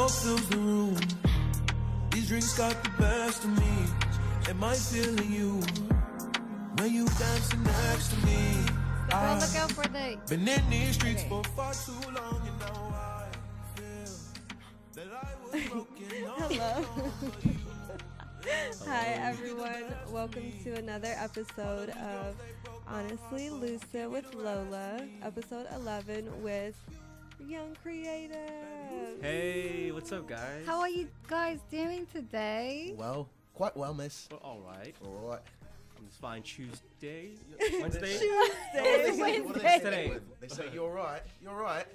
smoke fills the room. These drinks got the best of me. Am I feeling you when you dancing next to me? Well, look out for the... Been in these streets for far too long, and now I feel that I was broken. Hello. Hi, everyone. Welcome to another episode of Honestly Lucid with Lola, episode 11 with Young Creative. Hey, what's up, guys? How are you guys doing today? Well, quite well, miss. Well, all right. All right. On this fine Tuesday, Wednesday. Tuesday. What do they say? Today. They say, you're right. You're right.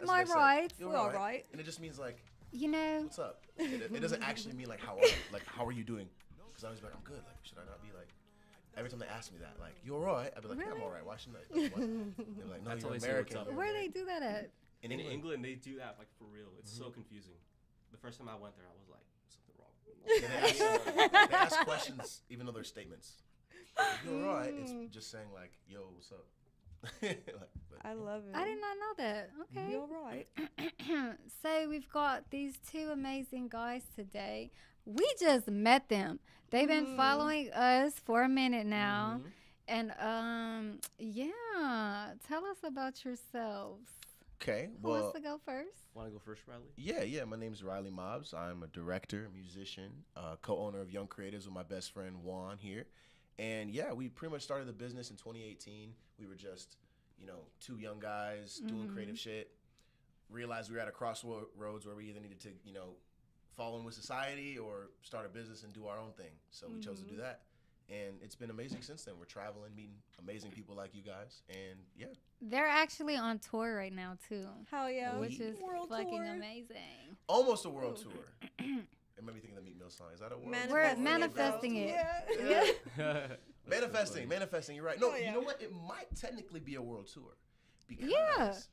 Am I right? You're We're all right. right. And it just means like, You know, what's up? It doesn't actually mean like, how are you doing? Because I always be like, I'm good. Like, should I not be like, every time they ask me that, like, you're all right. I'd be like, yeah, I'm all right. Why shouldn't I? Like, what? They're like, no, That's you're always American. what's up. where they do that at? In In England. England, they do that like for real. It's so confusing. The first time I went there, I was like, something wrong. Yeah, they ask questions even though they're statements. You're all right. It's just saying like, yo, what's up? I love it. I did not know that. Okay. You're right. So we've got these two amazing guys today. We just met them. They've been following us for a minute now. And yeah, tell us about yourselves. Okay, Who well, wants to go first? Want to go first, Riley? yeah. My name's Riley Mobbs. I'm a director, musician, co-owner of Young Creatives with my best friend Juan here. And yeah, we pretty much started the business in 2018. We were just, two young guys doing creative shit. Realized we were at a crossroads where we either needed to, fall in with society or start a business and do our own thing. So we chose to do that. And it's been amazing since then. We're traveling, meeting amazing people like you guys. And yeah. They're actually on tour right now, too. Hell yeah. Which is World fucking tour. amazing. Almost a world tour. It made me think of the Meek Mill song. Is that a world tour? We're manifesting it. Yeah. Manifesting. You're right. No, Oh, yeah. you know what? It might technically be a world tour because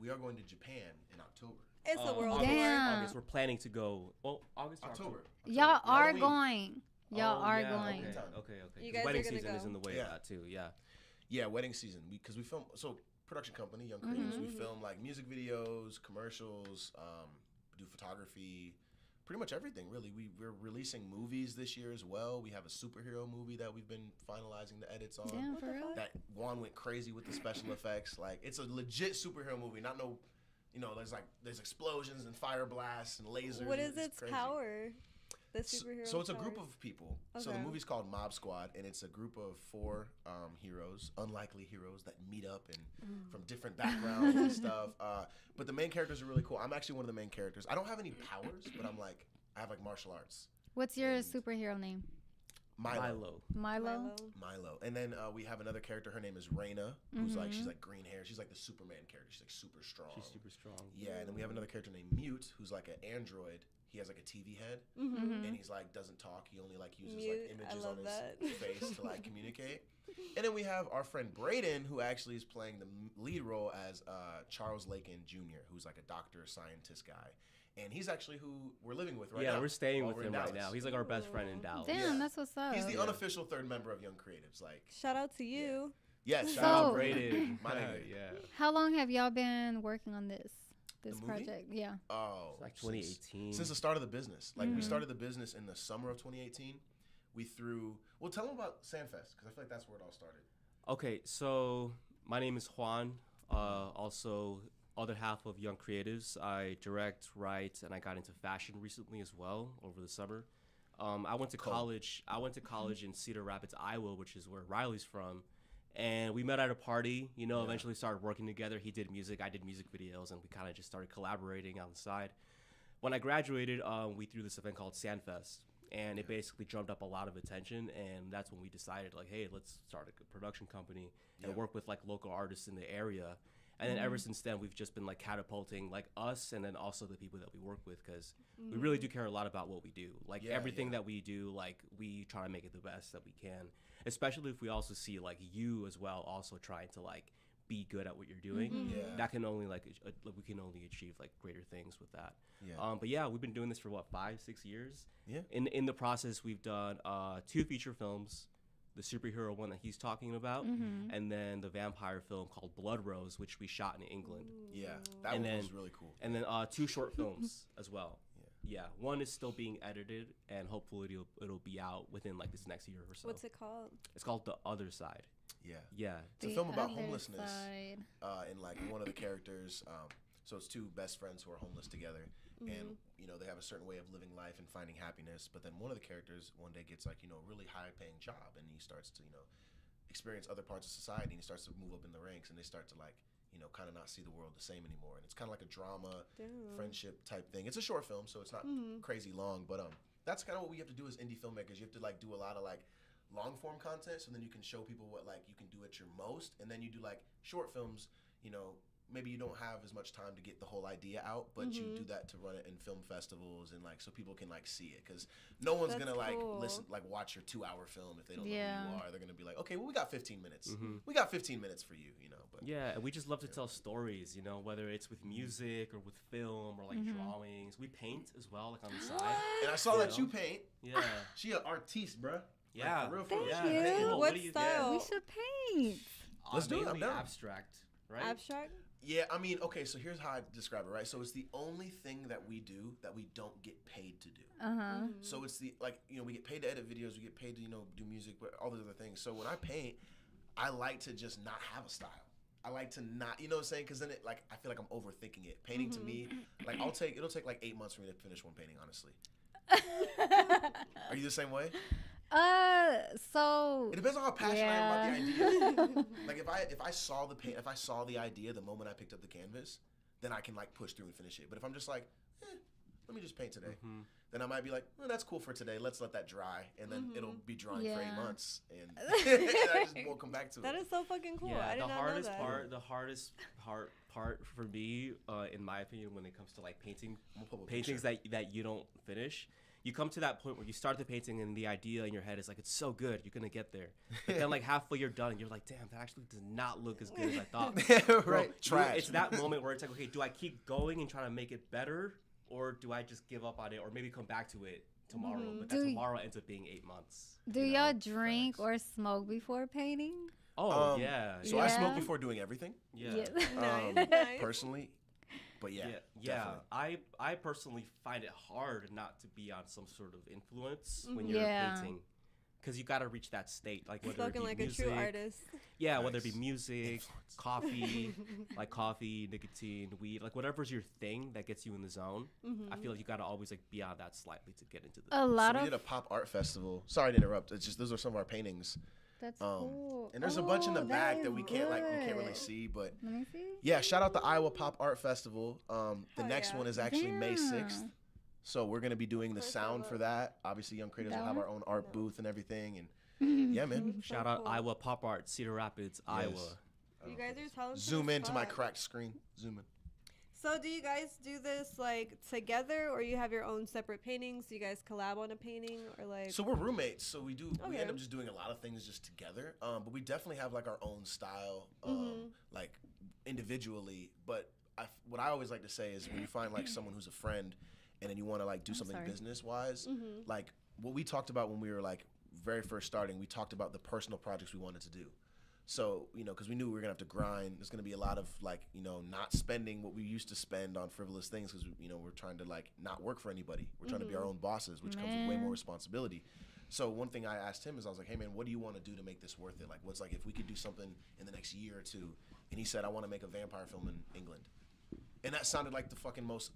we are going to Japan in October. It's a world August, tour. Damn. August. We're planning to go. Well, August. Or October. Y'all are Halloween. going. Y'all Oh, are yeah, going. Okay. You 'Cause guys wedding are gonna season go. is in the way Yeah. of that too. Yeah. Yeah, wedding season. Because we film. So production company, Young Creatives. We film like music videos, commercials, do photography. Pretty much everything, really. We're releasing movies this year as well. We have a superhero movie that we've been finalizing the edits on. Damn, for real? That Juan went crazy with the special effects. Like, it's a legit superhero movie. Not no, there's explosions and fire blasts and lasers. What and is it's its crazy. power? The superhero So it's a group powers? of people. So the Okay. movie's called Mob Squad, and it's a group of 4 heroes, unlikely heroes that meet up and from different backgrounds and stuff. But the main characters are really cool. I'm actually one of the main characters. I don't have any powers, but I have like martial arts. What's your superhero name? Milo. Milo? Milo. And then we have another character. Her name is Raina, who's like, she's like green hair. She's like the Superman character. She's like super strong. She's super strong. Yeah, and then we have another character named Mute, who's like an android. He has like a TV head, and he's like doesn't talk. He only like uses Mute. like I images love on that. his face to like communicate. And then we have our friend Braden, who actually is playing the lead role as Charles Lakin Jr., who's like a doctor, scientist guy. And he's actually who we're living with right now. Yeah, we're staying while with we're in him right Dallas. now. He's like our best friend in Dallas. Damn, Yeah. that's what's up. He's the unofficial third member of Young Creatives. Like, Shout out to you. yes, So- shout out Braden. My nigga. Yeah. How long have y'all been working on this The movie? project? Yeah. Oh, It's like 2018. Since the start of the business. Like, we started the business in the summer of 2018. We threw, well, tell them about Sandfest, because I feel like that's where it all started. Okay, so my name is Juan. Also, other half of Young Creatives. I direct, write, and I got into fashion recently as well over the summer. I went to college. I went to college in Cedar Rapids, Iowa, which is where Riley's from. And we met at a party. Eventually started working together. He did music. I did music videos, and we kind of just started collaborating on the side. When I graduated, we threw this event called Sandfest. And it basically drummed up a lot of attention, and that's when we decided, like, hey, let's start a production company and work with, like, local artists in the area. And then ever since then, we've just been, like, catapulting, like, us and then also the people that we work with, because we really do care a lot about what we do. Like, everything that we do, like, we try to make it the best that we can, especially if we also see, like, you as well also trying to, like, be good at what you're doing. Yeah. That can only, we can only achieve, like, greater things with that. Yeah. But yeah, we've been doing this for 5-6 years. Yeah. In the process, we've done 2 feature films. the superhero one that he's talking about, Mm-hmm. and then the vampire film called Blood Rose, which we shot in England, Yeah, that And one then- was really cool. and then 2 short films as well. Yeah, one is still being edited, and hopefully it'll be out within like this next year or so. What's it called? It's called The Other Side. Yeah, Yeah. it's a film about other homelessness. side. And like one of the characters, so it's 2 best friends who are homeless together, and you know they have a certain way of living life and finding happiness. But then one of the characters one day gets like a really high paying job, and he starts to experience other parts of society, and he starts to move up in the ranks, and they start to like kind of not see the world the same anymore. And it's kind of like a drama, Damn. friendship type thing. It's a short film, so it's not crazy long, but that's kind of what we have to do as indie filmmakers. You have to like do a lot of like long form content, so then you can show people what like you can do at your most, and then you do like short films. Maybe you don't have as much time to get the whole idea out, but you do that to run it in film festivals and like so people can like see it, because no one's That's gonna like cool. watch your 2-hour film if they don't know Yeah. who you are. They're gonna be like, okay, well we got 15 minutes. We got 15 minutes for you, But Yeah, and we just love to tell stories, whether it's with music or with film or like drawings. We paint as well, like on the side. and I saw that You you paint. Yeah. She an artiste, bruh. Yeah. for real. Thank Yeah, you. that's cool. What do you style? We should paint. Let's do it, I'm Mainly down. abstract, right? Abstract? Yeah, I mean, okay, so here's how I describe it, right? So it's the only thing that we do that we don't get paid to do. Uh-huh. So it's the we get paid to edit videos, we get paid to do music, but all those other things. So when I paint, I like to just not have a style. I like to not, what I'm saying? Because then I feel like I'm overthinking it. Painting to me, like it'll take like 8 months for me to finish one painting, honestly. Are you the same way? So It depends on how passionate I am about the idea. Like if I saw the idea the moment I picked up the canvas, then I can like push through and finish it. But if I'm just like, let me just paint today, then I might be like, well, that's cool for today. Let's let that dry, and then it'll be drying for 8 Yeah. months, and I just won't come back to That it. is so fucking cool. Yeah, I did the not hardest know that. part, for me, in my opinion, when it comes to like painting, I'm gonna put a paintings picture. that you don't finish, you come to that point where you start the painting and the idea in your head is like, it's so good, you're gonna get there. But then like halfway you're done and you're like, damn, that actually does not look as good as I thought. Bro, right, trash. It's that moment where it's like, okay, do I keep going and try to make it better, or do I just give up on it, or maybe come back to it tomorrow? But that Do- tomorrow ends up being 8 months. do you know? y'all drink Facts. or smoke before painting? Oh yeah. So Yeah. I smoke before doing everything, Yeah. Nice. personally. But yeah, Yeah. definitely. I personally find it hard not to be on some sort of influence when you're Yeah. painting, because you got to reach that state, like whether Spoken it be like music, a true artist. yeah, whether it be Nice. music, coffee, like coffee, nicotine, weed, like whatever's your thing that gets you in the zone. I feel like you got to always like be on that slightly to get into the. A lot So we of did a pop art festival. Sorry to interrupt. It's just those are some of our paintings. that's cool. And there's a bunch in the Oh, back is that we can't really good. see, but Let me see. yeah, shout out the Iowa Pop Art Festival. The Hell next yeah. one is actually May Damn. 6th. So we're going to be doing the Course I sound will. for that. Obviously, Young Creators That will have one? our own art booth and everything. And yeah, man. Shout So out cool. Iowa Pop Art, Cedar Rapids, Iowa. You guys are talented. Zoom as into my fuck. cracked screen. Zoom in. So do you guys do this like together, or you have your own separate paintings? Do you guys collab on a painting, or like? So we're roroommates. So we Okay. end up just doing a lot of things just together. But we definitely have like our own style, like individually. But what I always like to say is when you find like someone who's a friend, and then you want to like do something sorry. business wise, like what we talked about when we were like very first starting, we talked about the personal projects we wanted to do. So, because we knew we were going to have to grind. There's going to be a lot of like, not spending what we used to spend on frivolous things because, we're trying to like not work for anybody. We're trying to be our own bosses, which comes with way more Man. responsibility. So one thing I asked him is I was like, hey man, what do you want to do to make this worth it? Like, what's like, if we could do something in the next year or two? And he said, I want to make a vampire film in England. And that sounded like the fucking most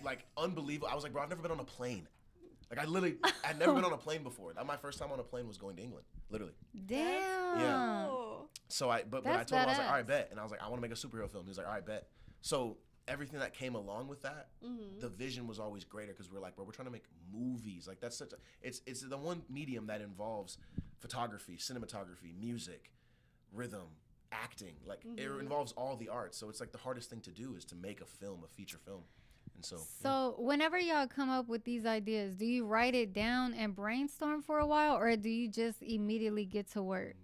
like unbelievable. I was like, bro, I've never been on a plane. Like I'd never been on a plane before. My first time on a plane was going to England, literally. Damn. Yeah. Oh. So but I That's told him, I was like, all right, badass. bet. And I was like, I want to make a superhero film. He was like, all right, bet. So everything that came along with that, the vision was always greater because we're like, bro, we're trying to make movies. Like that's such a, it's the one medium that involves photography, cinematography, music, rhythm, acting. Like it involves all the arts. So it's like the hardest thing to do is to make a film, a feature film. And so So whenever y'all come up with these ideas, do you write it down and brainstorm for a while, or do you just immediately get to work?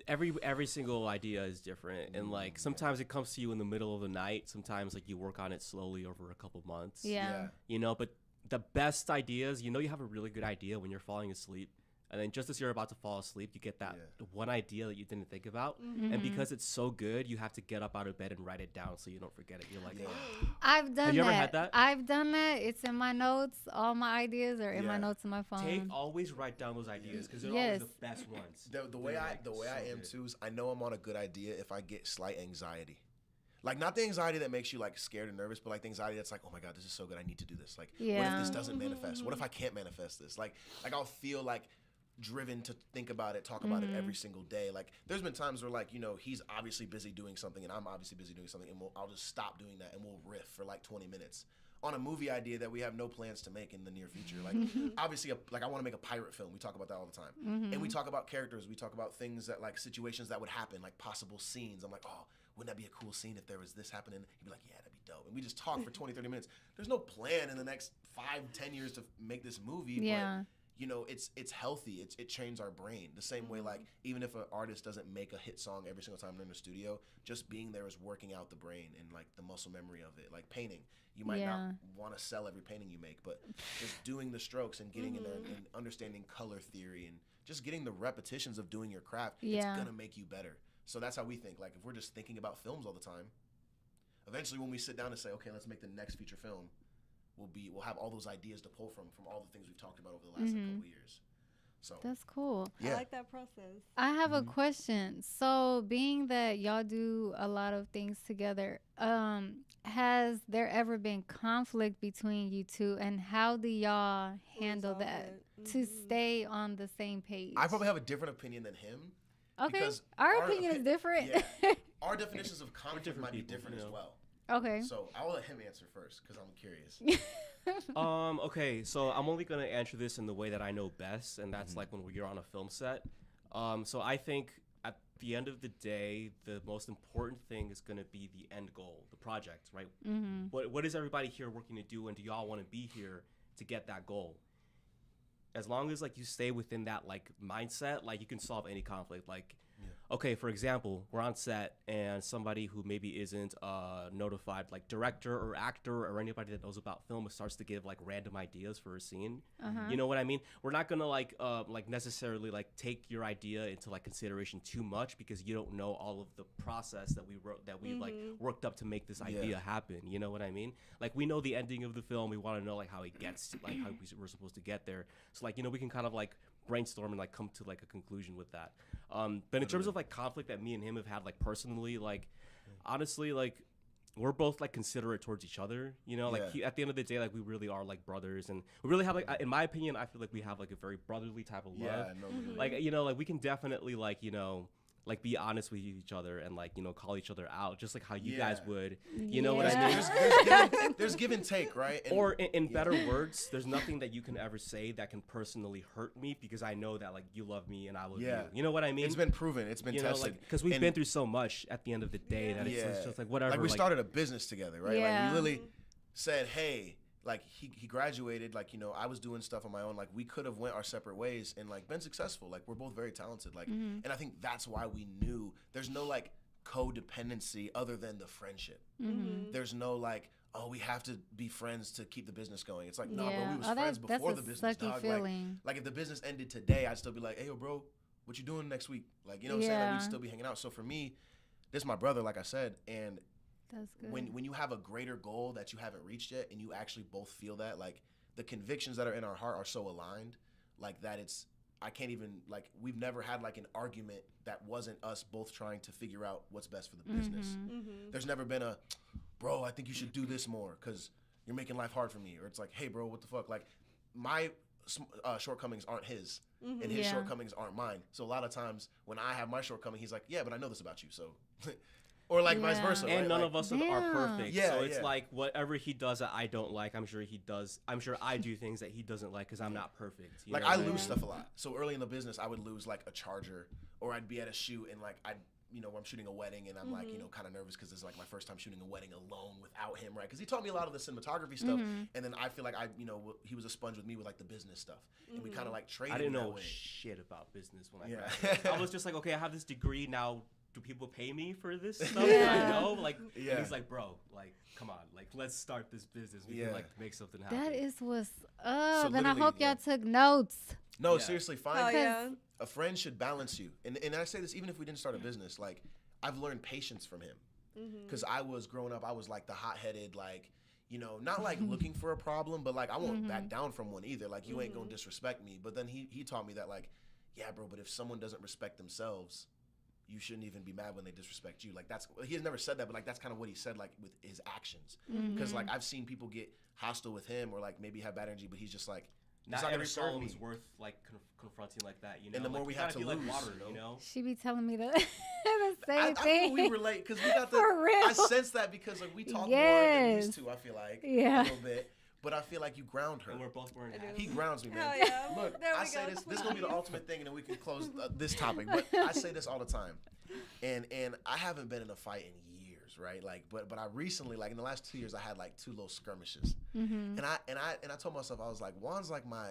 Every single idea is different, and like sometimes it comes to you in the middle of the night. Sometimes like you work on it slowly over a couple months. Yeah. But the best ideas, you have a really good idea when you're falling asleep, And then just as you're about to fall asleep, you get that one idea that you didn't think about. Mm-hmm. And because it's so good, you have to get up out of bed and write it down so you don't forget it. You're like, I've done that. Have you ever had that? I've done that. It's in my notes. All my ideas are in my notes on my phone. always write down those ideas because they're always the best ones. The way I am too is I know I'm on a good idea if I get slight anxiety. Like, not the anxiety that makes you, like, scared and nervous, but, like, the anxiety that's like, oh, my God, this is so good. I need to do this. Like, what if this doesn't manifest? What if I can't manifest this? Like I'll feel, like, driven to think about it, talk about it every single day. Like, there's been times where, like, you know, he's obviously busy doing something, and I'm obviously busy doing something, and I'll just stop doing that, and we'll riff for, like, 20 minutes on a movie idea that we have no plans to make in the near future. Like, obviously, like, I want to make a pirate film. We talk about that all the time. And we talk about characters. We talk about things that, like, situations that would happen, like, possible scenes. I'm like, oh, wouldn't that be a cool scene if there was this happening? He'd be like, yeah, that'd be dope. And we just talk for 20, 30 minutes. There's no plan in the next 5-10 years to make this movie. But, you know, it's healthy. It trains our brain. The same way, like, even if an artist doesn't make a hit song every single time they're in the studio, just being there is working out the brain and, like, the muscle memory of it. Like painting. You might not want to sell every painting you make, but just doing the strokes and getting in there and understanding color theory and just getting the repetitions of doing your craft, it's going to make you better. So that's how we think. Like, if we're just thinking about films all the time, eventually when we sit down and say, okay, let's make the next feature film, we'll have all those ideas to pull from all the things we've talked about over the last couple of years. So that's cool. I like that process. I have a question. So, being that y'all do a lot of things together, has there ever been conflict between you two, and how do y'all handle that to stay on the same page? I probably have a different opinion than him. Okay, our opinion is different. Yeah. Our definitions of conflict might be different as well. Okay. So I'll let him answer first because I'm curious. Okay, so I'm only gonna answer this in the way that I know best, and that's like when you're on a film set. So I think at the end of the day, the most important thing is gonna be the end goal, the project, right? What is everybody here working to do, and do y'all want to be here to get that goal? As long as like you stay within that like mindset, like you can solve any conflict. Like, okay, for example, we're on set and somebody who maybe isn't notified, like director or actor or anybody that knows about film, starts to give like random ideas for a scene. You know what I mean? We're not gonna like necessarily like take your idea into like consideration too much because you don't know all of the process that we wrote, that we like worked up to make this idea happen. You know what I mean? Like, we know the ending of the film. We want to know like how it gets to, like how we're supposed to get there. So like, you know, we can kind of like brainstorm and like come to like a conclusion with that. But in terms of like conflict that me and him have had like personally, like honestly, like we're both like considerate towards each other, you know, like at the end of the day, like we really are like brothers, and we really have like, in my opinion, I feel like we have like a very brotherly type of love. Like, you know, like we can definitely like, you know, like be honest with each other and like, you know, call each other out just like how you guys would, you know what I mean? There's give and take, right? And or in better words, there's nothing that you can ever say that can personally hurt me because I know that like you love me and I love you. You know what I mean? It's been proven. It's been tested. Because we've been through so much at the end of the day that it's just like whatever. Like we started a business together, right? Like we literally said, hey, like he graduated, like, you know, I was doing stuff on my own. Like we could have went our separate ways and like been successful. Like we're both very talented. Like, and I think that's why we knew there's no like codependency other than the friendship. There's no like, oh, we have to be friends to keep the business going. It's like, no, bro, we was friends before the business, dog. Like if the business ended today, I'd still be like, hey, yo, bro, what you doing next week? Like, you know what I'm saying? Like, we'd still be hanging out. So for me, this is my brother, like I said, and that's good. When you have a greater goal that you haven't reached yet and you actually both feel that, like the convictions that are in our heart are so aligned, like that it's, I can't even, like, we've never had like an argument that wasn't us both trying to figure out what's best for the business. There's never been a, bro, I think you should do this more because you're making life hard for me. Or it's like, hey, bro, what the fuck? Like my shortcomings aren't his and his shortcomings aren't mine. So a lot of times when I have my shortcoming, he's like, yeah, but I know this about you. So... Or like vice versa, and right? none like, of us are perfect. Yeah, so it's like whatever he does that I don't like, I'm sure he does. I'm sure I do things that he doesn't like because I'm not perfect. Like I lose stuff a lot. So early in the business, I would lose like a charger, or I'd be at a shoot and like you know, I'm shooting a wedding and I'm like, you know, kind of nervous because it's like my first time shooting a wedding alone without him, right? Because he taught me a lot of the cinematography stuff, and then I feel like he was a sponge with me with like the business stuff, and we kind of like traded. I didn't know way. shit about business when I graduated. I was just like, okay, I have this degree now. Do people pay me for this stuff? I know, like, and he's like, bro, like, come on, like, let's start this business. We can like make something happen. That is what's up, and I hope y'all took notes. No, Yeah. seriously, Oh, find yeah. a friend should balance you. And I say this even if we didn't start a business. Like, I've learned patience from him. Because I was growing up, I was like the hot-headed, like, you know, not like looking for a problem, but like I won't back down from one either. Like, you ain't gonna disrespect me. But then he taught me that, like, yeah, bro, but if someone doesn't respect themselves, you shouldn't even be mad when they disrespect you. Like, that's, he has never said that, but like that's kind of what he said, like with his actions. Because like I've seen people get hostile with him or like maybe have bad energy, but he's just like, Not gonna every serve problem me. is worth like confronting like that, you know. And the more like, we you have gotta to be lose, like water, you know? you know. She be telling me the same I thing. feel we relate because we got the. For real. I sense that because like we talk more than Yes. these two. I feel like Yeah. a little bit, but I feel like you ground her. And we're both wearing hats. He grounds me, man. Hell yeah. Look, There I we say go. this. This is gonna be the ultimate thing, and then we can close this topic. But I say this all the time, and I haven't been in a fight in years, right? Like, but I recently, like in the last 2 years, I had like 2 little skirmishes, and I told myself, I was like, Juan's like my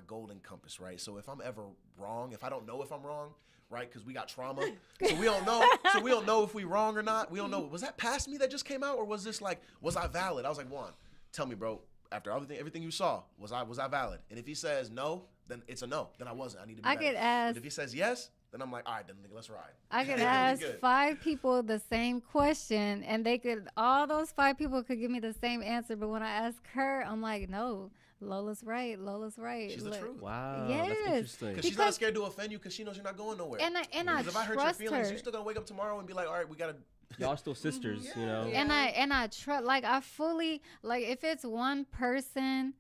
golden compass, right? So if I'm ever wrong, if I don't know if I'm wrong, right? Because we got trauma, so we don't know. So we don't know if we wrong or not. We don't know. Was that past me that just came out, or was this like, was I valid? I was like, Juan, tell me, bro. After everything you saw, was I valid? And if he says no, then it's a no. Then I wasn't. I need to be I better. could ask. But if he says yes, then I'm like, all right, then nigga, let's ride. I could Then we ask good. 5 people the same question, and all those 5 people could give me the same answer. But when I ask her, I'm like, no, Lola's right. Lola's right. She's the Look. truth. Wow, Yes. that's interesting. Because she's not scared to offend you because she knows you're not going nowhere. And I Because if I hurt your trust feelings, her. you're still gonna wake up tomorrow and be like, all right, we gotta. Y'all still sisters, you know. Yeah. And I trust, like, I fully, like, if it's one person,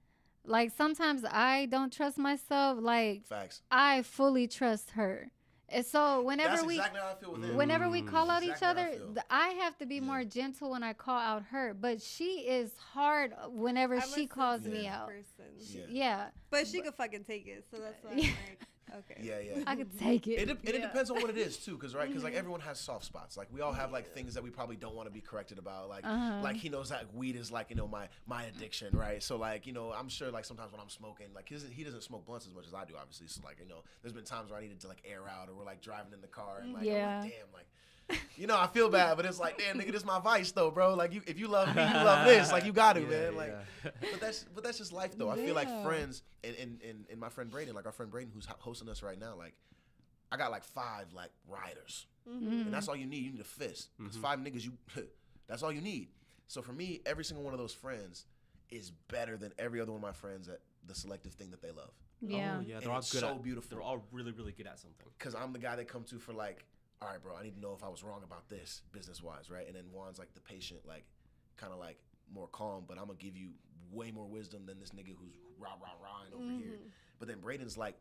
like, sometimes I don't trust myself, like, Facts. I fully trust her. And so whenever That's we exactly how I feel with him. whenever we call out Exactly each other, how I feel. I have to be more gentle when I call out her, but she is hard whenever I'm a she calls me sensitive out. person. Yeah. Yeah, But she could fucking take it, so that's why I'm Yeah. like, okay. Yeah. I could take it. And it Yeah. depends on what it is too, because like everyone has soft spots. Like we all have like things that we probably don't want to be corrected about. Like he knows that weed is like my addiction, right? So like I'm sure like sometimes when I'm smoking, like he doesn't smoke blunts as much as I do, obviously. So like there's been times where I needed to like air out, or we're like driving in the car and like Yeah. I'm like damn like. I feel bad, but it's like, damn, nigga, this my vice, though, bro. Like, if you love me, you love this. Like, you got to, man. Like, but that's just life, though. I feel like Yeah. friends, and my friend Braden, like our friend Braden, who's hosting us right now, like, I got like 5 like riders, and that's all you need. You need a fist, because 5 niggas, that's all you need. So for me, every single one of those friends is better than every other one of my friends at the selective thing that they love. Yeah. Oh, yeah, And they're all it's good. so at, beautiful. They're all really, really good at something. Because I'm the guy they come to for like, all right, bro, I need to know if I was wrong about this business-wise, right? And then Juan's like the patient, like kind of like more calm, but I'm going to give you way more wisdom than this nigga who's rah-rah-rahing over here. But then Braden's like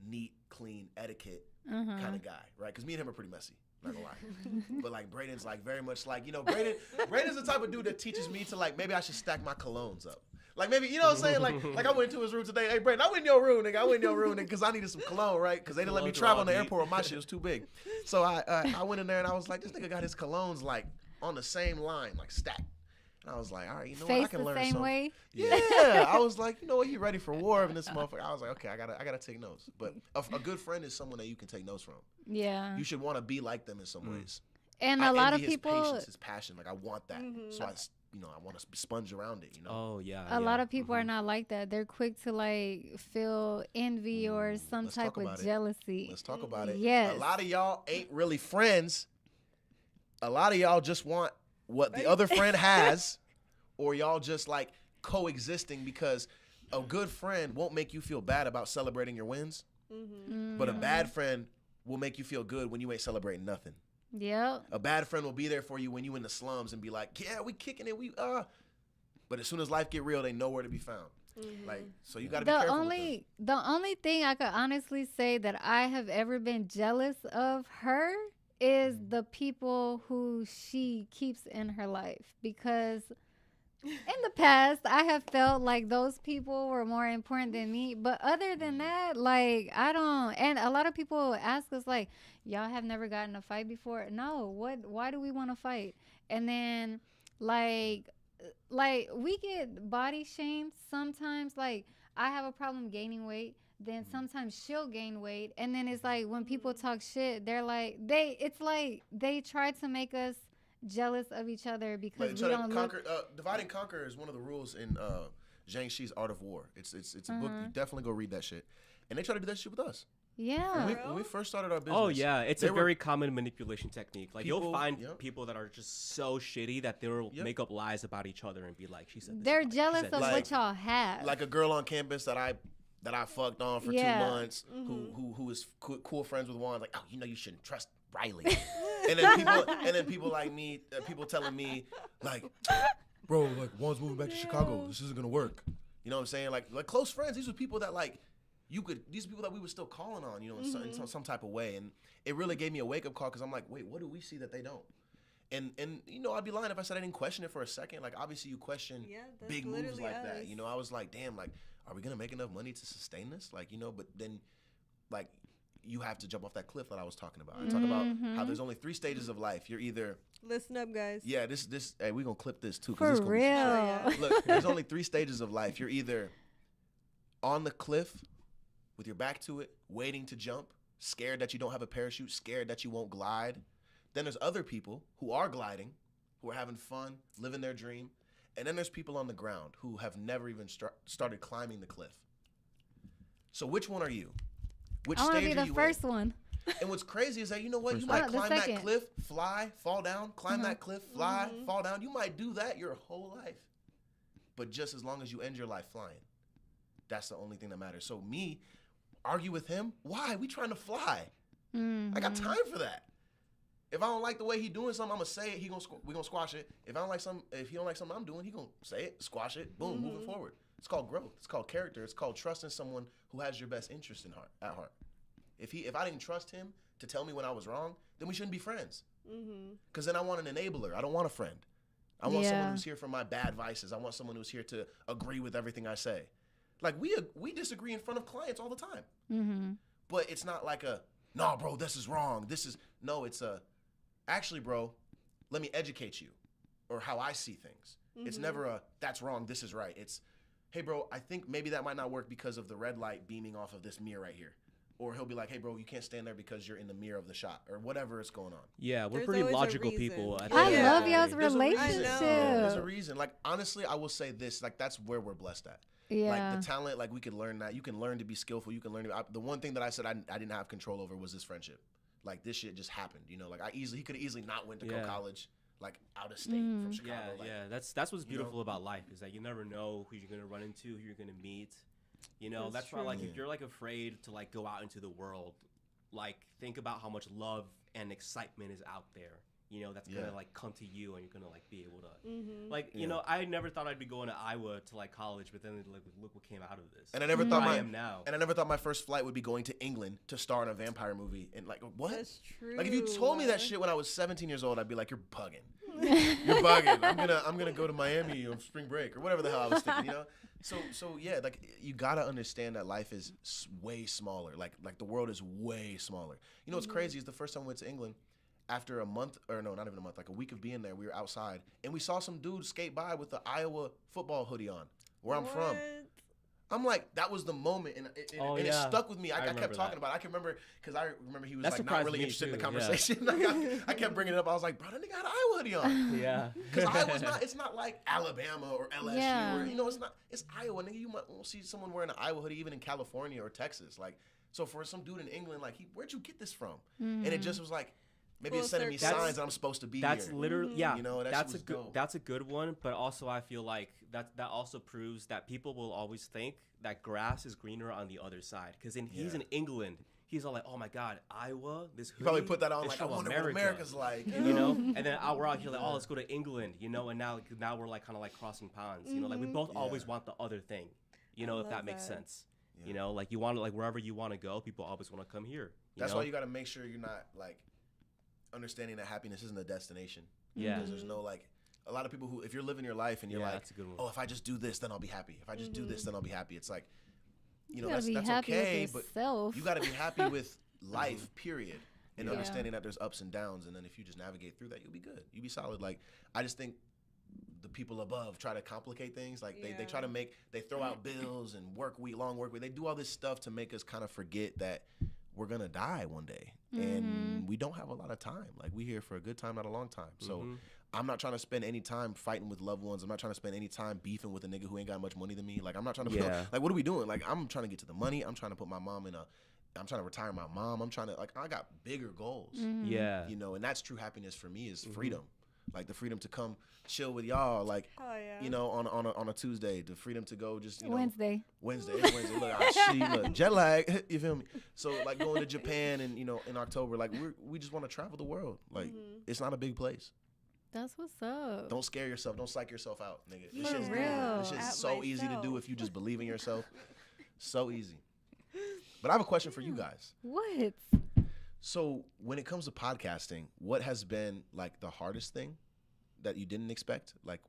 neat, clean, etiquette kind of guy, right? Because me and him are pretty messy, not gonna lie. But like Braden's like very much like, Braden's the type of dude that teaches me to like, maybe I should stack my colognes up. Like maybe, you know what I'm saying? Like I went into his room today. Hey, Brandon, I went in your room, nigga. I went in your room, nigga, because I needed some cologne, right? Because they didn't let me Colognes are travel all in the neat. airport. My shit was too big. So I went in there and I was like, this nigga got his colognes like on the same line, like stacked. And I was like, all right, you know what? I Face can the learn same something. way. Yeah, I was like, you know what? You ready for war? And this motherfucker, I was like, okay, I gotta take notes. But a good friend is someone that you can take notes from. Yeah. You should want to be like them in some ways. And I a lot of envy his people, patience, his passion. Like I want that. So I want to sponge around it. Oh yeah. a lot of people are not like that. They're quick to like feel envy or some let's type talk of about it. jealousy. Let's talk about it. Yes. A lot of y'all ain't really friends. A lot of y'all just want what the other friend has, or y'all just like coexisting, because a good friend won't make you feel bad about celebrating your wins, but a bad friend will make you feel good when you ain't celebrating nothing. Yep. A bad friend will be there for you when you in the slums and be like, yeah, we kicking it, but as soon as life get real, they know where to be found. Like, so you got to be careful with them. The only thing I could honestly say that I have ever been jealous of her is the people who she keeps in her life, because in the past I have felt like those people were more important than me. But other than that, like, I don't. And a lot of people ask us like, y'all have never gotten a fight before? No. Why do we want to fight? And then like we get body shamed sometimes. Like, I have a problem gaining weight, then sometimes she'll gain weight, and then it's like when people talk shit, they're like they try to make us jealous of each other because But we try to don't conquer, divide and conquer is one of the rules in Zhang Shi's Art of War. It's a book. You definitely go read that shit. And they try to do that shit with us. Yeah. When we first started our business. Oh yeah, it's a very common manipulation technique. Like you'll find people that are just so shitty that they'll make up lies about each other and be like, "She said." They're jealous of what y'all have. Like a girl on campus that I fucked on for 2 months, who was cool friends with Juan. Like, oh, you shouldn't trust Riley. and then people like me, people telling me like, bro, like Juan's moving back to Chicago. This isn't gonna work. You know what I'm saying? Like close friends. These were people that like. These people that we were still calling on, in some type of way. And it really gave me a wake-up call because I'm like, wait, what do we see that they don't? And I'd be lying if I said I didn't question it for a second. Like, obviously you question big moves like that. I was like, damn, like, are we going to make enough money to sustain this? Like, but then, like, you have to jump off that cliff that I was talking about. I talk about how there's only 3 stages of life. You're either... Listen up, guys. Yeah, hey, we're going to clip this, too. For real. Look, there's only 3 stages of life. You're either on the cliff... with your back to it, waiting to jump, scared that you don't have a parachute, scared that you won't glide. Then there's other people who are gliding, who are having fun, living their dream. And then there's people on the ground who have never even started climbing the cliff. So which one are you? Which I want to stage be are the you first in? one. And what's crazy is that, you know what? You might climb that cliff, fly, fall down, climb that cliff, fly, fall down. You might do that your whole life. But just as long as you end your life flying, that's the only thing that matters. So me... argue with him? Why? We trying to fly. I got time for that. If I don't like the way he doing something, I'm gonna say it. We gonna squash it. If he don't like something I'm doing, he gonna say it, squash it, boom, moving forward. It's called growth. It's called character. It's called trusting someone who has your best interest at heart. If I didn't trust him to tell me when I was wrong, then we shouldn't be friends. Because then I want an enabler. I don't want a friend. I want someone who's here for my bad vices. I want someone who's here to agree with everything I say. Like, we disagree in front of clients all the time. But it's not like no, bro, this is wrong. It's actually, bro, let me educate you. Or how I see things. It's never that's wrong, this is right. It's, hey, bro, I think maybe that might not work because of the red light beaming off of this mirror right here. Or he'll be like, hey, bro, you can't stand there because you're in the mirror of the shot. Or whatever is going on. Yeah, we're pretty logical people. I love y'all's relationship. There's a reason. Like, honestly, I will say this. Like, that's where we're blessed at. Yeah. Like, the talent, like, we can learn that. You can learn to be skillful. You can learn the one thing that I said I didn't have control over was this friendship. Like, this shit just happened. Like, he could have easily not went to go college, like, out of state from Chicago. That's what's beautiful about life is that you never know who you're going to run into, who you're going to meet. That's why, like, if you're, like, afraid to, like, go out into the world, like, think about how much love and excitement is out there. That's going to, like, come to you and you're going to, like, be able to, like, I never thought I'd be going to Iowa to, like, college, but then, like, look what came out of this. And I never thought my first flight would be going to England to star in a vampire movie. And, like, what? That's true. Like, if you told me that shit when I was 17 years old, I'd be like, you're bugging. You're bugging. I'm gonna go to Miami on spring break or whatever the hell I was thinking, So yeah, like, you gotta understand that life is way smaller. Like the world is way smaller. What's crazy is the first time we went to England, after a month, or no, not even a month, like a week of being there, we were outside and we saw some dude skate by with the Iowa football hoodie on, where I'm from. I'm like, that was the moment, and it stuck with me. I kept talking about it. I can remember, because I remember he was like not really interested in the conversation. Yeah. I kept bringing it up. I was like, bro, that nigga had an Iowa hoodie on. Yeah. Because Iowa's it's not like Alabama or LSU or, it's Iowa. Nigga, you might see someone wearing an Iowa hoodie even in California or Texas. Like, so for some dude in England, like, where'd you get this from? And it just was like, maybe it's sending me signs that I'm supposed to be that's here. That's literally, that's a good one. But also, I feel like that also proves that people will always think that grass is greener on the other side. Because he's in England, he's all like, "Oh my God, Iowa, this hoodie." He probably put that on like, "I wonder what America's like," And then we're out here like, "Oh, let's go to England," and now we're like kind of like crossing ponds. Like we both always want the other thing. If that makes sense. Like you want to, like, wherever you want to go, people always want to come here. That's why you got to make sure you're not like understanding that happiness isn't a destination. Yeah. Because there's no, like, a lot of people who, if you're living your life and you're like, oh, if I just do this, then I'll be happy. If I just do this, then I'll be happy. It's like, that's okay, but you got to be happy with life, period. And understanding that there's ups and downs. And then if you just navigate through that, you'll be good. You'll be solid. Like, I just think the people above try to complicate things. Like, they try to they throw out bills and long work week. They do all this stuff to make us kind of forget that we're going to die one day. And we don't have a lot of time. Like, we here for a good time, not a long time. So I'm not trying to spend any time fighting with loved ones. I'm not trying to spend any time beefing with a nigga who ain't got much money than me. Like, I'm not trying to like, what are we doing? Like, I'm trying to get to the money. I'm trying to put my mom I'm trying to retire my mom. I'm trying to, like, I got bigger goals. Yeah. You know, and that's true happiness for me is freedom. Like, the freedom to come chill with y'all, like, you know, on a Tuesday. The freedom to go just, you know. Wednesday. Look, jet lag, you feel me? So, like, going to Japan and, you know, in October, like, we just want to travel the world. Like, it's not a big place. That's what's up. Don't scare yourself. Don't psych yourself out, nigga. This For shit's real. This shit's so easy to do if you just believe in yourself. So easy. But I have a question for you guys. What? So when it comes to podcasting, what has been like the hardest thing that you didn't expect? Like,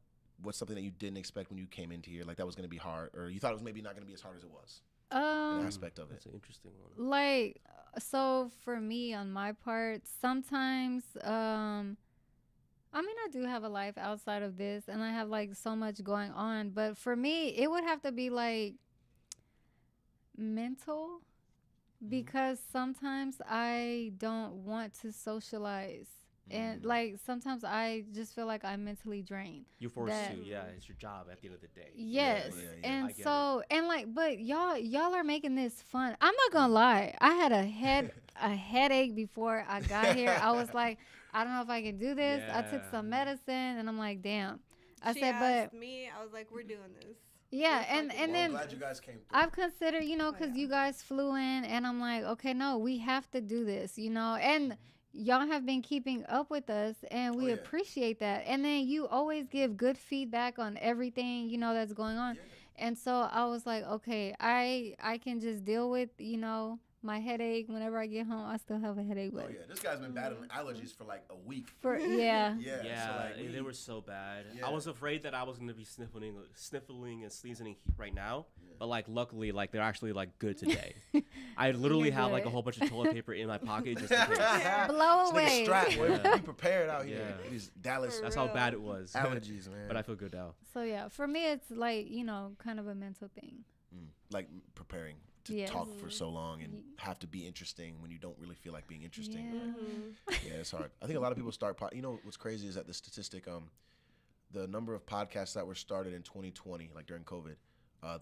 what's something that you didn't expect when you came into here? Like, that was going to be hard, or you thought it was maybe not going to be as hard as it was? An aspect of it. That's an interesting one. Like, so for me, on my part, sometimes, I mean, I do have a life outside of this, and I have, like, so much going on. But for me, it would have to be, like, mental, because sometimes I don't want to socialize. And, like, sometimes I just feel like I'm mentally drained. You're forced to. Yeah, it's your job at the end of the day. Yes. Yeah. And so, and, like, but y'all are making this fun. I'm not going to lie. I had a headache before I got here. I was like, I don't know if I can do this. I took some medicine, and I'm like, damn. She asked me, I was like, we're doing this. Yeah, and then I'm glad you guys came through. I've considered, you know, because you guys flew in, and I'm like, okay, no, we have to do this, you know, and y'all have been keeping up with us, and we appreciate that. And then you always give good feedback on everything, you know, that's going on. And so I was like, okay, I can just deal with, you know, my headache. Whenever I get home, I still have a headache. But this guy's been battling allergies for like a week. Yeah. So like they were so bad. I was afraid that I was gonna be sniffling and sneezing right now, but like luckily, like they're actually like good today. I literally have like a whole bunch of toilet paper in my pocket just in case. Blow away. Be prepared out here. These Dallas. That's how bad it was. Allergies, man. But I feel good now. So yeah, for me, it's like, you know, kind of a mental thing. Like preparing to talk for so long and have to be interesting when you don't really feel like being interesting. Yeah, it's hard. I think a lot of people start you know what's crazy is that the statistic the number of podcasts that were started in 2020, like during COVID,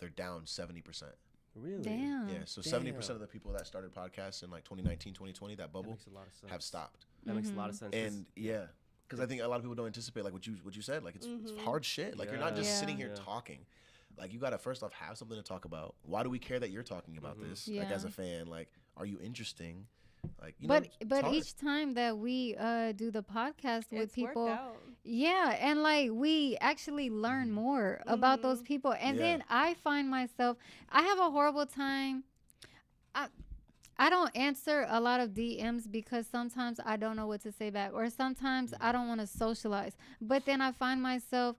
they're down 70%. Really? Damn. Yeah, so 70% of the people that started podcasts in like 2019, 2020, that bubble, have stopped. That makes a lot of sense. And because I think a lot of people don't anticipate like what you said, like it's hard shit. Like you're not just sitting here talking. Like, you got to first off have something to talk about. Why do we care that you're talking about this? Like, as a fan, like, are you interesting? Like, you know, but each time that we do the podcast with people, and like we actually learn more about those people. And then I find myself, I have a horrible time. I don't answer a lot of DMs because sometimes I don't know what to say back, or sometimes I don't want to socialize. But then I find myself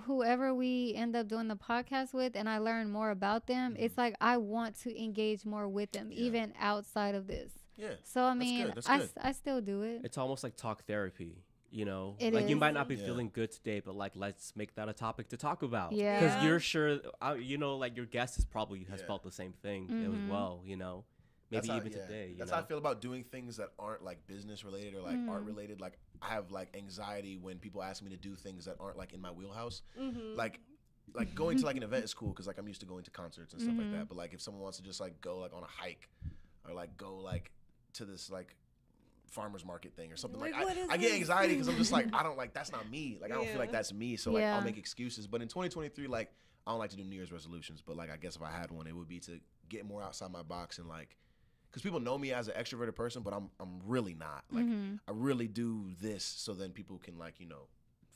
whoever we end up doing the podcast with, and I learn more about them, it's like I want to engage more with them, even outside of this. Yeah. So I mean, I still do it. It's almost like talk therapy, you know. It like is. You might not be feeling good today, but like let's make that a topic to talk about. Yeah. Because you're sure, you know, like your guest has probably felt the same thing as well, you know. Maybe even today. That's how I feel about doing things that aren't like business related or like art related. Like I have like anxiety when people ask me to do things that aren't like in my wheelhouse. Like going to like an event is cool because like I'm used to going to concerts and stuff like that. But like if someone wants to just like go like on a hike or like go like to this like farmer's market thing or something, like I get anxiety because I'm just like I don't like that's not me. Like I don't feel like that's me. So like I'll make excuses. But in 2023, like I don't like to do New Year's resolutions. But like I guess if I had one, it would be to get more outside my box and like. Because people know me as an extroverted person, but I'm really not. Like I really do this so then people can like, you know,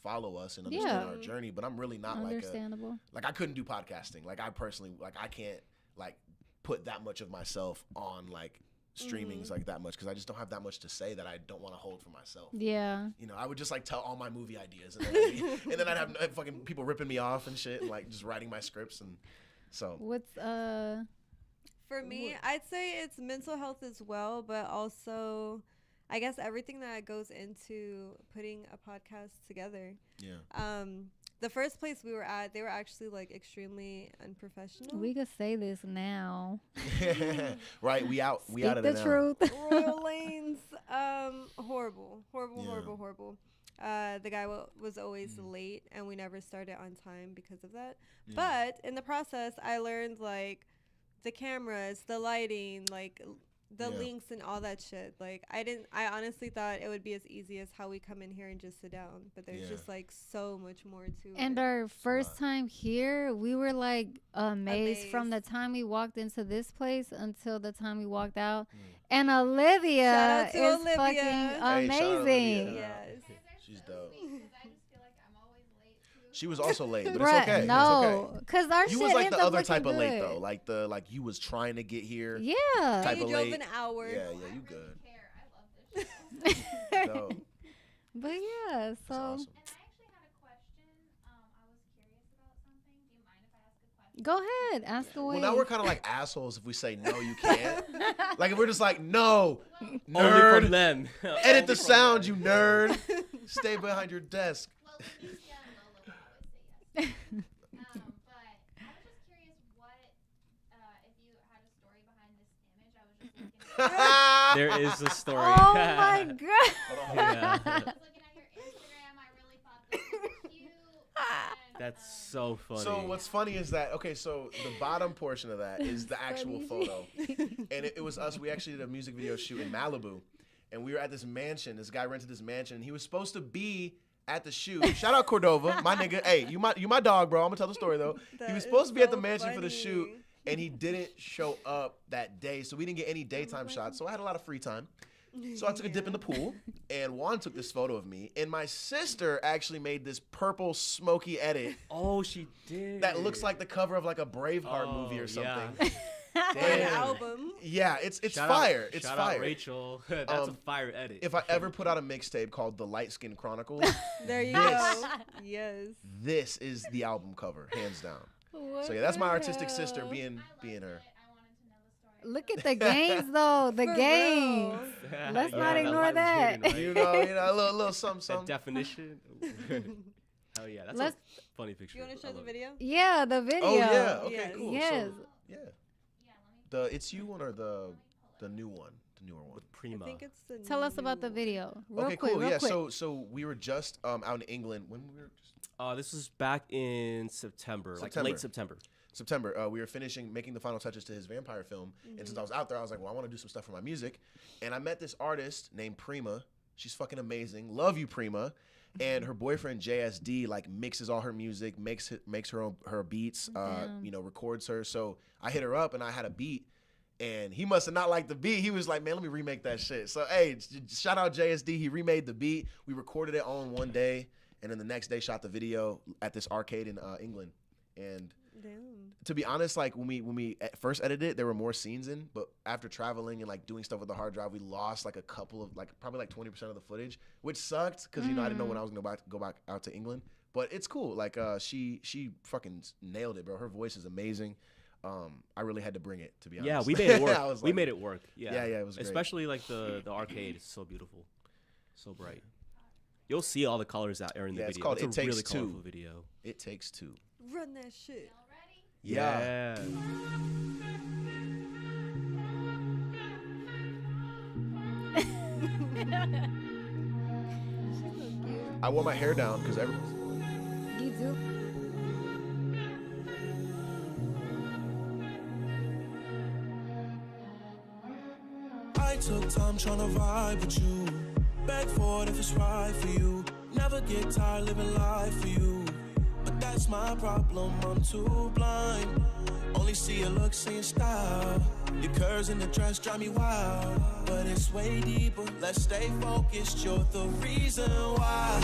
follow us and understand our journey. But I'm really not understandable. Like I couldn't do podcasting. Like I personally, like I can't like put that much of myself on like streamings like that much because I just don't have that much to say that I don't want to hold for myself. Yeah. You know, I would just like tell all my movie ideas and then I'd have fucking people ripping me off and shit and like just writing my scripts and so. What's For me, I'd say it's mental health as well, but also I guess everything that goes into putting a podcast together. Yeah. The first place we were at, they were actually like extremely unprofessional. We could say this now. Right, we out of the truth. Royal Lanes, horrible. The guy was always late, and we never started on time because of that. But in the process, I learned like the cameras, the lighting, like the links and all that shit. Like I honestly thought it would be as easy as how we come in here and just sit down, but there's just like so much more to it. And our first time here, we were like amazed from the time we walked into this place until the time we walked out. And Olivia is fucking amazing. Yes. She's dope. She was also late, but Right, it's okay. no, because our You shit was like ends the up other type looking of late good. though, like you was trying to get here. Yeah. Type You of drove late. an hour. Yeah, you good. Dope. But yeah, so. That's awesome. And I actually had a question. I was curious about something. Do you mind if I ask a question? Go ahead, ask away. Well, now we're kind of like assholes if we say no, you can't. Like if we're just like no, Only nerd. from them. Edit the sound, you nerd. Stay behind your desk. Well, Lucia and Lola would always say yes. But I was just curious what, if you had a story behind this image. I was just looking There is a story. Oh my god. Yeah. I was looking at your Instagram. I really thought this was cute. And, That's so funny. So what's funny is that so the bottom portion of that is the actual photo, and it was us. We actually did a music video shoot in Malibu, and we were at this mansion. This guy rented this mansion, and he was supposed to be at the shoot. Shout out Cordova, my nigga. Hey, you my dog, bro. I'm gonna tell the story though. He was supposed to be at the mansion for the shoot, and he didn't show up that day, so we didn't get any daytime shots. So I had a lot of free time. So I took a dip in the pool, and Juan took this photo of me, and my sister actually made this purple smoky edit Oh, she did. that looks like the cover of like a Braveheart movie or something. An Damn. album. Yeah, it's Shout fire. Out, It's shout fire. Out Rachel. That's a fire edit. If I ever put out a mixtape called The Light Skin Chronicles, There you go. Yes. this is the album cover, hands down. What So yeah, that's my the artistic hell? sister being I loved her. it. I wanted to know the story. Look at the games though. The For games. real. Let's Yeah, not that ignore light was that. hidden, right? You know, a little something, That something. definition. Hell yeah, that's Let's- a funny picture. Do you want to I show the love it. video? Yeah, the video. Oh yeah, okay, Yes. cool. Yes. So, yeah, the It's You one or the new one, the newer one. With Prima. I think it's the Tell us about new the video. Real Okay, quick, cool. real Yeah, quick. so we were just out in England when we were This was back in September, like late September. we were finishing making the final touches to his vampire film, and since I was out there, I was like, well, I want to do some stuff for my music, and I met this artist named Prima. She's fucking amazing. Love you, Prima. And her boyfriend JSD like mixes all her music, makes her beats, records her. So I hit her up and I had a beat, and he must have not liked the beat. He was like, man, let me remake that shit. So hey, shout out JSD. He remade the beat. We recorded it all in one day, and then the next day shot the video at this arcade in England. And Damn. to be honest, like when we first edited it, there were more scenes in, but after traveling and like doing stuff with the hard drive, we lost like a couple of probably 20% of the footage, which sucked because I didn't know when I was gonna go back out to England. But it's cool. Like she fucking nailed it, bro. Her voice is amazing. I really had to bring it, to be honest. Yeah, we made it work. I was We like- made it work. Yeah, Yeah, it was great. Especially like the arcade is so beautiful, so bright. You'll see all the colors out there in the Yeah, video. it's called a It Takes really Two. colorful video. It Takes Two. Run that shit. Yeah. I wore my hair down because You do. I took time trying to vibe with you. Beg for it if it's right for you. Never get tired living life for you. But that's my problem, I'm too blind. Only see your looks and your style. Your curves in the dress drive me wild. But it's way deeper, let's stay focused. You're the reason why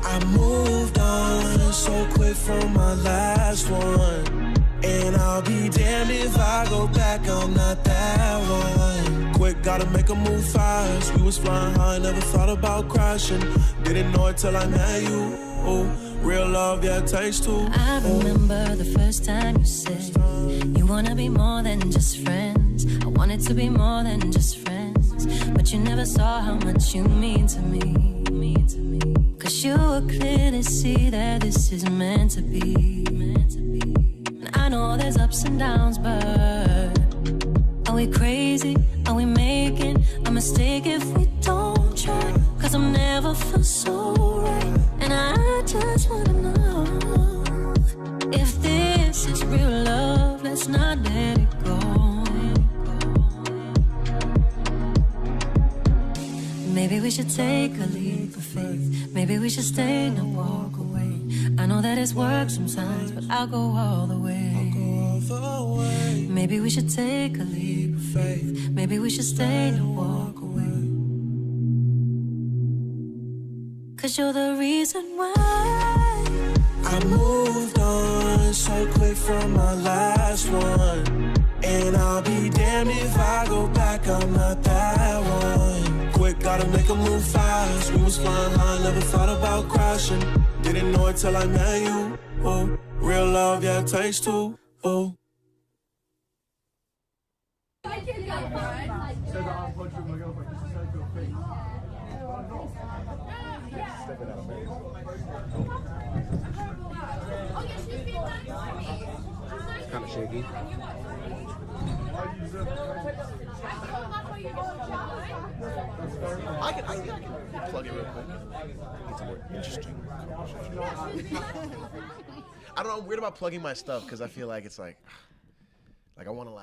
I moved on so quick from my last one. And I'll be damned if I go back, I'm not that one. Quick, gotta make a move fast. We was flying high, never thought about crashing. Didn't know it till I met you. Oh, real love, yeah, it takes two. I remember the first time you said you wanna be more than just friends. I wanted to be more than just friends, but you never saw how much you mean to me. Cause you were clear to see that this is meant to be. And I know there's ups and downs, but are we crazy? Are we making a mistake if we don't try? Cause I've never felt so right. And I just wanna know if this is real love, let's not let it go. Maybe we should take a leap of faith. Maybe we should stay and walk away. I know that it's work sometimes, but I'll go all the way. Maybe we should take a leap of faith. Maybe we should stay and walk away. 'Cause you're the reason why I moved on so quick from my last one. And I'll be damned if I go back, I'm not that one. Quick, gotta make a move fast. We was flying high, never thought about crashing. Didn't know it till I met you. Oh, real love, yeah, it takes two. Oh. Kind of shaky. I can plug it real quick. Get some more interesting conversation. I don't know. I'm weird about plugging my stuff because I feel like it's like I want to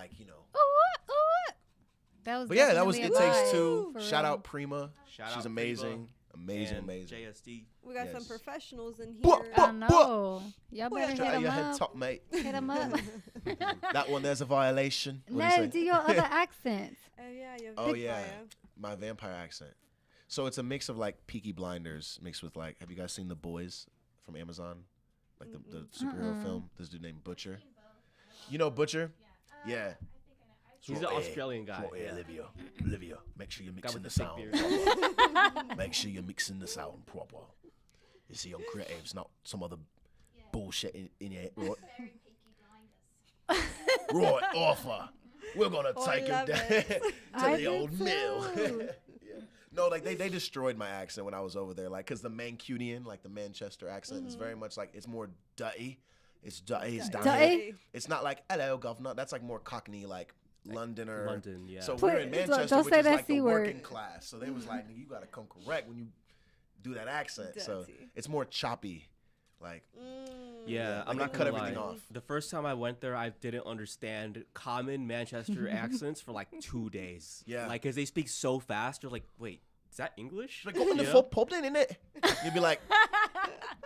That was But yeah, that was It definitely a Takes vibe, Two. for Shout real. out Prima. Shout She's out amazing. Prima Amazing, and amazing. JSD. We got some Yes. professionals in Bwah, here. I know. Y'all Boy, better hit Try him your head up. top, mate. Hit him up. That one, there's a violation. What do you No, say? do your other accents. Oh yeah, you have Oh big yeah, fire. my vampire accent. So it's a mix of like Peaky Blinders mixed with like, have you guys seen The Boys from Amazon? Like the superhero film. This dude named Butcher. You know Butcher? Yeah. He's an Australian guy. Yeah, Olivia, make sure you're Guy mixing with the the sound. thick proper. Make sure you're mixing the sound proper. You see, on creatives, not some other bullshit in your head. Right, Very Peaky Blinders. right, offer. We're gonna Oh, I take him love down it. to I the did old mill. too. Yeah. No, like they destroyed my accent when I was over there, like because the Mancunian, like the Manchester accent, is very much like it's more dutty. It's dutty. It's down Dutty? here. It's not like hello, governor. That's like more Cockney, like Londoner. London, yeah. So Put- we're in don't Manchester, which say is that like the C word. working class. So they was like, you gotta come correct when you do that accent. So Dirty. it's more choppy, like. Yeah, Like I'm they not cut gonna everything lie. off. The first time I went there, I didn't understand common Manchester accents for like 2 days. Yeah. Like, cause they speak so fast. You're like, wait, is that English? Like, go in the You know? full pub then, innit? You'd be like,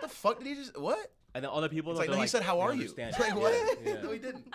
the fuck did he just, what? And then other people, It's like, they're no, he said, how they are you? understand It's it. like, what? Yeah. No, he didn't.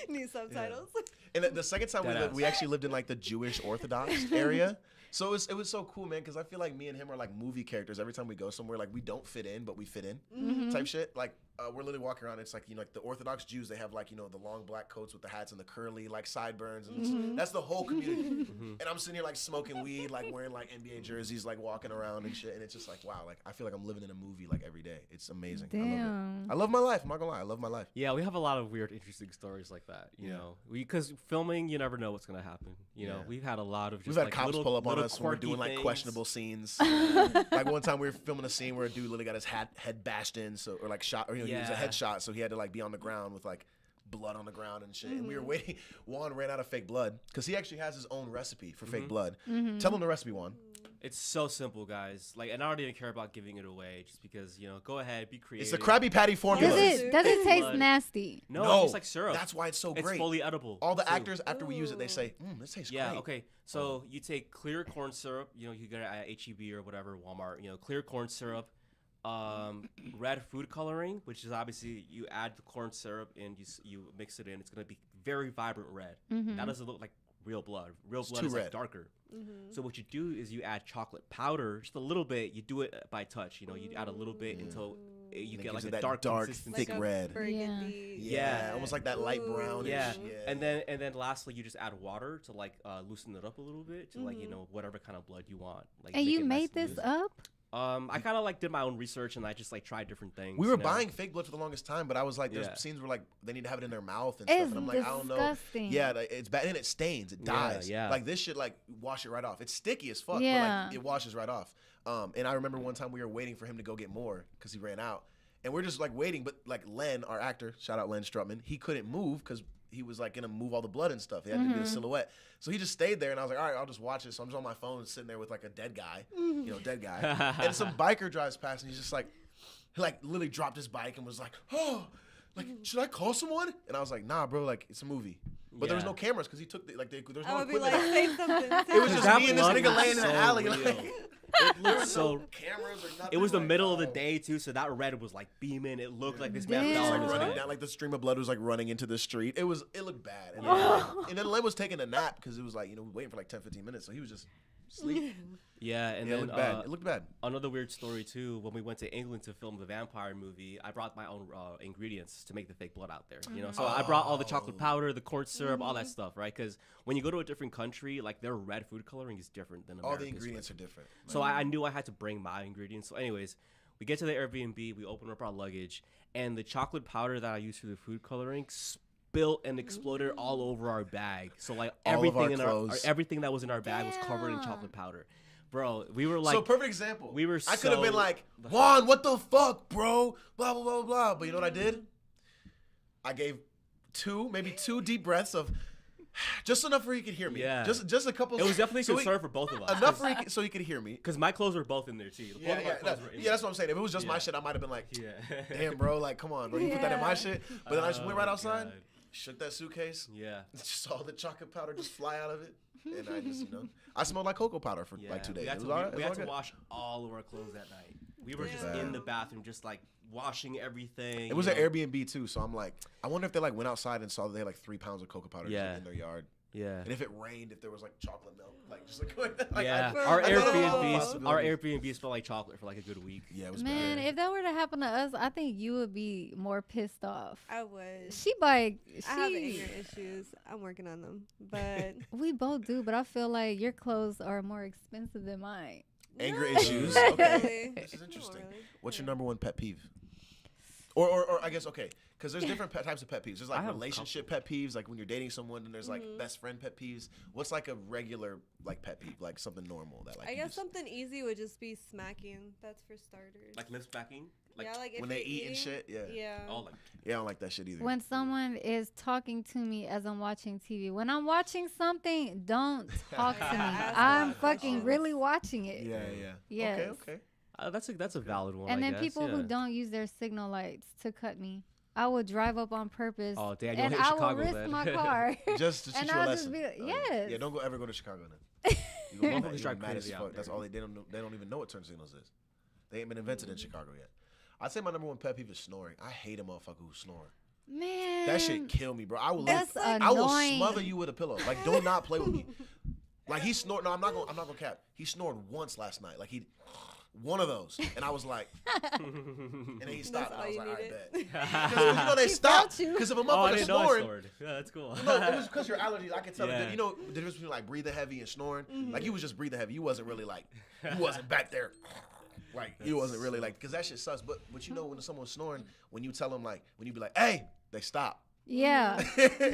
Need subtitles. And the second time Deadass. we actually lived in like the Jewish Orthodox area. So it was so cool, man, because I feel like me and him are like movie characters. Every time we go somewhere, like we don't fit in, but we fit in type shit. Like we're literally walking around. It's like, like the Orthodox Jews, they have like, the long black coats with the hats and the curly like sideburns. And that's the whole community. And I'm sitting here like smoking weed, like wearing like NBA jerseys, like walking around and shit. And it's just like, wow, like I feel like I'm living in a movie like every day. It's amazing. I love Damn. it. I love my life. I'm not gonna lie. I love my life. Yeah, we have a lot of weird, interesting stories like that. You know, because filming, you never know what's gonna happen. You know, we've had a lot of just We've had like cops little, pull up on little us when we're quirky doing like things. questionable scenes. Like one time we were filming a scene where a dude literally got his head bashed in, or like shot, or he was a Yeah. headshot, so he had to like be on the ground with like blood on the ground and shit. And we were waiting. Juan ran out of fake blood because he actually has his own recipe for fake blood. Tell him the recipe, Juan. It's so simple, guys. Like, and I don't even care about giving it away, just because go ahead, be creative. It's the Krabby Patty formula. Does it taste Blood. nasty? No, No, it tastes like syrup. That's why it's so It's great. fully edible. All the too. actors after we use it, they say, "This tastes Yeah, great." okay. So you take clear corn syrup, you get it at HEB or whatever, Walmart, clear corn syrup, red food coloring, which is obviously you add the corn syrup and you mix it in. It's going to be very vibrant red. That doesn't look like real blood. Real blood too is red. like darker. So what you do is you add chocolate powder, just a little bit. You do it by touch. You add a little bit until you And it get gives like it a that dark, dark, consistency. thick red. Burgundy. Yeah, almost like that light brownish. Yeah. Yeah. and then lastly, you just add water to loosen it up a little bit to whatever kind of blood you want. Like, And make you it nice made and this loose. up? I kind of did my own research and I just tried different things. We were buying fake blood for the longest time, but I was like, there's Yeah. scenes where they need to have it in their mouth and stuff, It's and I'm like, I don't know. disgusting. Yeah, it's bad, and it stains, it dies. yeah. Like this shit, wash it right off. It's sticky as fuck, Yeah. but it washes right off. And I remember one time we were waiting for him to go get more because he ran out, and we're just waiting. But Len, our actor, shout out Len Strutman, he couldn't move because he was like gonna move all the blood and stuff. He had to be a silhouette. So he just stayed there, and I was like, all right, I'll just watch it. So I'm just on my phone sitting there with like a dead guy, dead guy. And some biker drives past, and he's just like, he like literally dropped his bike and was like, oh, like, should I call someone? And I was like, nah, bro, like it's a movie. But there was no cameras because he took there's no equipment. Like, say something. It was just me and this nigga laying in the alley. Like, it looked so. Cameras or nothing. It was the like, middle of the day too, so that red was like beaming. It looked like this man fell on his running head. down, like the stream of blood was like running into the street. It looked bad. And, and then Len was taking a nap because it was like, waiting for like 10-15 minutes, so he was just asleep. Yeah, and then it looked bad. It looked bad. Another weird story too. When we went to England to film the vampire movie, I brought my own ingredients to make the fake blood out there. So I brought all the chocolate powder, the corn syrup, all that stuff, right? Because when you go to a different country, like their red food coloring is different than America's. All the ingredients are different. So I knew I had to bring my ingredients. So, anyways, we get to the Airbnb, we open up our luggage, and the chocolate powder that I used for the food coloring spilled and exploded all over our bag. So like everything that was in our bag was covered in chocolate powder. Bro, we were like... So, perfect example. I could have been like, Juan, what the fuck, bro? Blah, blah, blah, blah. But you know what I did? I gave maybe two deep breaths of... Just enough where he could hear me. Yeah. Just a couple... It was definitely a concern for both of us. Enough so he could hear me. Because my clothes were both in there, too. Yeah, that's what I'm saying. If it was just my shit, I might have been like, damn, bro, like, come on, bro. You put that in my shit? But then I just went right outside, shook that suitcase. Yeah. Just saw the chocolate powder just fly out of it. And I just, I smelled like cocoa powder for like 2 days. We had to wash all of our clothes that night. We were just in the bathroom, just like washing everything. It was an Airbnb too, so I'm like, I wonder if they like went outside and saw that they had like 3 pounds of cocoa powder in their yard. Yeah. And if it rained, if there was like chocolate milk, like just like our Airbnb smelled like chocolate for like a good week. Yeah, it was Man, bad. if that were to happen to us, I think you would be more pissed off. I would. I have anger issues. I'm working on them, but we both do. But I feel like your clothes are more expensive than mine. Anger issues. Okay, this is interesting. What's your number one pet peeve? Or I guess, okay, because there's different types of pet peeves. There's like relationship pet peeves, like when you're dating someone, and there's like best friend pet peeves. What's like a regular like pet peeve, like something normal that like? I guess something easy would just be smacking. That's for starters. Like lip smacking? Like, yeah, like if when they eat and shit. Yeah. Yeah. Oh, I don't like that shit either. When someone is talking to me as I'm watching TV, when I'm watching something, don't talk to me. I'm fucking really watching it. Yeah. Yes. Okay. That's a valid one. And then people who don't use their signal lights to cut me, I will drive up on purpose. Oh, Daniel, and hate I Chicago, will risk then. my car. Just to teach you a lesson. Yes. Yeah, don't ever go to Chicago then. You go drive mad as crazy fuck. out That's all they don't know. They don't even know what turn signals is. They ain't been invented in Chicago yet. I'd say my number one pet peeve is snoring. I hate a motherfucker who snore. Man, That shit kill me, bro. I will smother you with a pillow. Like, do not play with me. Like he snored. No, I'm not gonna cap. He snored once last night. Like one of those, and I was like, and then he stopped. And I was like, all right, bet. Because they stopped. Because if a motherfucker snoring, yeah, that's cool. No, it was because your allergies. I could tell that. You know the difference between like breathing heavy and snoring. Like you was just breathing heavy. You wasn't really like, you wasn't back there. Like you wasn't really like, because that shit sucks. But you know when someone's snoring, when you tell them like, when you be like, hey, they stop. Yeah.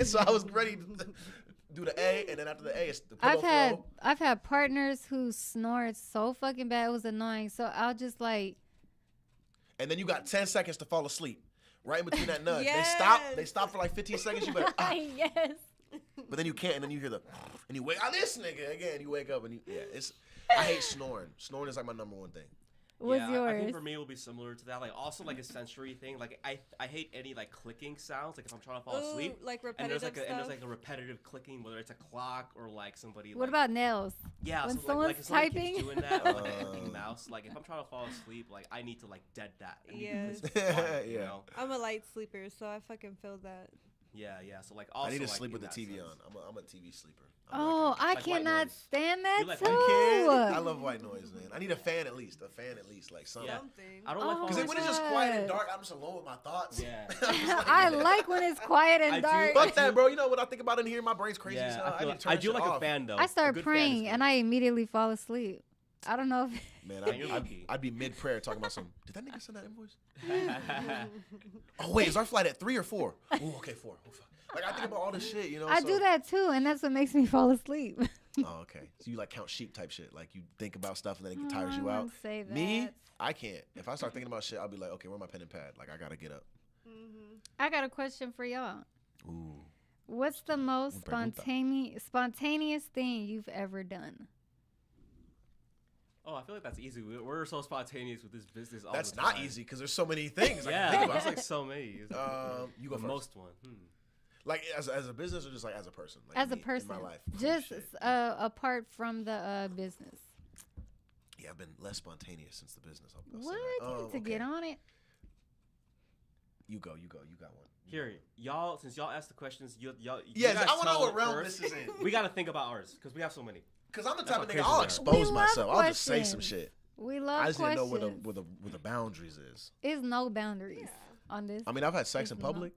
So I was ready to do the A, and then after the A, it's the pillow throw. I've had partners who snored so fucking bad it was annoying. So I'll just like. And then you got 10 seconds to fall asleep, right in between that nudge. Yes. They stop for like 15 seconds. You better. Yes. But then you can't, and then you hear and you wake. This nigga again. You wake up and it's. I hate snoring. Snoring is like my number one thing. What's yours? I think for me it will be similar to that. Like also like a sensory thing. Like I hate any like clicking sounds. Like if I'm trying to fall asleep, like repetitive and there's like a repetitive clicking, whether it's a clock or like somebody. What about nails? Yeah, when so someone's like typing, doing that, or like a clicking mouse. Like if I'm trying to fall asleep, like I need to like dead that. Yes. You know? I'm a light sleeper, so I fucking feel that. Yeah. So like also I need to like, sleep with the TV sense. on. I'm a TV sleeper. I cannot stand that like too. I love white noise, man. I need a fan at least, like something. Yeah. I don't like because when it's just quiet and dark, I'm just alone with my thoughts. Yeah. I like when it's quiet and dark. Fuck that, bro. You know what I think about in here? My brain's crazy. Yeah, so I do like a fan though. I start praying and I immediately fall asleep. I don't know if man, I'd be mid prayer talking about something. Did that nigga send that invoice? Oh wait, is our flight at 3 or 4? Oh, okay, 4. Oh, fuck. Like I think about all this shit, you know. I do that too, and that's what makes me fall asleep. Oh, okay. So you like count sheep type shit. Like you think about stuff and then it tires you out. Say that. Me, I can't. If I start thinking about shit, I'll be like, okay, where my pen and pad? Like I gotta get up. I got a question for y'all. Ooh. What's the most spontaneous thing you've ever done? Oh, I feel like that's easy. We're so spontaneous with this business. All That's the time. not easy because there's so many things. Yeah, I can think there's about. like so many. You go the first. most one. Like as a business or just like as a person? Like As a me, person, in my life. just Shit. apart from the business. Yeah, I've been less spontaneous since the business. I'll say What? that. You need to get on it. You go. You got one. Here, y'all. Since y'all asked the questions, y'all. Yes, you guys I want to know tell what realm first. this is in. We got to think about ours because we have so many. Because I'm the That's type how of nigga, crazy I'll we are. expose We love myself. I'll just say some questions. shit. We love I just questions. didn't know where the boundaries is. There's no boundaries on this. I mean, I've had sex in It's not. public.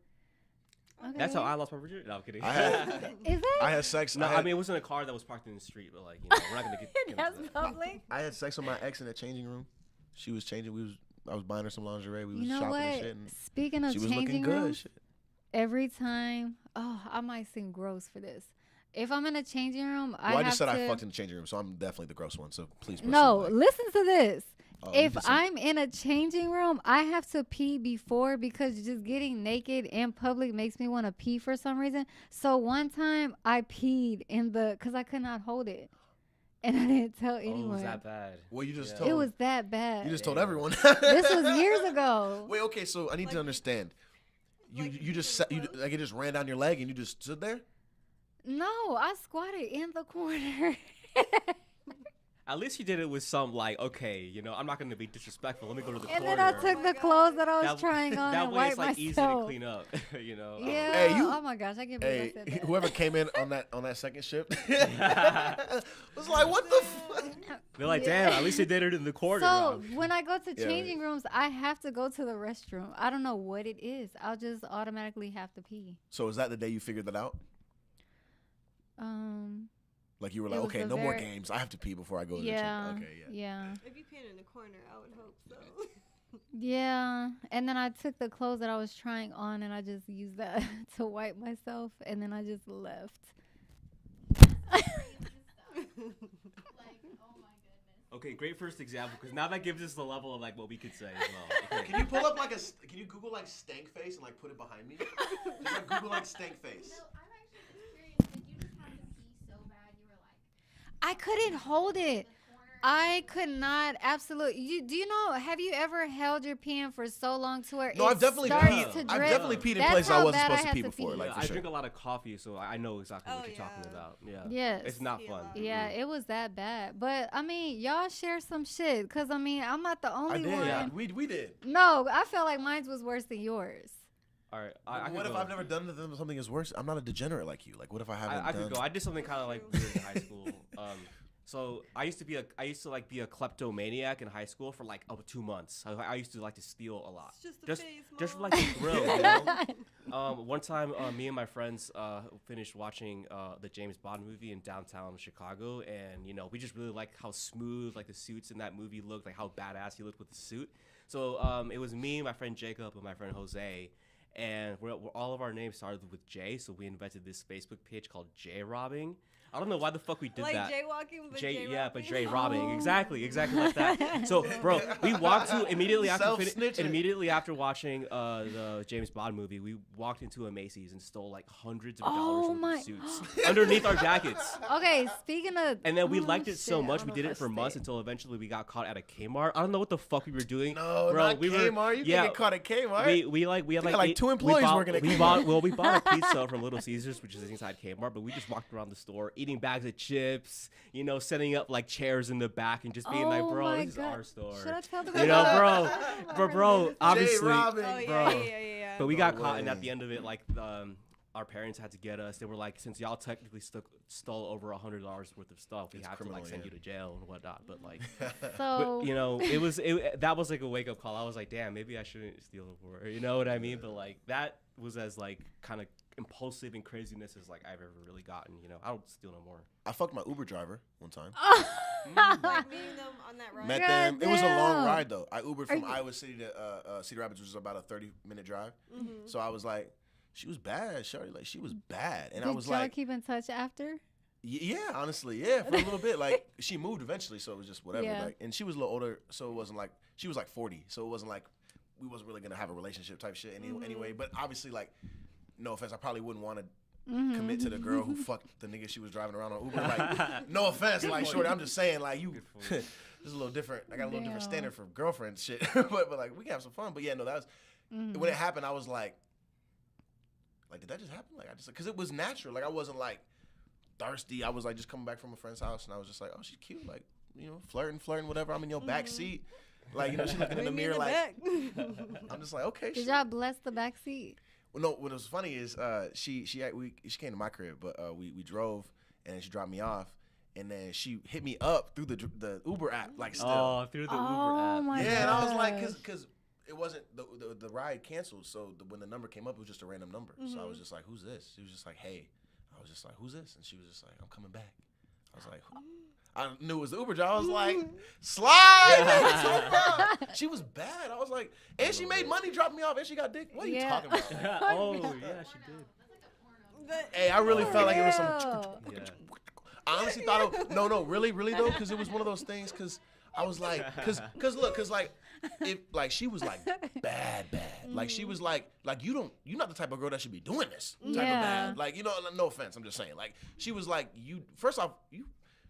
Okay. That's how I lost my virginity. No, I'm kidding. I had, Is that? I had sex. No, I mean it was in a car that was parked in the street, but like we're not gonna get into That's that. public. I had sex with my ex in the changing room. She was changing. I was buying her some lingerie. We was You know shopping what? and shit. And Speaking of she was looking changing good. rooms, Shit. every time, I might seem gross for this. If I'm in a changing room, Well, I have just said to. I fucked in the changing room, so I'm definitely the gross one. So please proceed. No, Like, listen to this. oh, you If did some- I'm in a changing room, I have to pee before because just getting naked in public makes me want to pee for some reason. So one time I peed because I could not hold it. And I didn't tell Oh, it anyone. was that bad. well, you just Yeah. told. It was that bad. You just told Yeah. everyone. This was years ago. Wait, okay, so I need to understand. You Like, you just sat, like it just ran down your leg and you just stood there. No, I squatted in the corner. At least you did it with some like, okay, I'm not gonna be disrespectful. Let me go to the And corner. then I took the clothes that I was That- trying on That and way wiped it's like easy to myself. clean up. Yeah. Hey, you- oh my gosh, I can't believe Hey, I said that. whoever came in on that second shift was like, "What the fuck?" They're like, damn. At least they did it in the corner. So when I go to Yeah. changing rooms, I have to go to the restroom. I don't know what it is. I'll just automatically have to pee. So is that the day you figured that out? Like you were It like, was okay, a no more very- games. I have to pee before I go to Yeah. the gym. Okay, yeah. Yeah. If you peed in a corner, I would hope so. Yeah. And then I took the clothes that I was trying on and I just used that to wipe myself and then I just left. Like, oh my goodness. Okay, great first example because now that gives us the level of like what we could say as well. Okay. Can you pull up can you Google like stank face and like put it behind me? Just like Google like stank face. No, I'm actually just curious. Did you just have to pee so bad you were like I couldn't hold it. the corner? I could not absolutely. Do you know? Have you ever held your peeing for so long to where No, it I've definitely starts peed. to I've drip? definitely peed in That's places I how wasn't bad I supposed to had pee to before. pee. Like Yeah, for I sure. drink a lot of coffee, so I know exactly Oh, what you're talking yeah. about. Yeah. Yes. It's not Pee a fun. lot. Yeah, it was that bad. But I mean, y'all share some shit, cause I mean, I'm not the I only did. one. Yeah, we did. No, I felt like mine was worse than yours. All right. I What could if go. I've never done something as worse? I'm not a degenerate like you. Like, what if I haven't I done? could go. I did something kind of like weird in high school. So I used to be a kleptomaniac in high school for like 2 months. I used to like to steal a lot. It's just a just phase, just for Mom. like the thrill, you know? One time, me and my friends finished watching the James Bond movie in downtown Chicago, and we just really liked how smooth like the suits in that movie looked, like how badass he looked with the suit. So it was me, my friend Jacob, and my friend Jose, and we're all of our names started with J, so we invented this Facebook page called J Robbing. I don't know why the fuck we did like that. jaywalking, but Yeah, but J-robbing. J robbing, Oh. exactly like that. So, bro, we walked to immediately Self-snitching. after watching the James Bond movie. We walked into a Macy's and stole like hundreds of Oh dollars worth my- of suits underneath our jackets. Okay, speaking of, And then we oh, liked it so shit, I much, don't we know did if it for I months stayed. until eventually we got caught at a Kmart. I don't know what the fuck we were doing. No, bro, not we were Kmart. You yeah, can't get caught at Kmart. we had They like got, like, eight- 2 we employees bought- working at we Kmart. bought a pizza from Little Caesars, which is inside Kmart, but we just walked around the store eating bags of chips, setting up like chairs in the back and just being like, Oh bro, my this is God. our store. Should I tell the Bro, obviously, Oh, bro. yeah. But we No got caught, and way. at the end of it, like, our parents had to get us. They were like, since y'all technically stole over $100 worth of stuff, we It's have criminal, to like send yeah. you to jail and whatnot. But like, So that was like a wake up call. I was like, damn, maybe I shouldn't steal it for her. You know what I mean? But like, that was as like kind of impulsive and craziness as like I've ever really gotten. I don't steal no more. I fucked my Uber driver one time. Like meeting them on that ride. Met God them. It was a long damn. ride though. I Ubered from you- Iowa City to Cedar Rapids, which is about a 30-minute drive. Mhm. So I was like, she was bad, shawty. Like she was bad, and did I was y'all like, keep in touch after? yeah, honestly, yeah, for a little bit. Like she moved eventually, so it was just whatever. Yeah. Like, and she was a little older, so it wasn't like she was like 40, so it wasn't like we wasn't really gonna have a relationship type shit anyway. But obviously, like, no offense, I probably wouldn't want to commit to the girl who fucked the nigga she was driving around on Uber. Like, no offense, like, shorty, I'm just saying, like, you, this is a little different. I got a little different standard for girlfriend shit. but like, we can have some fun. But yeah, no, that was, when it happened, I was like, did that just happen? Like, I just, because it was natural. Like, I wasn't like thirsty. I was like just coming back from a friend's house, and I was just like, oh, she's cute. Like, you know, flirting, whatever. I'm in your back seat. Like, you know, she's looking in the mirror like, I'm just like, okay. Did y'all bless the back seat? Well, no, what was funny is she came to my crib, but we drove, and she dropped me off, and then she hit me up through the Uber app, like still. Oh, through the Uber app. My yeah, and I was like, because it wasn't, the ride canceled, so when the number came up, it was just a random number. So I was just like, who's this? She was just like, hey. I was just like, who's this? And she was just like, I'm coming back. I was like, I knew it was the Uber driver. I was like, slide. She was bad. I was like, and she made money dropping me off, and she got dick. What are you talking about? Oh, yeah, she did. Hey, I really felt like it was some. I honestly thought, really though, because it was one of those things. Because I was like, because like, if like she was like bad, like she was like you're not the type of girl that should be doing this type of bad. Like, you know, no offense, I'm just saying. Like, she was like, you first off, you.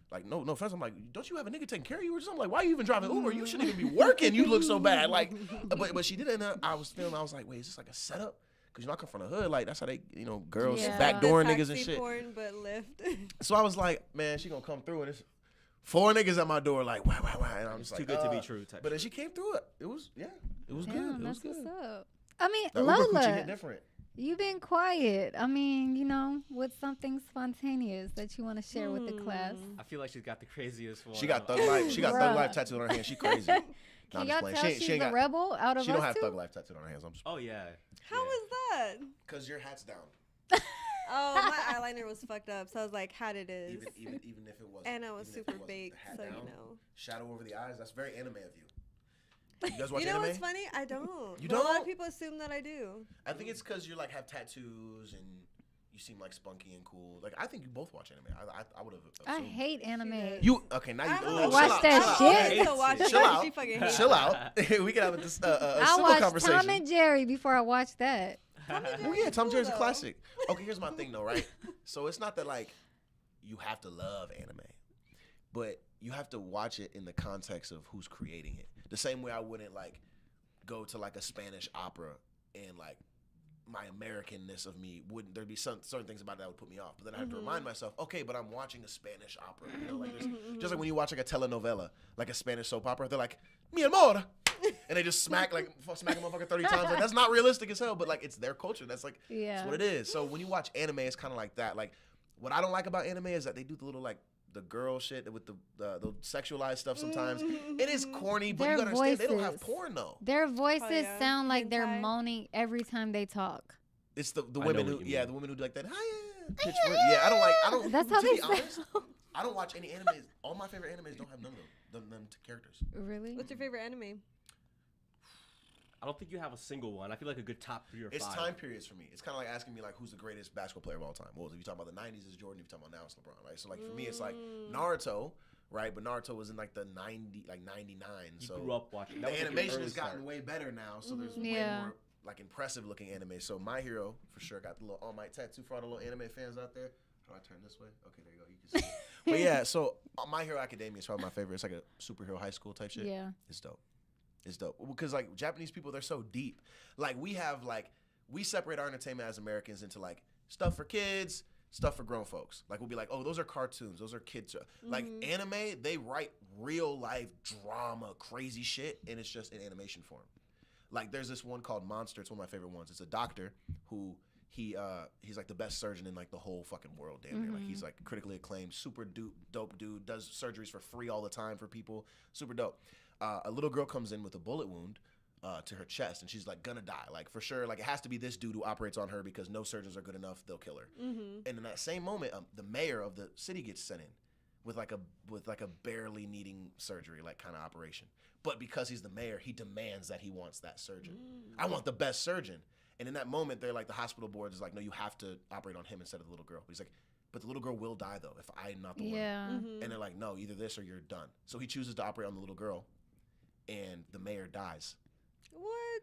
Like, no offense. I'm like, don't you have a nigga taking care of you? Or something? Like, why are you even driving Uber? You shouldn't even be working. You look so bad. Like, but she did it. And I was like, wait, is this like a setup? Because, you know, I come from the hood. Like, that's how they, you know, girls backdooring niggas and shit. Porn, but lift. So I was like, man, she gonna come through, and it's 4 niggas at my door. Like, why? And I'm just like, too good to be true. But then she came through it. It was good. It was good. What's up. I mean, The Uber coochie Lola, hit different. you've been quiet. I mean, you know, what's something spontaneous that you want to share with the class? I feel like she's got the craziest one. She got Thug Life. She got Thug Life tattooed on her hand. She crazy. Can y'all tell she's a rebel out of She us don't have two? Thug Life tattooed on her hands. I'm just, Oh, yeah. How was that? because your hat's down. Oh, my eyeliner was fucked up, so I was like, hat it is. Even if it wasn't. And I was even if super it wasn't, baked, the hat so down, you know. Shadow over the eyes. That's very anime of you. You guys watch You know anime? what's funny? I don't. You But a lot don't? of people assume that I do. I think it's because you like have tattoos and you seem like spunky and cool. Like, I think you both watch anime. I would have. I hate anime. You okay? Now you I oh, watch chill that out, shit. chill out. To watch it, Chill but out. she fucking hates Chill it. out. We can have a I civil watched conversation. Tom and Jerry before I watched that. Oh yeah, Tom and Jerry's a though. classic. Okay, here's my thing though, right? So it's not that like you have to love anime, but you have to watch it in the context of who's creating it. The same way I wouldn't like go to like a Spanish opera and like my Americanness of me wouldn't, there'd be certain things about it that would put me off. But then I have to remind myself, okay, but I'm watching a Spanish opera. You know, like just like when you watch like a telenovela, like a Spanish soap opera, they're like, mi amor. And they just smack a motherfucker 30 times. Like, that's not realistic as hell, but like it's their culture. That's like that's what it is. So when you watch anime, it's kind of like that. Like what I don't like about anime is that they do the little like the girl shit with the sexualized stuff sometimes. It is corny, but you gotta understand they don't have porn though. Their voices sound like they're Hentai. moaning every time they talk. It's the I women know who what you mean. the women who do like that. Pitch voice. Yeah, I don't. That's to how be they honest, sound. I don't watch any animes. All my favorite animes don't have none of them characters. Really? What's your favorite anime? I don't think you have a single one. I feel like a good top 3 or 5. It's time periods for me. It's kind of like asking me like who's the greatest basketball player of all time. Well, if you talk about the '90s, it's Jordan. If you talk about now, it's LeBron, right? So like for me, it's like Naruto, right? But Naruto was in like the '99. You So grew up watching. the That was like your animation early has gotten start. way better now. So there's way Yeah. more like impressive looking anime. So My Hero for sure got the little All Might tattoo for all the little anime fans out there. How do I turn this way? Okay, there you go. You can see it. But yeah, so My Hero Academia is probably my favorite. It's like a superhero high school type shit. Yeah. It's dope. It's dope. Because like Japanese people, they're so deep. Like we separate our entertainment as Americans into like stuff for kids, stuff for grown folks. Like we'll be like, oh, those are cartoons, those are kids. Like anime, they write real life drama, crazy shit, and it's just in animation form. Like there's this one called Monster. It's one of my favorite ones. It's a doctor who he's like the best surgeon in like the whole fucking world, damn near. Like he's like critically acclaimed, super dope dude, does surgeries for free all the time for people, super dope. A little girl comes in with a bullet wound to her chest, and she's like gonna die, like for sure. Like it has to be this dude who operates on her because no surgeons are good enough; they'll kill her. And in that same moment, the mayor of the city gets sent in with like a barely needing surgery, like kind of operation. But because he's the mayor, he demands that he wants that surgeon. I want the best surgeon. And in that moment, they're like the hospital board is like, no, you have to operate on him instead of the little girl. But he's like, but the little girl will die though if I'm not the one. Yeah. And they're like, no, either this or you're done. So he chooses to operate on the little girl, and the mayor dies. What?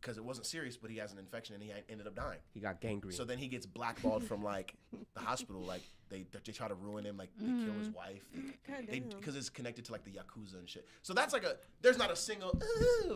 because it wasn't serious, but he has an infection and he ended up dying. He got gangrene. So then he gets blackballed from like the hospital. Like they try to ruin him. Like they kill his wife because it's connected to like the Yakuza and shit. So that's like there's not a single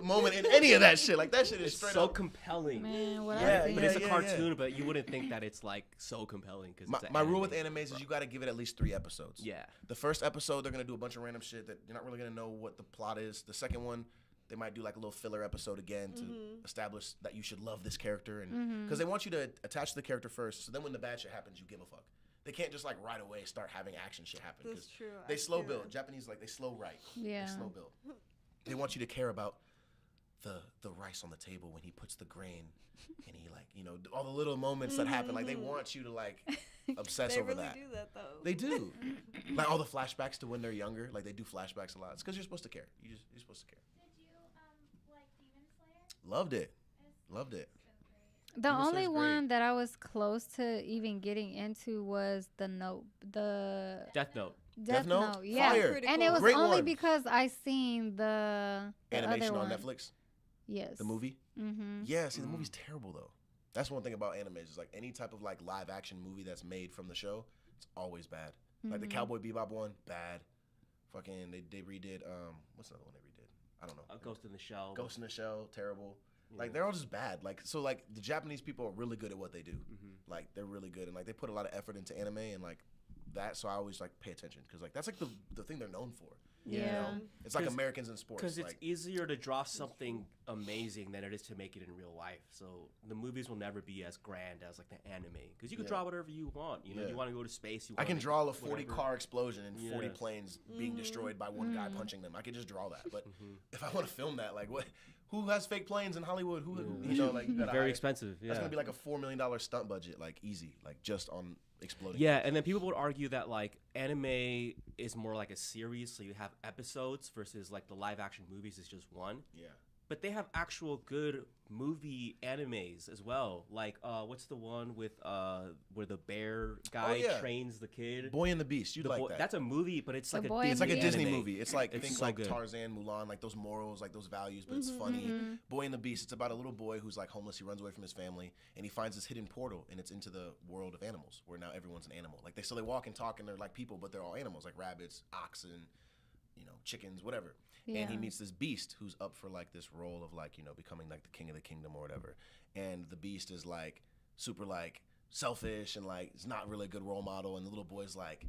moment in any of that shit. Like that shit is straight so up compelling. Man, what But it's a cartoon, but you wouldn't think that it's like so compelling because my rule with animes is you got to give it at least 3 episodes. Yeah. The first episode they're gonna do a bunch of random shit that you're not really gonna know what the plot is. The second one, they might do like a little filler episode again to establish that you should love this character, and because they want you to attach to the character first. So then when the bad shit happens, you give a fuck. They can't just like right away start having action shit happen. That's true. They slow build. Japanese they slow write. Yeah. They slow build. They want you to care about the rice on the table when he puts the grain, and he like all the little moments that happen. Like they want you to like obsess over that. They really do that though. They do. Like all the flashbacks to when they're younger. Like they do flashbacks a lot. It's because you're supposed to care. You're supposed to care. Did you like Demon Slayer? Loved it. Loved it. The Demon only Slayer's one that I was close to even getting into was the Death Note. Death Note? Note. Yeah, Fire. and it was Great only one. because I seen the Animation other on one. Netflix. Yes. The movie. Mm-hmm. Yeah. See, the movie's terrible though. That's one thing about animes. Is like any type of like live action movie that's made from the show, it's always bad. Like the Cowboy Bebop one, bad. Fucking they redid what's another one they redid? I don't know. Ghost in the Shell. Ghost in the Shell, terrible. Yeah. Like they're all just bad. Like so like the Japanese people are really good at what they do. Like they're really good and like they put a lot of effort into anime and like that. So I always like pay attention because like that's like the thing they're known for. Yeah. You know? It's like Americans in sports. Because it's like, easier to draw something amazing than it is to make it in real life. So the movies will never be as grand as like the anime. Because you can draw whatever you want. You know, you want to go to space. I can draw a 40 car explosion and 40 Yeah. planes being destroyed by one guy punching them. I could just draw that. But if I want to film that, like what? Who has fake planes in Hollywood? Who you know, like you gotta very hire- expensive. Yeah. That's gonna be like a $4 million stunt budget, like easy, like just on exploding. Yeah, and then people would argue that like anime is more like a series, so you have episodes versus like the live action movies is just one. Yeah. But they have actual good movie animes as well. Like what's the one with where the bear guy trains the kid? Boy and the Beast. You'd like that. That's a movie, but it's The like Boy a and It's the like a Beast. Disney anime. movie. It's like It's think so like good. Tarzan, Mulan, like those morals, like those values, but it's funny. Boy and the Beast. It's about a little boy who's like homeless. He runs away from his family, and he finds this hidden portal, and it's into the world of animals, where now everyone's an animal. Like they walk and talk, and they're like people, but they're all animals, like rabbits, oxen, chickens, whatever. And he Yeah. meets this beast who's up for like this role of like becoming like the king of the kingdom or whatever. And the beast is like super like selfish and like it's not really a good role model. And the little boy's like,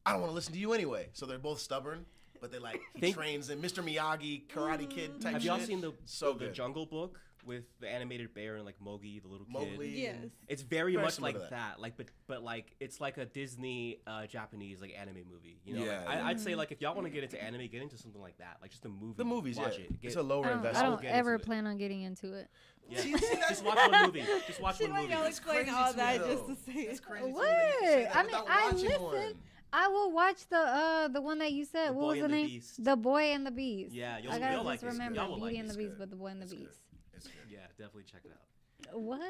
I don't want to listen to you anyway. So they're both stubborn, but they like he trains in Mr. Miyagi, Karate Kid type Have shit. y'all seen the good. Jungle Book with the animated bear and like Mowgli, the little kid? Mowgli? Yes. It's very Very much similar like to that. Like, but like it's like a Disney Japanese like anime movie. You know, Yeah, like, yeah. I'd say like if y'all want to get into anime, get into something like that. Like just a movie. The movies, watch yeah. it. It's a lower I investment. don't Get ever into it. plan on getting into it. Yeah. Just watch one movie. Just watch She one like movie. y'all That's explain crazy all to that me, just though. to say That's it. crazy. to me What? that you say that I mean, without I watching listen. one. I will watch the one that you said. The What Boy was the and the name? Beast. The Boy and the Beast. Yeah, I gotta you'll like just it. remember Y'all will Beauty like and it. the It's Beast, good. but the Boy and the It's good. Beast. It's good. Yeah, definitely check it out. What?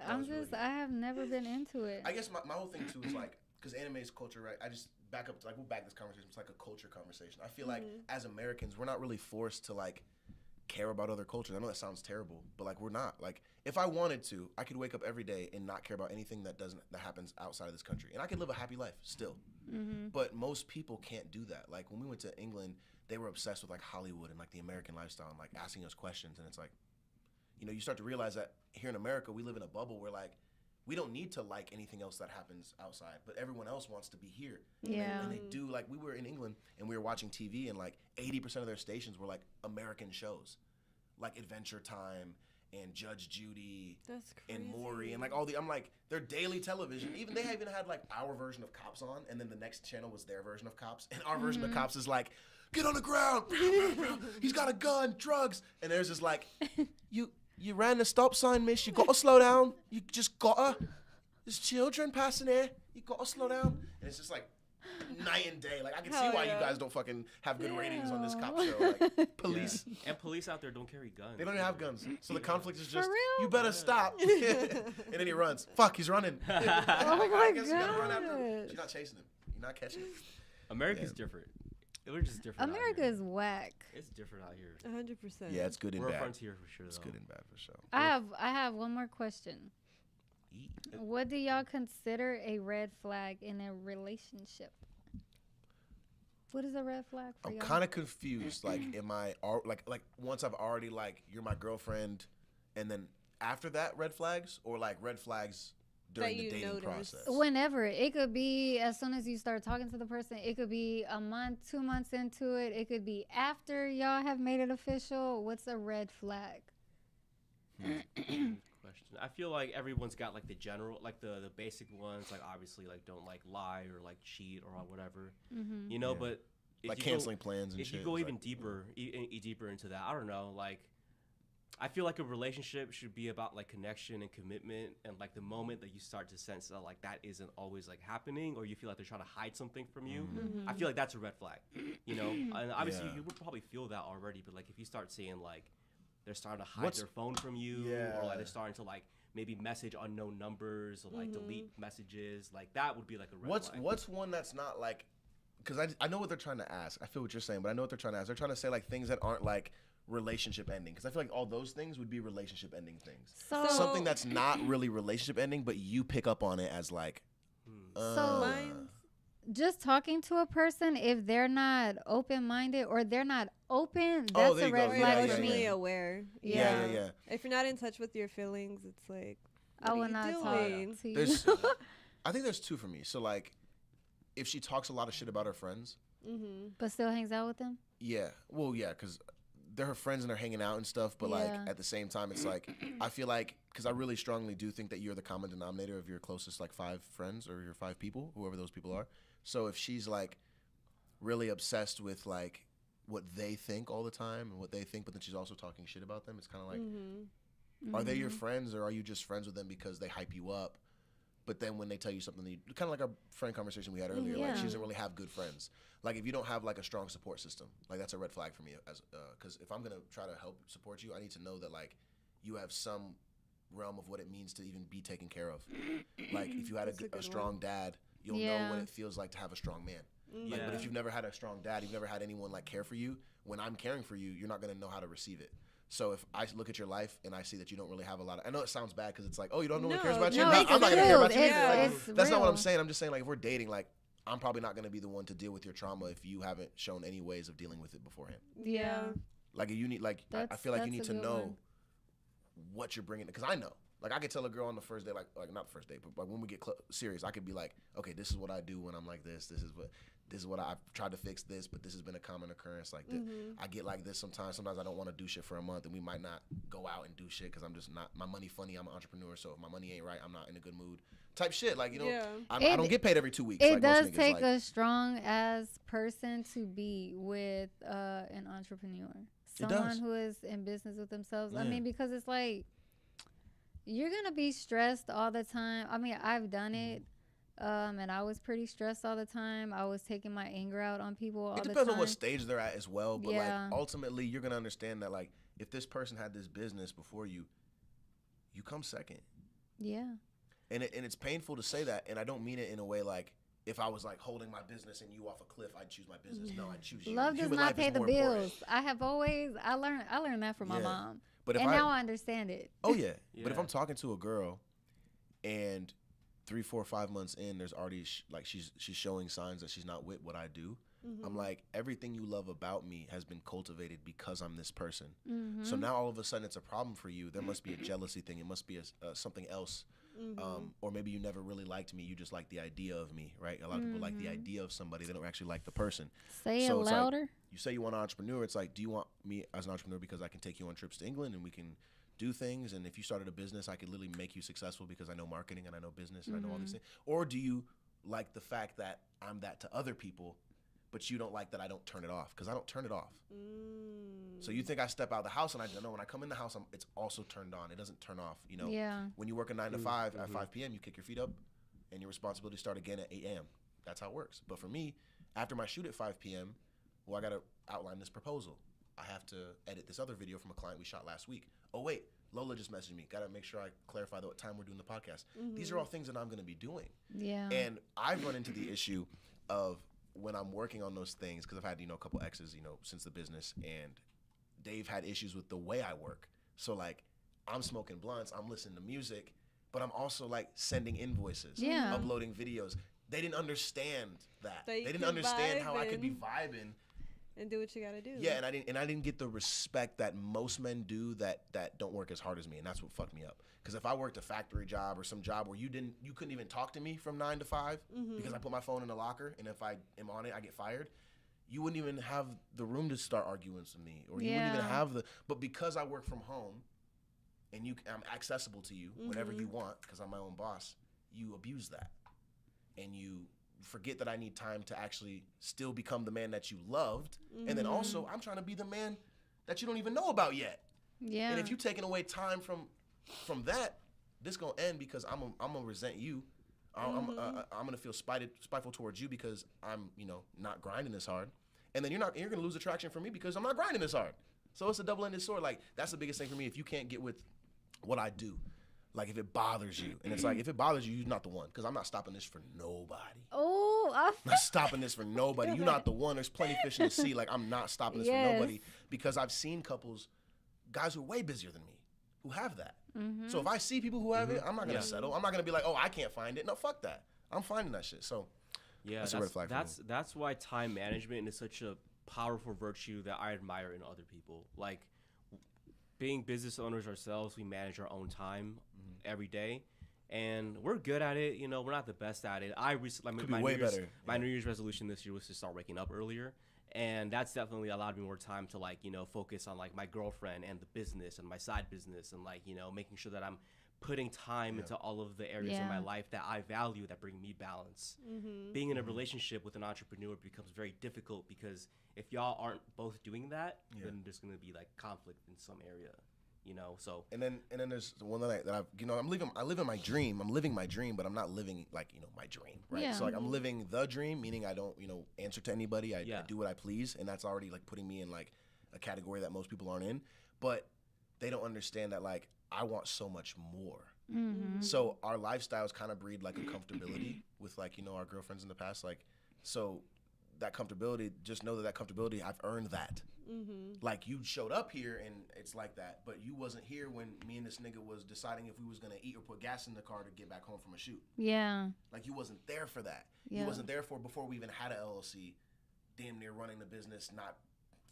I'm was really just. good. I have never been into it. I guess my whole thing too is like because anime is culture, right? I just back up to like we'll back this conversation. It's like a culture conversation. I feel like as Americans, we're not really forced to like care about other cultures. I know that sounds terrible, but like we're not. Like if I wanted to, I could wake up every day and not care about anything that happens outside of this country, and I could live a happy life still. But most people can't do that. Like when we went to England, they were obsessed with like Hollywood and like the American lifestyle and like asking us questions, and it's like, you start to realize that here in America, we live in a bubble where like we don't need to like anything else that happens outside, but everyone else wants to be here. Yeah. And they do. Like we were in England and we were watching TV and like 80% of their stations were like American shows, like Adventure Time and Judge Judy That's crazy. and Maury and like all the, I'm like, their daily television, even they even had like our version of Cops on, and then the next channel was their version of Cops, and our version of Cops is like, get on the ground, he's got a gun, drugs, and there's just like, you ran the stop sign, miss, you gotta slow down, you just gotta, there's children passing here, you gotta slow down, and it's just like night and day. Like I can see Hell why yeah. you guys don't fucking have good ratings on this cop show. Like police, And police out there don't carry guns. they don't even have guns, so the conflict is just, real? you better stop, and then he runs. Fuck, he's running. Oh I my guess you gotta run after him. gosh. You're not chasing him. You're not catching him. America's different. We're just different. America is whack. It's different out here. 100%. Yeah, it's good and We're bad. a frontier for sure. It's though. good and bad for sure. I have one more question. What do y'all consider a red flag in a relationship? What is a red flag for I'm y'all? kind of confused. Like, am I like once I've already like you're my girlfriend, and then after that red flags, or like red flags during the dating process? Whenever. It could be as soon as you start talking to the person. It could be a month, 2 months into it. It could be after y'all have made it official. What's a red flag? Question. I feel like everyone's got like the general, like the basic ones, like obviously like don't like lie or like cheat or whatever, you know. Yeah. But if Like you canceling plans and if shit. you go It's even like, deeper, deeper into that, I don't know. Like, I feel like a relationship should be about like connection and commitment, and like the moment that you start to sense that like that isn't always like happening, or you feel like they're trying to hide something from you, I feel like that's a red flag, you know. And obviously you would probably feel that already, but like if you start seeing like they're starting to hide their phone from you, or like they're starting to like maybe message unknown numbers or like delete messages, like that would be like a red flag. What's one that's not like, because I know what they're trying to ask. I feel what you're saying, but I know what they're trying to ask. They're trying to say like things that aren't like relationship ending, because I feel like all those things would be relationship ending things. So Something that's not really relationship ending, but you pick up on it as like, just talking to a person, if they're not open-minded or they're not open, Oh, that's there a you red go. Or flag for emotionally me. aware. Yeah. If you're not in touch with your feelings, it's like, I what will are you not doing? talk to you. There's, I think there's two for me. So like, if she talks a lot of shit about her friends, But still hangs out with them? yeah, well, yeah, because they're her friends and they're hanging out and stuff. But like Yeah. at the same time, it's like I feel like, because I really strongly do think that you're the common denominator of your closest like 5 friends or your 5 people, whoever those people are. So if she's like really obsessed with like what they think all the time and what they think, but then she's also talking shit about them, it's kind of like, are they your friends, or are you just friends with them because they hype you up? But then when they tell you something, kind of like our friend conversation we had earlier, like she doesn't really have good friends. Like if you don't have like a strong support system, like that's a red flag for me. As because if I'm gonna try to help support you, I need to know that like you have some realm of what it means to even be taken care of. Like if you had a strong dad, you'll know what it feels like to have a strong man. Like, but if you've never had a strong dad, you've never had anyone like care for you, when I'm caring for you, you're not gonna know how to receive it. So if I look at your life and I see that you don't really have a lot of, I know it sounds bad because it's like, oh, you don't know one cares about you? No, No, it's I'm not going to care about you. It's That's not what real. I'm saying. I'm just saying, like, if we're dating, like, I'm probably not going to be the one to deal with your trauma if you haven't shown any ways of dealing with it beforehand. Yeah. Like, you need, like, I feel like you need to know what you're bringing. Because I know. Like, I could tell a girl on the first day, like not the first date, but like when we get serious, I could be like, okay, this is what I do when I'm like this. This is what I've tried to fix this, but this has been a common occurrence. Like, I get like this sometimes. Sometimes I don't want to do shit for a month, and we might not go out and do shit because I'm just not, my money funny. I'm an entrepreneur, so if my money ain't right, I'm not in a good mood. Type shit. Like, you know, I don't get paid every 2 weeks. It like does most niggas, take like, a strong ass person to be with an entrepreneur. Someone who is in business with themselves. I mean, because it's like, you're going to be stressed all the time. I mean, I've done it. And I was pretty stressed all the time. I was taking my anger out on people all the time. It depends on what stage they're at as well. But Yeah. like ultimately, you're gonna understand that like if this person had this business before you, you come second. Yeah. And it's painful to say that, and I don't mean it in a way like if I was like holding my business and you off a cliff, I'd choose my business. No, I'd choose you. Love does Human not life pay is the more bills. important. I learned that from my mom. But if and now I understand it. Oh yeah. But if I'm talking to a girl, and 3, 4, 5 months in, there's already like she's showing signs that she's not with what I do. I'm like, everything you love about me has been cultivated because I'm this person. So now all of a sudden it's a problem for you. There must be a jealousy thing. It must be something else. Or maybe you never really liked me. You just like the idea of me, right? A lot of people like the idea of somebody. They don't actually like the person. Say so it it's louder. Like, you say you want an entrepreneur. It's like, do you want me as an entrepreneur because I can take you on trips to England and we can do things, and if you started a business, I could literally make you successful because I know marketing and I know business and I know all these things? Or do you like the fact that I'm that to other people, but you don't like that I don't turn it off? Because I don't turn it off. So you think I step out of the house, and I don't know when I come in the house, it's also turned on. It doesn't turn off. You know, when you work a 9 to 5 at 5 p.m., you kick your feet up, and your responsibilities start again at 8 a.m. That's how it works. But for me, after my shoot at 5 p.m., well, I got to outline this proposal. I have to edit this other video from a client we shot last week. Oh, wait, Lola just messaged me. Got to make sure I clarify what time we're doing the podcast. These are all things that I'm going to be doing. Yeah. And I've run into the issue of when I'm working on those things, because I've had, a couple exes, since the business, and they've had issues with the way I work. So like, I'm smoking blunts, I'm listening to music, but I'm also like sending invoices, uploading videos. They didn't understand that. They didn't understand how I could be vibing and do what you gotta do. Yeah, and I didn't get the respect that most men do that don't work as hard as me, and that's what fucked me up. Because if I worked a factory job or some job where you couldn't even talk to me from 9 to 5 because I put my phone in the locker, and if I am on it, I get fired. You wouldn't even have the room to start arguing with me, or you wouldn't even have the. But because I work from home, and I'm accessible to you whenever you want, because I'm my own boss, you abuse that, and you forget that I need time to actually still become the man that you loved, and then also I'm trying to be the man that you don't even know about yet. Yeah. And if you're taking away time from that, this gonna end because I'm gonna resent you. I'm gonna feel spiteful towards you because I'm not grinding this hard, and then you're gonna lose attraction for me because I'm not grinding this hard. So it's a double-ended sword. Like, that's the biggest thing for me. If you can't get with what I do, like if it bothers you, and it's like if it bothers you, you're not the one, because I'm not stopping this for nobody. Oh, I'm not stopping this for nobody. You're not the one. There's plenty of fish in the sea. Like, I'm not stopping this for nobody, because I've seen couples, guys who are way busier than me, who have that. So if I see people who have it, I'm not gonna settle. I'm not gonna be like, oh, I can't find it. No, fuck that. I'm finding that shit. So that's a red flag for me. That's why time management is such a powerful virtue that I admire in other people. Like, being business owners ourselves, we manage our own time every day, and we're good at it. We're not the best at it. I recently, my New Year's resolution this year was to start waking up earlier, and that's definitely allowed me more time to focus on my girlfriend and the business and my side business, and making sure that I'm putting time into all of the areas of my life that I value, that bring me balance. Being in a relationship with an entrepreneur becomes very difficult, because if y'all aren't both doing that, then there's going to be conflict in some area, so. And then there's one that I live in my dream. I'm living my dream, but I'm not living my dream, right? Yeah. So I'm living the dream, meaning I don't, answer to anybody. I do what I please, and that's already putting me in a category that most people aren't in. But they don't understand that I want so much more. So our lifestyles kind of breed a comfortability with our girlfriends in the past. So that comfortability, just know that comfortability, I've earned that. You showed up here and it's like that, but you wasn't here when me and this nigga was deciding if we was gonna eat or put gas in the car to get back home from a shoot. Yeah. You wasn't there for that. Yeah. You wasn't there for before we even had an LLC, damn near running the business, not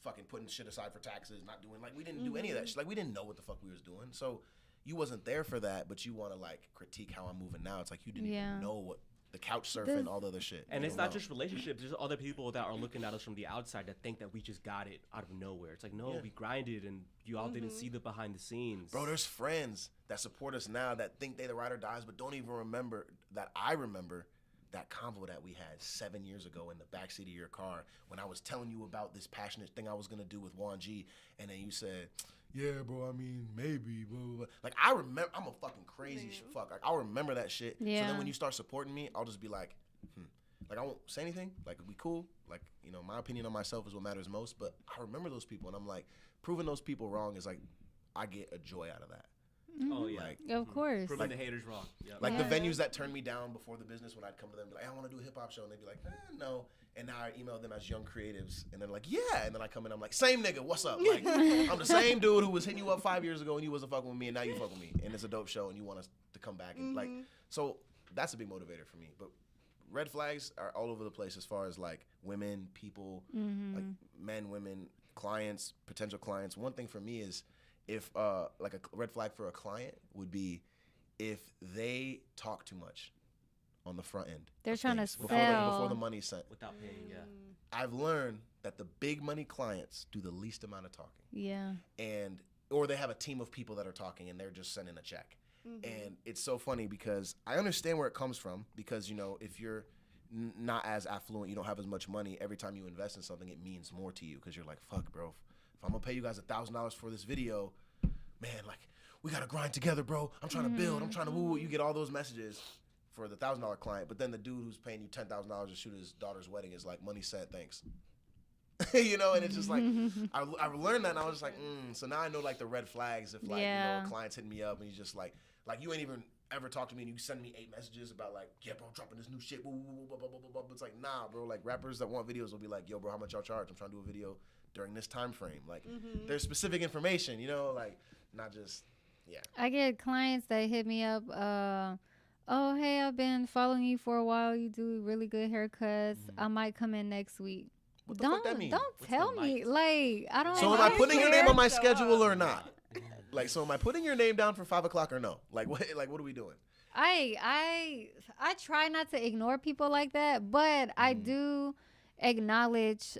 fucking putting shit aside for taxes, not doing we didn't do any of that shit. We didn't know what the fuck we was doing. So you wasn't there for that, but you want to critique how I'm moving now. It's you didn't even know what the couch surfing, all the other shit. And it's not just relationships. There's other people that are looking at us from the outside that think that we just got it out of nowhere. It's no, we grinded, and you all didn't see the behind the scenes. Bro, there's friends that support us now that think they the ride or dies, but don't even remember that I remember that convo that we had 7 years ago in the backseat of your car when I was telling you about this passionate thing I was going to do with Juan G, and then you said, yeah, bro, I mean, maybe, blah, blah, blah. I remember, I'm a fucking crazy fuck. I'll remember that shit. Yeah. So then when you start supporting me, I'll just be I won't say anything. We cool. My opinion on myself is what matters most, but I remember those people, and I'm proving those people wrong is I get a joy out of that. Oh yeah, of course. Proving the haters wrong. Yep. The venues that turned me down before the business, when I'd come to them and be I want to do a hip hop show, and they'd be no. And now I email them as young creatives, and they're yeah. And then I come in, I'm same nigga, what's up? I'm the same dude who was hitting you up 5 years ago, and you wasn't fucking with me, and now you fuck with me, and it's a dope show, and you want us to come back, and so that's a big motivator for me. But red flags are all over the place as far as women, people, men, women, clients, potential clients. One thing for me is, if a red flag for a client would be if they talk too much on the front end. They're trying to sell before the money's sent. Without paying, I've learned that the big money clients do the least amount of talking. Yeah. Or they have a team of people that are talking and they're just sending a check. And it's so funny because I understand where it comes from, because if you're not as affluent, you don't have as much money, every time you invest in something it means more to you, because you're fuck, bro. If I'm gonna pay you guys $1,000 for this video, man, we gotta grind together, bro. I'm trying to build. I'm trying to woo. You get all those messages for the $1,000 client, but then the dude who's paying you $10,000 to shoot his daughter's wedding is money sent, thanks. And it's just I learned that, and I was just so now I know the red flags if a client's hitting me up and he's just you ain't even ever talk to me and you send me 8 messages about like, yeah, bro, I'm dropping this new shit. Blah, blah, blah, blah, blah, blah. It's like, nah, bro. Like rappers that want videos will be like, yo, bro, how much y'all charge? I'm trying to do a video during this time frame. Like, there's specific information, you know, like not just, yeah. I get clients that hit me up. Oh, hey, I've been following you for a while. You do really good haircuts. I might come in next week. What the fuck that mean? Don't tell me. Like, I don't. So am I putting your name on my schedule or not? Like, so am I putting your name down for 5 o'clock or no? Like, what are we doing? I try not to ignore people like that, but I do acknowledge,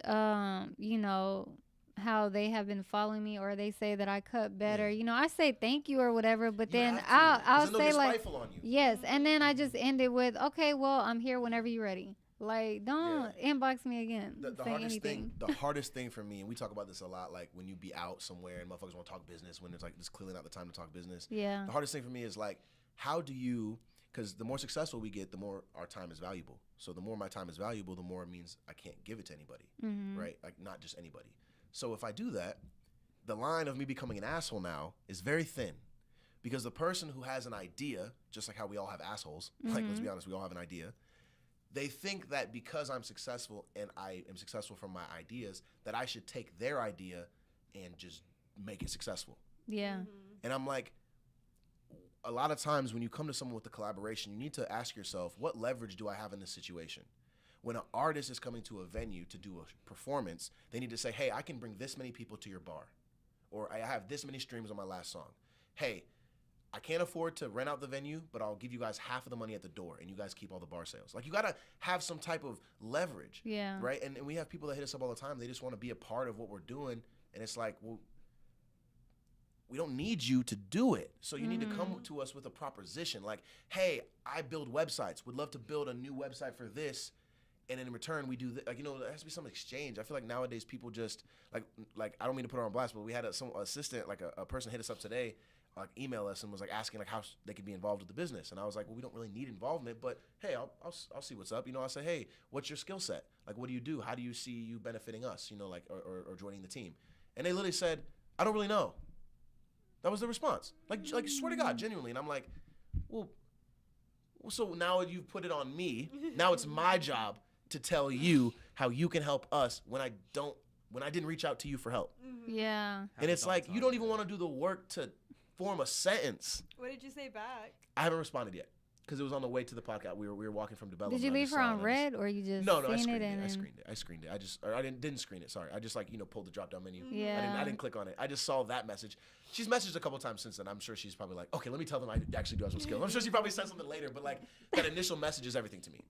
you know, how they have been following me, or they say that I cut better. You know, I say thank you or whatever, but then I'll say like, yes, and then I just end it with, okay, well, I'm here whenever you're ready. Like, don't inbox me again. The hardest thing for me, and we talk about this a lot, like when you be out somewhere and motherfuckers want to talk business, when it's like it's clearly not the time to talk business. Yeah. The hardest thing for me is like, how do you? Because the more successful we get, the more our time is valuable. So the more my time is valuable, the more it means I can't give it to anybody, right? Like not just anybody. So if I do that, the line of me becoming an asshole now is very thin, because the person who has an idea, just like how we all have assholes, like let's be honest, we all have an idea. They think that because I'm successful and I am successful from my ideas, that I should take their idea and just make it successful. Yeah. And I'm like, a lot of times when you come to someone with a collaboration, you need to ask yourself, what leverage do I have in this situation? When an artist is coming to a venue to do a performance, they need to say, hey, I can bring this many people to your bar. Or I have this many streams on my last song. Hey, I can't afford to rent out the venue, but I'll give you guys half of the money at the door, and you guys keep all the bar sales. Like, you got to have some type of leverage, right? And we have people that hit us up all the time. They just want to be a part of what we're doing, and it's like, well, we don't need you to do it. So you need to come to us with a proposition. Like, hey, I build websites. Would love to build a new website for this, and in return, we do like, you know, there has to be some exchange. I feel like nowadays people just, like I don't mean to put her on blast, but we had some assistant, like a person hit us up today, like email us and was like asking like how they could be involved with the business, and I was like, well, we don't really need involvement, but hey, I'll see what's up. You know, I say, hey, what's your skill set? Like, what do you do? How do you see you benefiting us? You know, like or joining the team? And they literally said, I don't really know. That was the response. Like swear to God, genuinely. And I'm like, well, so now you've put it on me. Now it's my job to tell you how you can help us when I didn't reach out to you for help. Yeah. And it's like, you don't even want to do the work to form a sentence. What did you say back? I haven't responded yet because it was on the way to the podcast. We were walking from development. Did you leave her on red, or you just no? I screened it. I screened it. I didn't screen it. Sorry. I just pulled the drop down menu. Yeah. I didn't click on it. I just saw that message. She's messaged a couple times since then. I'm sure she's probably like, okay, let me tell them I actually do have some skills. I'm sure she probably said something later, but like that initial message is everything to me.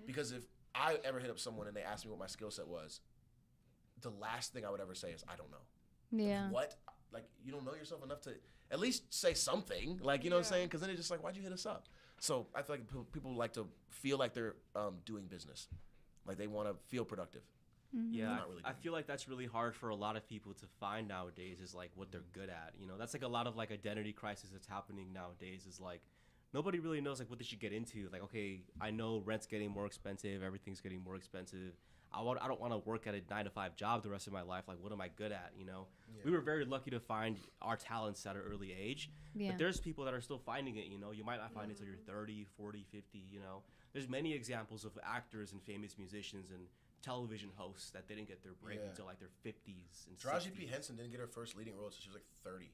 Because if I ever hit up someone and they asked me what my skill set was, the last thing I would ever say is I don't know. Yeah. Like, what? Like, you don't know yourself enough to at least say something. Like, you know what I'm saying? Because then it's just like, why'd you hit us up? So I feel like people like to feel like they're doing business. Like they want to feel productive. Yeah, I feel like that's really hard for a lot of people to find nowadays, is like what they're good at. You know, that's like a lot of like identity crisis that's happening nowadays, is like nobody really knows like what they should get into. Like, okay, I know rent's getting more expensive, everything's getting more expensive. I don't want to work at a 9-to-5 job the rest of my life. Like, what am I good at? You know, we were very lucky to find our talents at an early age. But there's people that are still finding it. You know, you might not find it until you're 30, 40, 50. You know, there's many examples of actors and famous musicians and television hosts that didn't get their break until like their 50s and 60s. Taraji P. Henson didn't get her first leading role until she was like 30.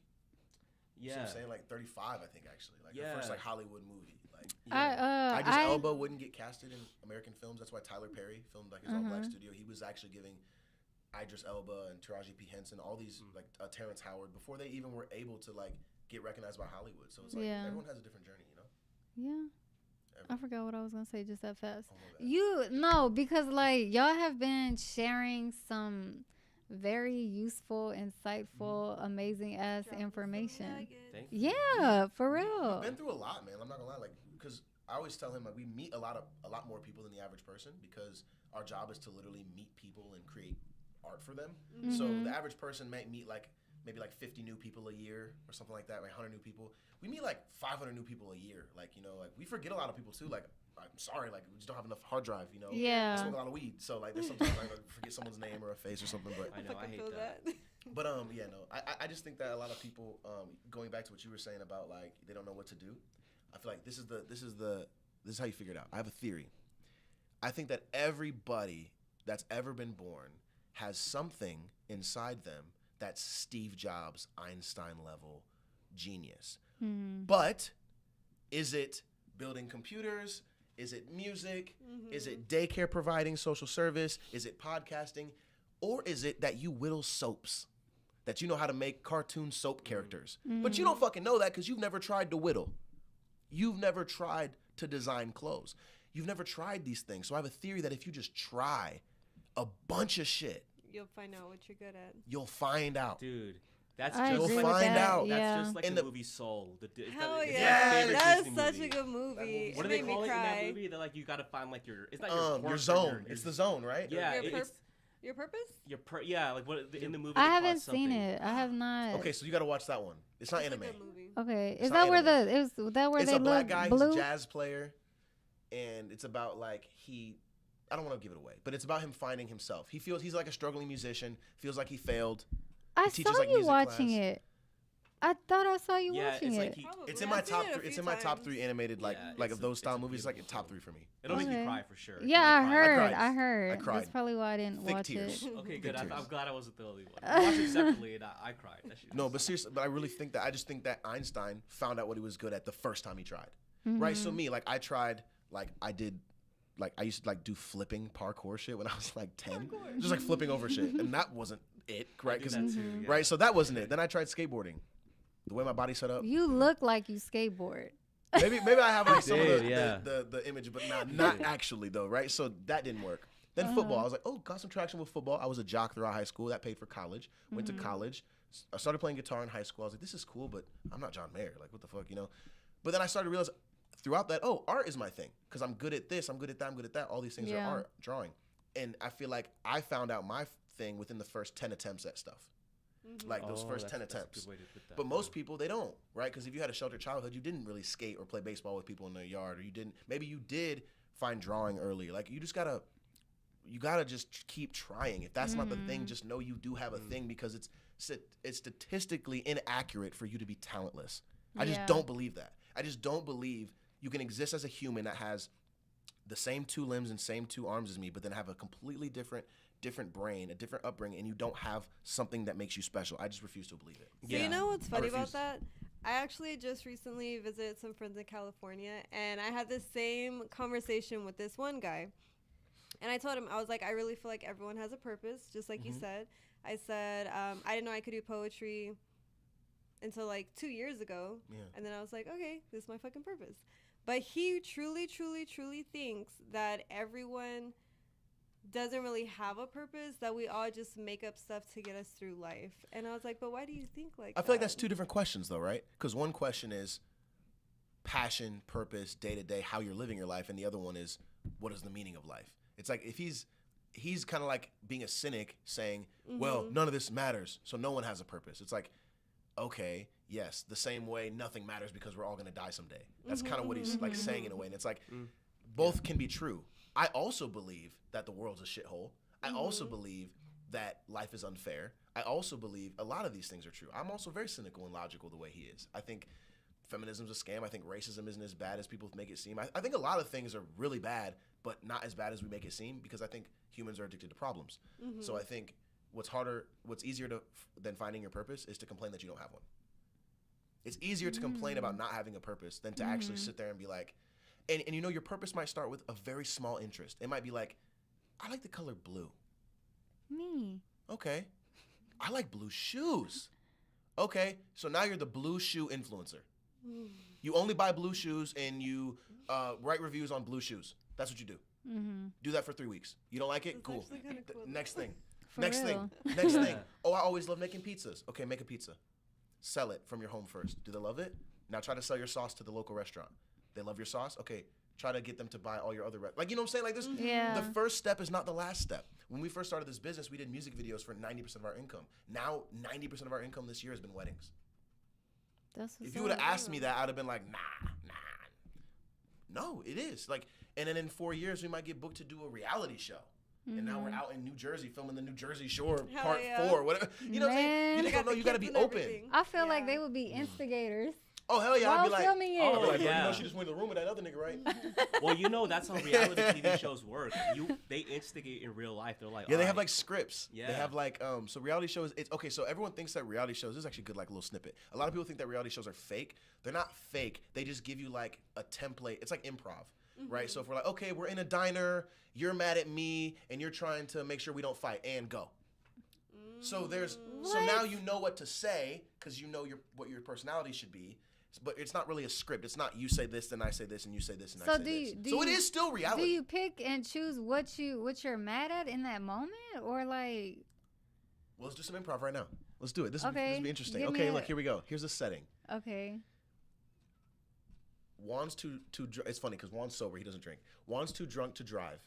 Yeah. So I'm saying like 35, I think, actually. Like her first like Hollywood movie. Like Idris Elba wouldn't get casted in American films. That's why Tyler Perry filmed like his all black studio. He was actually giving Idris Elba and Taraji P. Henson all these like Terrence Howard before they even were able to like get recognized by Hollywood. So it's like everyone has a different journey, you know? Yeah. I forgot what I was gonna say just that fast. Because like y'all have been sharing some very useful, insightful, amazing ass information. For real. We've been through a lot, man. I'm not gonna lie, like, because I always tell him like we meet a lot more people than the average person, because our job is to literally meet people and create art for them. So the average person might meet like maybe like 50 new people a year or something like that, like 100 new people. We meet like 500 new people a year. Like, you know, like we forget a lot of people too. Like, I'm sorry, like we just don't have enough hard drive, you know? Yeah. I smoke a lot of weed. So like there's sometimes I like, forget someone's name or a face or something, but I know, I hate that. But I just think that a lot of people, going back to what you were saying about like they don't know what to do. I feel like this is how you figure it out. I have a theory. I think that everybody that's ever been born has something inside them that's Steve Jobs, Einstein level genius. But is it building computers? Is it music? Is it daycare providing, social service? Is it podcasting? Or is it that you whittle soaps? That you know how to make cartoon soap characters. But you don't fucking know that because you've never tried to whittle. You've never tried to design clothes. You've never tried these things. So I have a theory that if you just try a bunch of shit, you'll find out what you're good at. You'll find out. Dude, that's I just agree you'll with find that, out. yeah. That's just like the movie Soul. Hell it's yeah, my favorite that's Disney such movie. a good movie. What It do they made me call it in that cry. movie? That like you gotta find like it's not your zone. It's the zone, right? Yeah, Your purpose? yeah, like what in the movie. I they call it haven't seen something. it. I have not. Okay, so you got to watch that one. It's not It's a anime. good movie. Okay, It's is not that where anime. is that where It's they a black look guy. blue? He's a jazz player, and it's about like I don't want to give it away, but it's about him finding himself. He's like a struggling musician. Feels like he failed. I teaches, saw like, you music watching class. it. I thought I saw you Yeah, watching it's it. like Probably. It's in my I've seen top it a three. It's few in my top times. 3 animated like Yeah, of those style it's a movies. Like beautiful top 3 for me. It'll make you Okay. cry for sure. Yeah, I You'll heard. cried. I heard. I cried. That's probably why I didn't Thick watch tears. it. Okay, good. Big I'm tears. glad I wasn't the only one. I watched it separately and I cried. That shit No, was- but seriously, but I really think that I just think that Einstein found out what he was good at the first time he tried. Right? So me, like I tried, like I did, like I used to like do flipping parkour shit when I was like 10, just like flipping over shit, and that wasn't it, right? I do 'Cause- that too, yeah. right, so that wasn't it. Then I tried skateboarding. The way my body's set up, You look like you skateboard. maybe I have like some of did, the, yeah. the image, but not actually though, right? So that didn't work. Then football, I was like, oh, got some traction with football. I was a jock throughout high school. That paid for college. Went to college. I started playing guitar in high school. I was like, this is cool, but I'm not John Mayer. Like, what the fuck, you know? But then I started to realize throughout that, oh, art is my thing because I'm good at this, I'm good at that, I'm good at that. All these things are Yeah. art, drawing. And I feel like I found out my thing within the first 10 attempts at stuff. Like those Oh, first that's- 10 that's a attempts. good way to put that, But yeah. most people, they don't, right? Because if you had a sheltered childhood, you didn't really skate or play baseball with people in the yard, or you didn't. Maybe you did find drawing early. Like you gotta just keep trying. If that's not the thing, just know you do have a thing because it's statistically inaccurate for you to be talentless. I just Yeah. don't believe that. I just don't believe you can exist as a human that has the same 2 limbs and same 2 arms as me, but then have a completely different brain, a different upbringing, and you don't have something that makes you special. I just refuse to believe it. So you know what's funny about refuse. that? I actually just recently visited some friends in California, and I had the same conversation with this one guy. And I told him, I was like, I really feel like everyone has a purpose, just like you said. I said, I didn't know I could do poetry until like 2 years ago. Yeah. And then I was like, okay, this is my fucking purpose. But he truly, truly, truly thinks that everyone doesn't really have a purpose, that we all just make up stuff to get us through life. And I was like, but why do you think like that? I feel like that's 2 different questions, though, right? Because one question is passion, purpose, day to day, how you're living your life, and the other one is what is the meaning of life. It's like if he's kind of like being a cynic, saying, "Well, none of this matters, so no one has a purpose." It's like, okay, yes, the same way nothing matters because we're all gonna die someday. That's kind of what he's like saying in a way, and it's like both can be true. I also believe that the world's a shithole. I also believe that life is unfair. I also believe a lot of these things are true. I'm also very cynical and logical the way he is. I think feminism's a scam. I think racism isn't as bad as people make it seem. I think a lot of things are really bad, but not as bad as we make it seem because I think humans are addicted to problems. So I think what's easier than finding your purpose is to complain that you don't have one. It's easier to complain about not having a purpose than to actually sit there and be like, and you know, your purpose might start with a very small interest. It might be like, I like the color blue. Me. Okay. I like blue shoes. Okay. So now you're the blue shoe influencer. You only buy blue shoes and you write reviews on blue shoes. That's what you do. Do that for 3 weeks. You don't like it? That's Cool. actually kinda cool. Next thing. For Next real. thing. Next thing. Oh, I always love making pizzas. Okay, make a pizza. Sell it from your home first. Do they love it? Now try to sell your sauce to the local restaurant. They love your sauce? Okay, try to get them to buy all your other like, you know what I'm saying? Like this, Yeah. the first step is not the last step. When we first started this business, we did music videos for 90% of our income. Now 90% of our income this year has been weddings. That's what's If you would have up. asked me that, I'd have been like, nah. No, it is. Like, and then in 4 years, we might get booked to do a reality show. And now we're out in New Jersey filming the New Jersey Shore Hell Part yeah. 4, whatever. You know what I'm saying? Man. You They just don't know. the You got to kids be and open. everything. I feel like Yeah. they would be instigators. Oh hell yeah! while I'd be like, filming it. I'd be like, bro, Yeah. you know she just went in the room with that other nigga, right? Well, you know that's how reality TV shows work. They instigate in real life. They're like, Yeah, they "All have right." like scripts. They Yeah. have like so reality shows. It's okay. So everyone thinks that reality shows. This is actually good, like a little snippet. A lot of people think that reality shows are fake. They're not fake. They just give you like a template. It's like improv, right? So if we're like, okay, we're in a diner, you're mad at me, and you're trying to make sure we don't fight, and go. So so now you know what to say because you know what your personality should be. But it's not really a script. It's not you say this, then I say this, and you say this, and I say this. So it is still reality. Do you pick and choose what you're mad at in that moment, or like? Well, let's do some improv right now. Let's do it. This will be interesting. Give me Okay, look, here we go. Here's the setting. Okay. Juan's too it's funny because Juan's sober. He doesn't drink. Juan's too drunk to drive,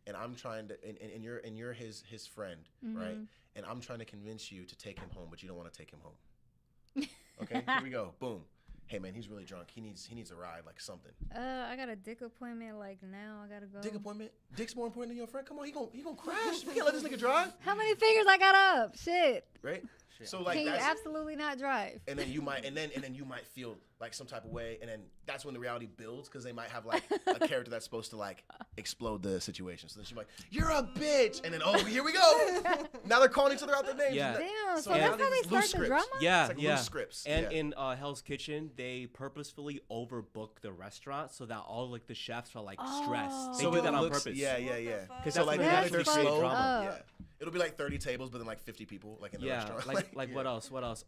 and I'm trying to and you're his friend, right? And I'm trying to convince you to take him home, but you don't want to take him home. Okay, here we go. Boom. Hey man, he's really drunk. He needs a ride, like something. I got a dick appointment. Like now, I gotta go. Dick appointment? Dick's more important than your friend. Come on, he gonna crash. We can't let this nigga drive. How many fingers I got up? Shit. Right. So like Can you that's absolutely not drive? and then you might feel like some type of way, and then that's when the reality builds because they might have like a character that's supposed to like explode the situation. So then she's like, "You're a bitch," and then here we go. Now they're calling each other out their names. Yeah. Damn. So yeah, that's how they loose start the scripts. drama. Yeah, It's like yeah. loose scripts. And Yeah. in Hell's Kitchen, they purposefully overbook the restaurant so that all like the chefs are like stressed. They So do it that on looks, purpose. yeah. Because So that's like what they're actually That's create fucked drama. up. Yeah. It'll be like 30 tables, but then like 50 people, like in the Yeah, restaurant. like what else? What else?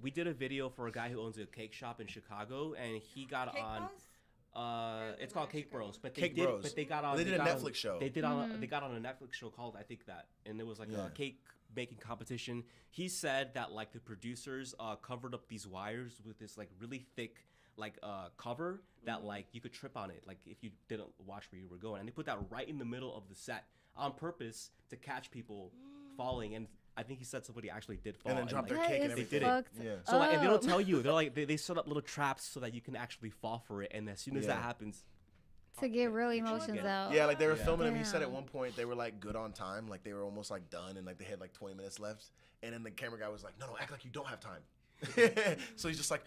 We did a video for a guy who owns a cake shop in Chicago, and he got Cake on. Boss? It's called Cake Bros, but Cake Bros. But they got on. They did a got on- Netflix show. They did on. They got on a Netflix show called I think that, and it was like Yeah. a cake making competition. He said that like the producers covered up these wires with this like really thick like cover that like you could trip on it like if you didn't watch where you were going, and they put that right in the middle of the set on purpose to catch people falling. And I think he said somebody actually did fall And then dropped their That cake and is everything. did it. fucked Yeah. So like, and they don't up. tell you. They're like they set up little traps so that you can actually fall for it. And as soon as that Yeah. happens, To get real emotions out. Yeah, like they were Yeah. filming him. He said at Damn. one point they were like good on time, like they were almost like done, and like they had like 20 minutes left. And then the camera guy was like, "No, act like you don't have time." So he's just like,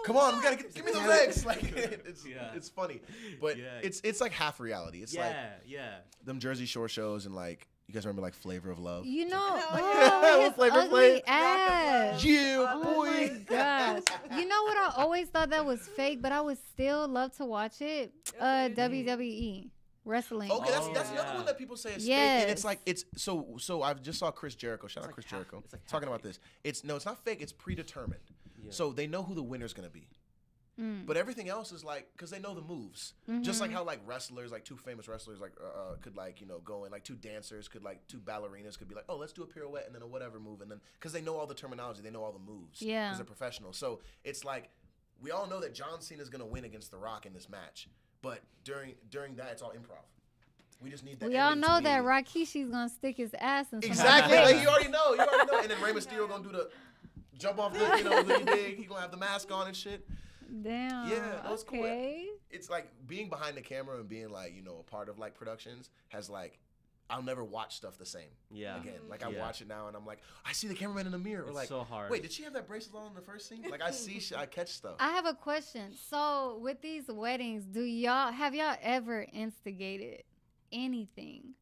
"Come on, we gotta give me those eggs." Like it's funny, but Yeah. it's like half reality. It's like yeah. them Jersey Shore shows and like you guys remember like Flavor of Love. You know, yeah. his Flavor ugly Flav. ass. Yeah, Oh boy. my gosh. You know what? I always thought that was fake, but I would still love to watch it. WWE wrestling. Okay, that's Oh, another yeah. one that people say is fake, Yes. and it's like it's so I just saw Chris Jericho. Shout out like Chris half- Jericho. it's like half Talking about fake. this. It's not fake. It's predetermined. Yeah. So they know who the winner's gonna be. But everything else is like because they know the moves. Just like how like wrestlers, like two famous wrestlers, like could like go in, like two dancers could like two ballerinas could be like, oh, let's do a pirouette and then a whatever move, and then because they know all the terminology, they know all the moves. Yeah. Because they're professional. So it's like we all know that John Cena's gonna win against The Rock in this match, but during that it's all improv. We just need that. We all ending to know be- that Rakishi's gonna stick his ass in Exactly. somebody's Like, face. you already know. And then Rey Mysterio gonna do the jump off the really big. He gonna have the mask on and shit. Damn. Yeah, that was cool. okay. It's like being behind the camera and being like a part of like productions has like I'll never watch stuff the same. Yeah. Again, like I Yeah. watch it now and I'm like I see the cameraman in the mirror. Or It's like, so hard. wait, did she have that bracelet on in the first scene? Like I see, I catch stuff. I have a question. So with these weddings, have y'all ever instigated anything?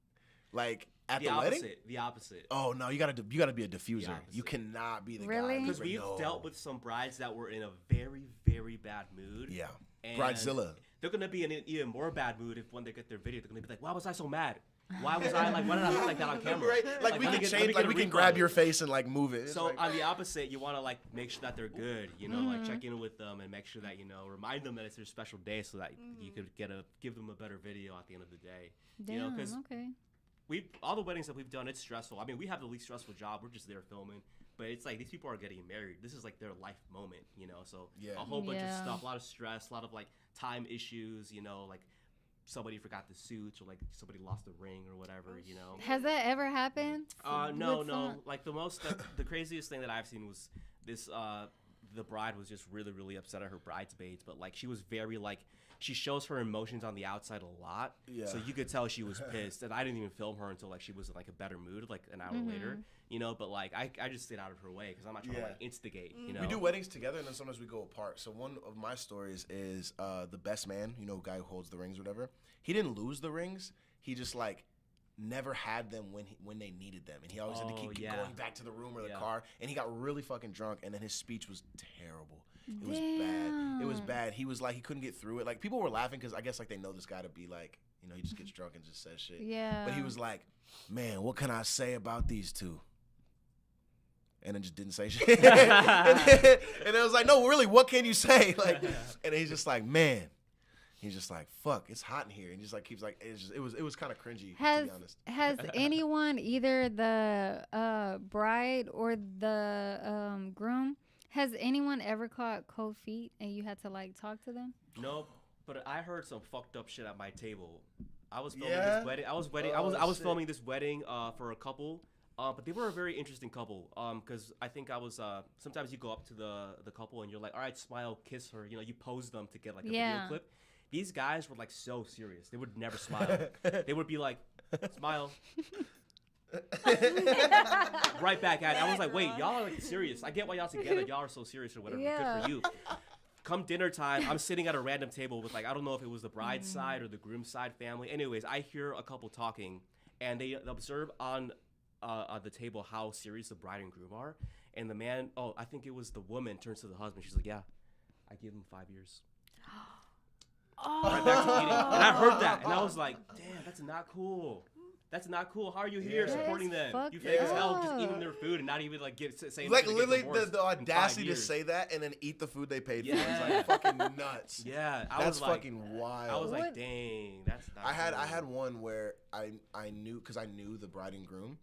Like at The the opposite. wedding. The opposite. Oh no, you gotta be a diffuser. opposite. You cannot be the Really? guy. Because we've No. dealt with some brides that were in a very, very bad mood. Yeah, And Bridezilla. They're gonna be in an even more bad mood if when they get their video, they're gonna be like, "Why was I so mad? Why did I look like that on camera?" Right? Like we let me can get- let change. me Like get a we can replay. grab your face and like move it. It's So like- on the opposite, you want to like make sure that they're good, like check in with them and make sure that remind them that it's their special day, so that you could give them a better video at the end of the day. Damn. Because Okay. all the weddings that we've done, it's stressful. I mean, we have the least stressful job. We're just there filming, but it's like these people are getting married. This is like their life moment, So Yeah. a whole bunch of Yeah. stuff, a lot of stress, a lot of like time issues, like somebody forgot the suits or like somebody lost the ring or whatever, Has that ever happened? No. with someone? Like the craziest thing that I've seen was this. The bride was just really, really upset at her bridesmaids, but like she was very like she shows her emotions on the outside a lot. Yeah. So you could tell she was pissed, and I didn't even film her until like she was in like a better mood, like an hour later. You know, but like I just stayed out of her way because I'm not trying to like instigate. You know, we do weddings together, and then sometimes we go apart. So one of my stories is the best man, you know, guy who holds the rings, or whatever. He didn't lose the rings. He just like never had them when they needed them, and he always had to keep going back to the room or the car. And he got really fucking drunk, and then his speech was terrible. It was bad. It was bad. He was like he couldn't get through it. Like people were laughing because I guess like they know this guy to be like, you know, he just gets drunk and just says shit. Yeah. But he was like, man, what can I say about these two? And then just didn't say shit. and I was like, no, really, what can you say? Like, and he's just like, man. He's just like, fuck, it's hot in here. And just like keeps like, it was kind of cringy, to be honest. Has anyone, either the bride or the groom, has anyone ever caught cold feet and you had to like talk to them? No, but I heard some fucked up shit at my table. I was filming this wedding. I was filming this wedding for a couple. But they were a very interesting couple. Because I think I was. Sometimes you go up to the couple and you're like, all right, smile, kiss her. You know, you pose them to get like a video clip. These guys were like so serious. They would never smile. They would be like, smile. Right back at it. I was like, wait, y'all are like serious. I get why y'all together. Y'all are so serious or whatever. Good for you. Come dinner time, I'm sitting at a random table with like, I don't know if it was the bride's side or the groom's side family. Anyways, I hear a couple talking, and they observe on the table how serious the bride and groom are. And the man, I think it was the woman, turns to the husband. She's like, yeah, I give him 5 years. Right back to eating. And I heard that, and I was like, damn, that's not cool. That's not cool. How are you here supporting them? You fake as hell just eating their food and not even like saying like literally the audacity to say that and then eat the food they paid for. It's like fucking nuts. Yeah, that's fucking wild. I was like, dang, that's not I had one where I knew, because I knew the bride and groom,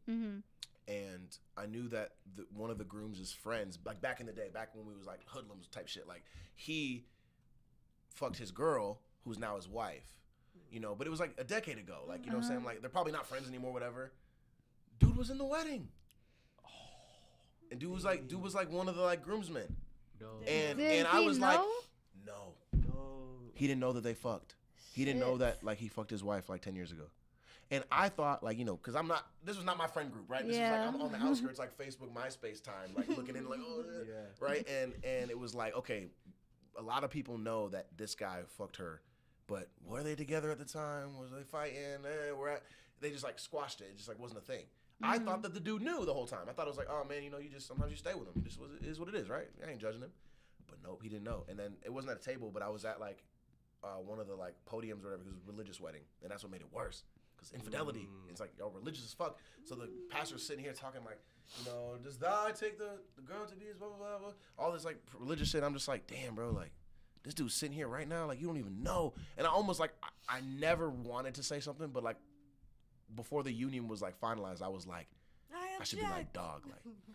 and I knew that one of the groom's friends, like back in the day, back when we was like hoodlums type shit, like he fucked his girl who's now his wife. You know, but it was like a decade ago. Like, you know what I'm saying? Like, they're probably not friends anymore, whatever. Dude was in the wedding. And dude was like one of the like groomsmen. No. And I was like, no. He didn't know that they fucked. He didn't know that like he fucked his wife like 10 years ago. And I thought, like, you know, because this was not my friend group, right? This was like, I'm on the outskirts, like Facebook, MySpace time, like looking in, like, right? And it was like, okay, a lot of people know that this guy fucked her, but were they together at the time? Was they fighting? They just like squashed it. It just like wasn't a thing. I thought that the dude knew the whole time. I thought it was like, oh man, you know, sometimes you stay with him. This is what it is, right? I ain't judging him. But nope, he didn't know. And then it wasn't at a table, but I was at like one of the like podiums or whatever, because it was a religious wedding, and that's what made it worse. Because infidelity, it's like, yo, religious as fuck. So the pastor's sitting here talking like, you know, does thou take the girl to be his blah, blah, blah, blah. All this like religious shit. I'm just like, damn, bro, like, this dude's sitting here right now, like, you don't even know. And I almost like, I never wanted to say something, but like, before the union was like finalized, I was like, I should be like, dog,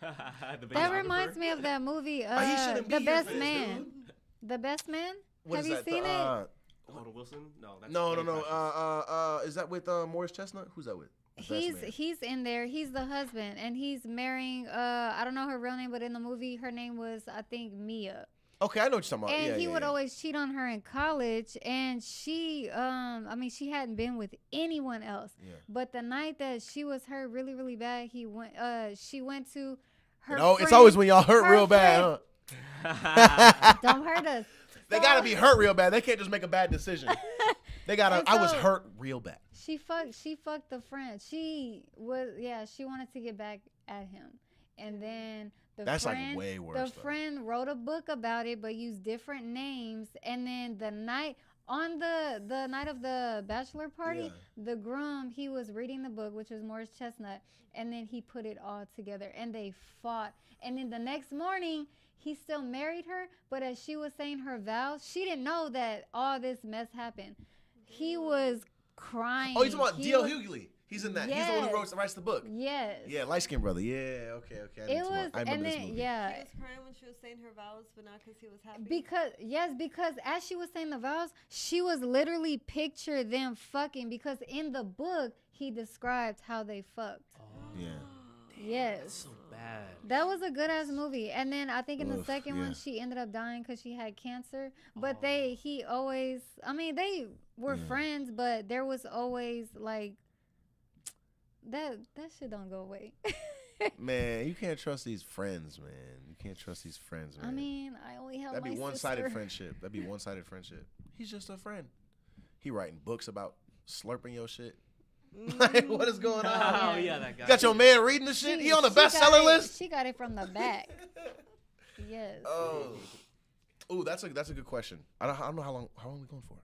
like. That reminds me of that movie, The Best Man. The Best Man? Have you seen it? Lola Wilson? No. That's No. Is that with Morris Chestnut? Who's that with? He's in there. He's the husband, and he's marrying. I don't know her real name, but in the movie, her name was, I think, Mia. Okay, I know what you're talking about. And he would always cheat on her in college, and she, she hadn't been with anyone else. Yeah. But the night that she was hurt really, really bad, she went to her. No, it's always when y'all hurt real bad, huh? Don't hurt us. They gotta be hurt real bad. They can't just make a bad decision. They gotta. So, I was hurt real bad. She fucked the friend. She wanted to get back at him, and then. That's like way worse. The friend wrote a book about it, but used different names. And then the night of the bachelor party, the groom, he was reading the book, which was Morris Chestnut, and then he put it all together, and they fought. And then the next morning, he still married her, but as she was saying her vows, she didn't know that all this mess happened. He was crying. Oh, you're talking about D.L. Hughley. He's in that. Yes. He's the one who writes the book. Yes. Yeah, light-skinned brother. Yeah, okay. It was, I remember this movie. Yeah. He was crying when she was saying her vows, but not because he was happy. Because as she was saying the vows, she was literally picture them fucking, because in the book, he described how they fucked. Yeah. Yes. So bad. That was a good ass movie. And then I think in the Ugh, second yeah. one, she ended up dying because she had cancer. But Oh. he always, I mean, they were Yeah. friends, but there was always like, that shit don't go away. Man, you can't trust these friends, man. You can't trust these friends, man. I mean, I only have That'd my be one-sided sister. friendship. That'd be one-sided friendship. He's just a friend. He writing books about slurping your shit. Like, what is going on? Oh yeah, that guy. You got your man reading the shit? He on the she got bestseller it- list? She got it from the back. Yes. Oh. Ooh, that's a good question. I don't know how long we going for.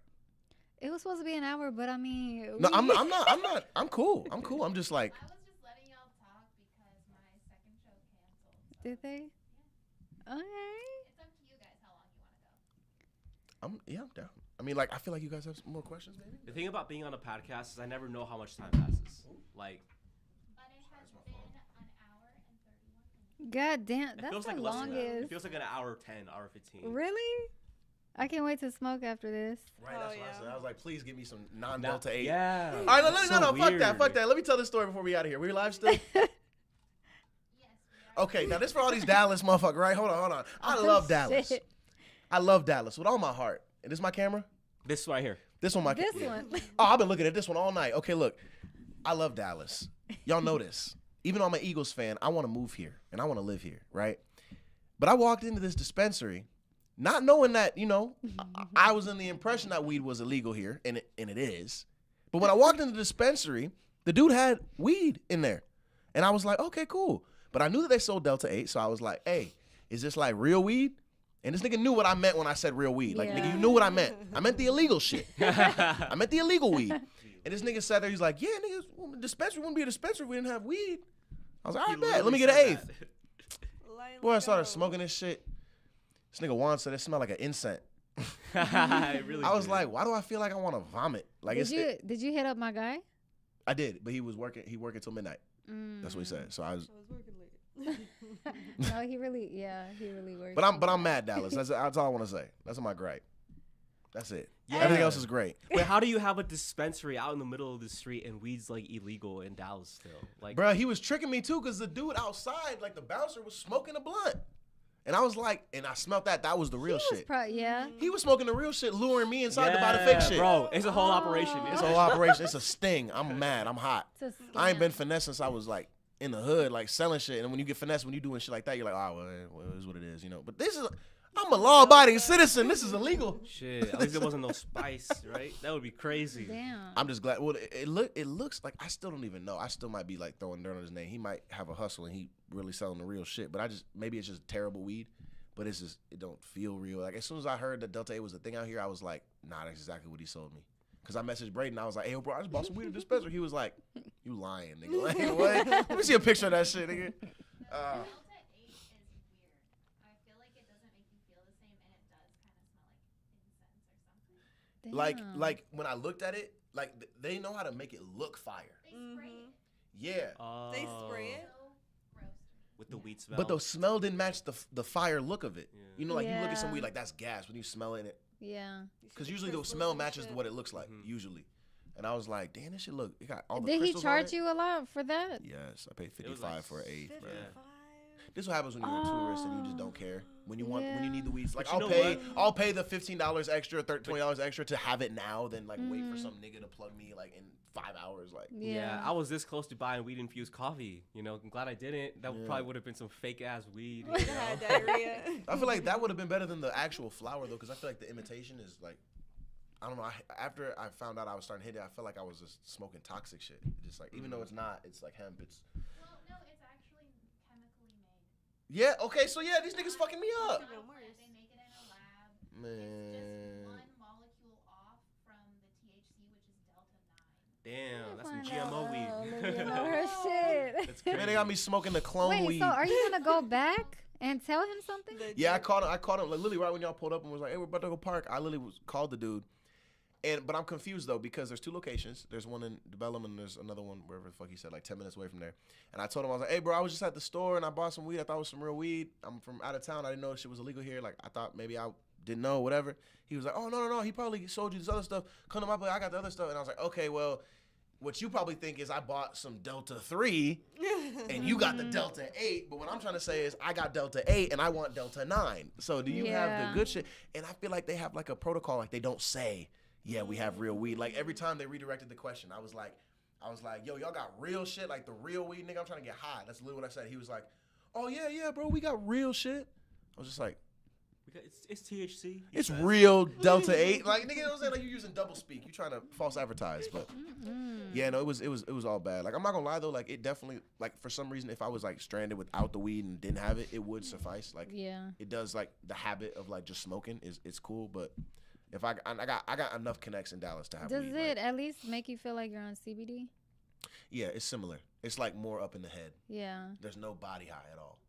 It was supposed to be an hour, but I mean, No, I'm not. I'm cool. I'm just like, I was just letting y'all talk because my second show canceled. Did they? Okay. It's up to you guys how long you want to go. I'm down. I mean, like, I feel like you guys have some more questions, maybe. The thing about being on a podcast is I never know how much time passes. Like, But it has been an hour and 31 minutes. God damn, it that's feels like the less than that. It longest. feels like an hour 10, hour 15. Really? I can't wait to smoke after this. Right, Oh, that's what I yeah. said. I was like, please give me some non-Delta 8. Yeah. All right, no, So fuck that. Let me tell this story before we out of here. We live still? Yes, we are. Okay, now this for all these Dallas motherfuckers, right? Hold on. I love Dallas. Shit. I love Dallas with all my heart. And this my camera? This right here. This one my This camera. one. Oh, I've been looking at this one all night. Okay, look. I love Dallas. Y'all know this. Even though I'm an Eagles fan, I want to move here and I want to live here, right? But I walked into this dispensary not knowing that, I was in the impression that weed was illegal here, and it is. But when I walked into the dispensary, the dude had weed in there. And I was like, okay, cool. But I knew that they sold Delta 8, so I was like, hey, is this like real weed? And this nigga knew what I meant when I said real weed. Like, Yeah. nigga, you knew what I meant. I meant the illegal shit. I meant the illegal weed. And this nigga sat there, he's like, yeah, nigga, well, the dispensary wouldn't be a dispensary if we didn't have weed. I was like, all right, bet. Let me get an eighth. Boy, I started smoking this shit. This nigga Juan said it smelled like an incense. It really I was did. like, why do I feel like I want to vomit? Like Did you hit up my guy? I did, but he working till midnight. That's what he said. So I was, I was working late. No, he really works. but I'm mad, Dallas. That's all I want to say. That's my gripe. That's it. Yeah. Everything else is great. Wait, how do you have a dispensary out in the middle of the street and weed's like illegal in Dallas still? Like, Bro, he was tricking me too, because the dude outside, like the bouncer, was smoking a blunt. And I was like, and I smelt that was the real shit. Yeah. He was smoking the real shit, luring me inside to buy the fake shit. Bro, it's a whole operation. It's a whole operation. It's a sting. I'm mad. I'm hot. It's a I ain't scam. been finessed since I was like in the hood, like selling shit. And when you get finessed, when you doing shit like that, you're like, oh, well, it is what it is, But this is, I'm a law-abiding citizen. This is illegal. Shit, at least there wasn't no spice, right? That would be crazy. Damn. I'm just glad. Well, it looks like, I still don't even know. I still might be like throwing dirt on his name. He might have a hustle and he really selling the real shit. But maybe it's just terrible weed. But it's just, it don't feel real. Like, as soon as I heard that Delta 8 was a thing out here, I was like, nah, that's exactly what he sold me. Because I messaged Braden, I was like, hey, bro, I just bought some weed at the dispensary. He was like, you lying, nigga. Like, what? Let me see a picture of that shit, nigga. Delta 8 is weird. I feel like it doesn't make you feel the same, and it does kind of smell like incense or something. Damn. Like when I looked at it, like they know how to make it look fire. They spray it. Yeah. They spray it? So gross to me. With the weed smell. But the smell didn't match the fire look of it. Yeah. Like you look at some Yeah. weed, like that's gas when you smell it. Yeah. Because usually the smell matches what it looks like, usually. And I was like, damn, this shit look, it got all the Did he crystals on charge it. you a lot for that? Yes, I paid was 55 like for an eighth, bro. 55? This is what happens when you're a tourist and you just don't care. When you Yeah. need the weeds. Like, But you I'll know pay what? I'll pay the $15 extra, $20 extra to have it now, than like wait for some nigga to plug me like in 5 hours. Like, Yeah, I was this close to buying weed infused coffee. I'm glad I didn't. That probably would have been some fake ass weed. I had diarrhea. I feel like that would have been better than the actual flower though, because I feel like the imitation is like, I don't know. After I found out I was starting to hit it, I felt like I was just smoking toxic shit. Just like, even though it's not, it's like hemp. It's Well, no, it's actually chemically made. yeah. Okay, so yeah, these niggas fucking me up, They make it in a lab. It's man. just one molecule off from the THC, which is Delta 9. Damn, that's some Find GMO out. weed. Olivia know her shit. That's crazy. Man, they got me smoking the clone Wait, weed. so are you gonna go back and tell him something? Yeah, I caught him like literally right when y'all pulled up and was like, "Hey, we're about to go park." I literally called the dude, but I'm confused though because there's two locations. There's one in development, and there's another one wherever the fuck he said, like 10 minutes away from there. And I told him, I was like, "Hey, bro, I was just at the store and I bought some weed. I thought it was some real weed. I'm from out of town. I didn't know shit was illegal here. Like I thought maybe I didn't know, whatever." He was like, "Oh no. He probably sold you this other stuff. Come to my place. I got the other stuff." And I was like, "Okay, well." what you probably think is I bought some Delta 3 and you got the Delta 8. But what I'm trying to say is I got Delta 8 and I want Delta 9. So do you have the good shit? And I feel like they have like a protocol. Like they don't say, yeah, we have real weed. Like every time they redirected the question, I was like, yo, y'all got real shit? Like the real weed, nigga? I'm trying to get high. That's literally what I said. He was like, oh, yeah, bro, we got real shit. I was just like, it's THC. It's real Delta 8. Like, nigga, you know what I'm saying? Like, you're using double speak. You trying to false advertise. But, yeah, no, it was all bad. Like, I'm not going to lie, though. Like, it definitely, like, for some reason, if I was, like, stranded without the weed and didn't have it, it would suffice. Like, it does, like, the habit of, like, just smoking it's cool. But if I got enough connects in Dallas to have Does weed. Does it at least make you feel like you're on CBD? Yeah, it's similar. It's, like, more up in the head. Yeah. There's no body high at all.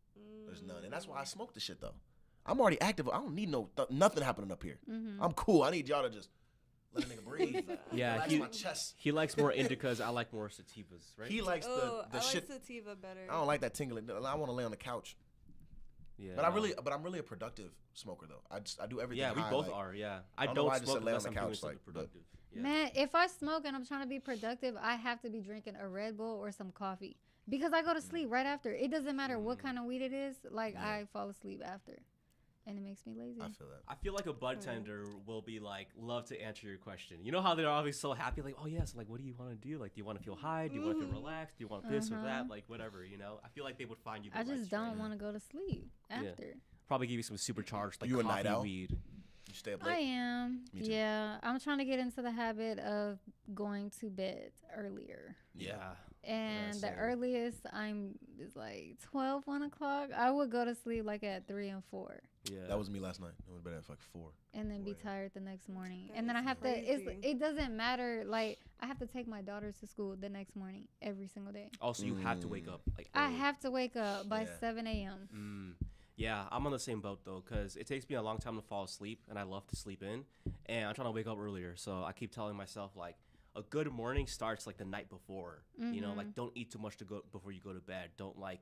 There's none. And that's why I smoke the shit, though. I'm already active. I don't need nothing happening up here. I'm cool. I need y'all to just let a nigga breathe. Yeah, my chest. He likes more indicas. I like more sativas, right? He likes the I shit. like sativa better. I don't like that tingling. I want to lay on the couch. Yeah, but I'm really a productive smoker though. I do everything. Yeah, we high, both like, are. Yeah, I don't know smoke lay on unless the I'm couch, doing something like, productive. Yeah. Man, if I smoke and I'm trying to be productive, I have to be drinking a Red Bull or some coffee because I go to sleep right after. It doesn't matter what kind of weed it is. Like I fall asleep after. And it makes me lazy. I feel that. I feel like a bud tender will be like, love to answer your question. You know how they're always so happy, like, oh yes, like what do you want to do? Like, do you want to feel high? Do you want to feel relaxed? Do you want this or that? Like whatever, you know. I feel like they would find you. I just don't want to go to sleep after. Yeah. Probably give you some supercharged like you a coffee night owl? weed. You stay up late? I am. Me too. Yeah, I'm trying to get into the habit of going to bed earlier. Yeah. And the same. earliest is like 12, 1 o'clock. I would go to sleep like at 3 and 4. Yeah. That was me last night. I went to bed at like 4. And then be tired the next morning. That And then I is have crazy. it doesn't matter. Like, I have to take my daughters to school the next morning every single day. Also, you have to wake up like I early. have to wake up by Yeah. 7 a.m. Yeah, I'm on the same boat though, because it takes me a long time to fall asleep, and I love to sleep in, and I'm trying to wake up earlier. So I keep telling myself like, a good morning starts like the night before. You know, like don't eat too much before you go to bed. Don't like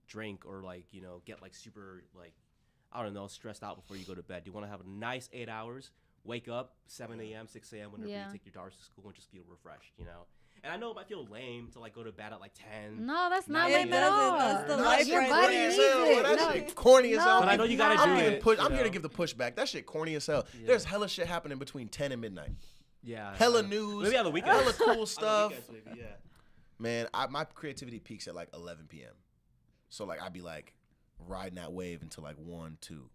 drink or like get like super like I don't know stressed out before you go to bed. You want to have a nice 8 hours. Wake up 7 a.m., 6 a.m. whenever you take your daughters to school and just feel refreshed. And I know it might feel lame to like go to bed at like 10. No, that's not It lame at all. doesn't. That's the Nah, life shit Your right body there. needs Well, it. that shit corny as No, hell. But I know you gotta it's do not. I'm it. I'm here to give the pushback. That shit corny as hell. Yeah. There's hella shit happening between 10 and midnight. Yeah. Hella news. Maybe on the weekends. Hella cool On the stuff. weekends, maybe, yeah. Man, my creativity peaks at like 11 p.m. So like I'd be like riding that wave until like 1, 2.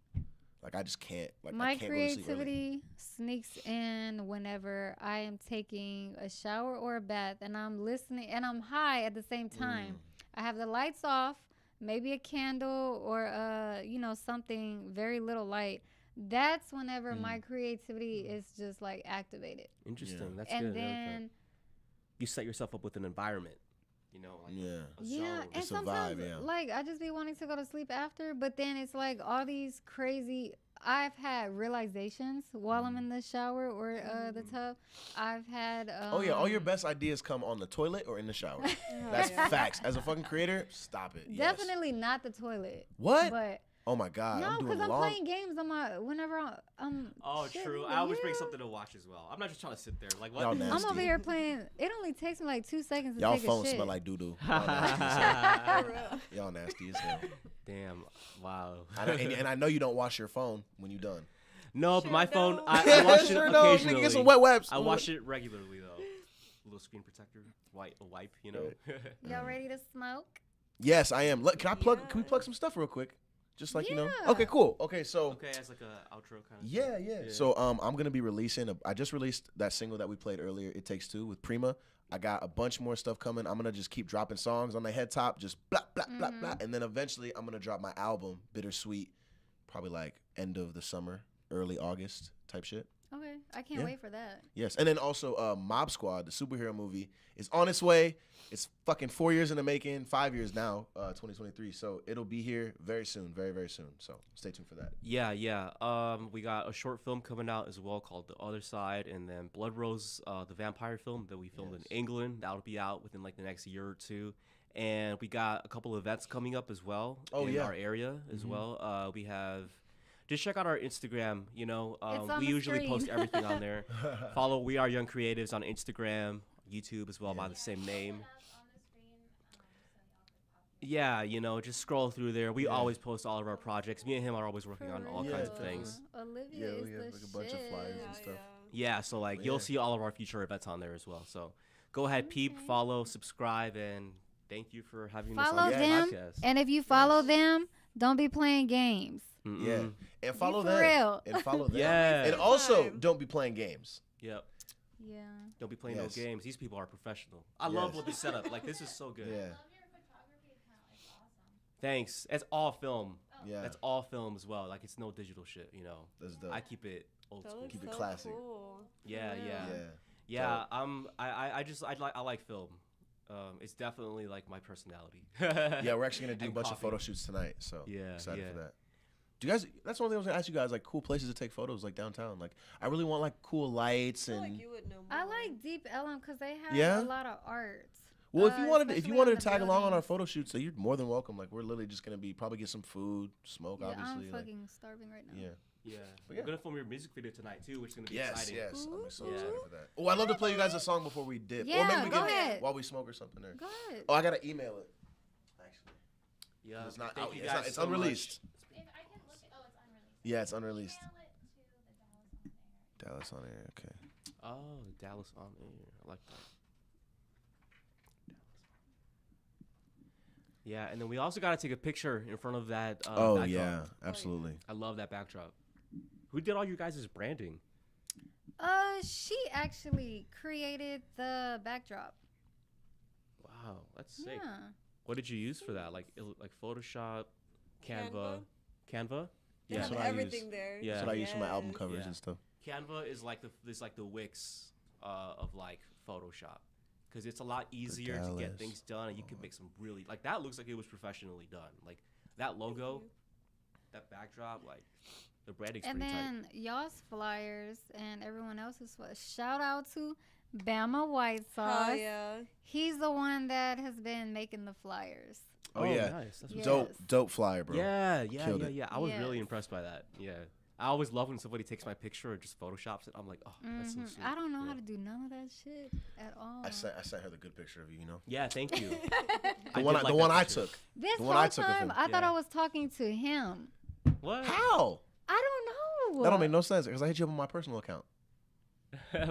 Like I just can't. Like My I can't go to sleep early. creativity sneaks in whenever I am taking a shower or a bath and I'm listening and I'm high at the same time. I have the lights off, maybe a candle or something very little light. That's whenever my creativity is just like activated. Interesting. Yeah. That's And good. then You set yourself up with an environment. Like a yeah, zone. and It's a sometimes vibe, yeah. like I just be wanting to go to sleep after, but then it's like all these crazy. I've had realizations while I'm in the shower or the tub. I've had. Oh yeah, all your best ideas come on the toilet or in the shower. That's facts. As a fucking creator, stop it. Yes. Definitely not the toilet. What? But Oh my god, no, I'm because doing I'm long. playing games on my whenever I'm. Oh, shit, true. I always bring yeah. something to watch as well. I'm not just trying to sit there. Like what? Y'all I'm nasty. over here playing. It only takes me like 2 seconds to Y'all take a phones shit. smell like doo doo. Y'all nasty as hell. For real. Y'all nasty as hell. Damn. Wow. And I know you don't wash your phone when you done. No, but my Sure phone, don't. I watch it Sure don't. occasionally. Nigga, get some wet wipes. I wash it regularly though. A little screen protector, a wipe, Y'all ready to smoke? Yes, I am. Look, can I plug? Yeah. Can we plug some stuff real quick? Just like Yeah. Okay, cool. Okay, so. Okay, as like a outro kind of. Yeah. So I'm gonna be releasing. I just released that single that we played earlier. It Takes Two with Prima. I got a bunch more stuff coming. I'm gonna just keep dropping songs on the head top, just blah blah blah blah, and then eventually I'm gonna drop my album Bittersweet, probably like end of the summer, early August type shit. Okay, I can't wait for that. Yes, and then also Mob Squad, the superhero movie, is on its way. It's fucking 4 years in the making, 5 years now, 2023. So it'll be here very soon, very, very soon. So stay tuned for that. Yeah. We got a short film coming out as well called The Other Side, and then Blood Rose, the vampire film that we filmed in England. That'll be out within like the next year or two. And we got a couple of events coming up as well in our area as well. We have. Just check out our Instagram, It's on we the usually screen. post everything on there. Follow We Are Young Creatives on Instagram, YouTube as well by the same name. Up on the screen, so y'all could pop. Yeah, you know, just scroll through there. We Yeah. always post all of our projects. Me and him are always working For on all real. kinds of Yeah. things. Olivia Yeah, is we have, the like, a bunch of flyers and shit. stuff. Yeah, so like Yeah. you'll see all of our future events on there as well. So go ahead, peep, Okay. follow, subscribe, and thank you for having us Follow on the them, podcast. and if you follow them, don't be playing games. Mm-mm. Yeah, and follow for them. real. And follow them. Yeah. And also, Time. don't be playing games. Yep. Yeah. Don't be playing Yes. no games. These people are professional. I love Yes. what they set up. Like this is so good. Yeah. I love your photography account. It's awesome. Thanks. It's all film. Yeah. That's all film as well. Like it's no digital shit. You know. That's dope. I keep it old That school. looks Keep it so classic. Cool. Yeah, For real. yeah. Yeah. Yeah. I like film. It's definitely like my personality. Yeah, we're actually gonna do a And bunch of coffee. photo shoots tonight. So Yeah, excited yeah. for that. Do you guys? That's one thing I was gonna ask you guys. Like cool places to take photos, like downtown. Like I really want like cool lights I feel and. like you would know more. I like Deep Ellum because they have Yeah? a lot of art. Well, if you wanted, if you especially wanted on to the tag along on our buildings. photo shoot, so you're more than welcome. Like we're literally just gonna be probably get some food, smoke, Yeah, obviously. I'm like, fucking starving right now. yeah. Yeah. But We're gonna film your music video tonight too, which is gonna be exciting. Yes. I'm so Yeah. excited for that. Oh, I'd love to play you guys a song before we dip, or Yeah, maybe we go can ahead. while we smoke or something. Or Go ahead. oh, I gotta email it. Actually, Yeah. it's not Thank out you yet. It's, guys not, it's so much. unreleased. If I can look at, it's unreleased. Yeah, it's unreleased. Email it to the Dallas on Air. Dallas on air. Okay. Oh, Dallas on air. I like that. Yeah, and then we also gotta take a picture in front of that. Oh backdrop. yeah, absolutely. I love that backdrop. Who did all your guys' branding? She actually created the backdrop. Wow, that's sick. Yeah. What did you use for that? Like Photoshop, Canva. Canva? They Yeah. have That's what I everything use. there. Yeah. That's what I use for my album Yes. covers Yeah. and stuff. Canva is like the Wix of like Photoshop, because it's a lot easier to get Dallas. things done, and you can make some really like that looks like it was professionally done. Like that logo, that backdrop, like the branding's And pretty tight. then y'all's flyers and everyone else's shout out to Bama White Sauce. Oh yeah. He's the one that has been making the flyers. Oh, yeah. nice. That's Yeah. what's up. Dope flyer, bro. Yeah, Killed it. I was really Yes. impressed by that. Yeah. I always love when somebody takes my picture or just photoshops it. I'm like, oh, that's so Mhm. sweet. I don't know Yeah. how to do none of that shit at all. I sent her the good picture of you. You know, Yeah, thank you. the one I took. This The whole one I took of time, him. I thought Yeah. I was talking to him. What? How? I don't know. That don't make no sense because I hit you up on my personal account.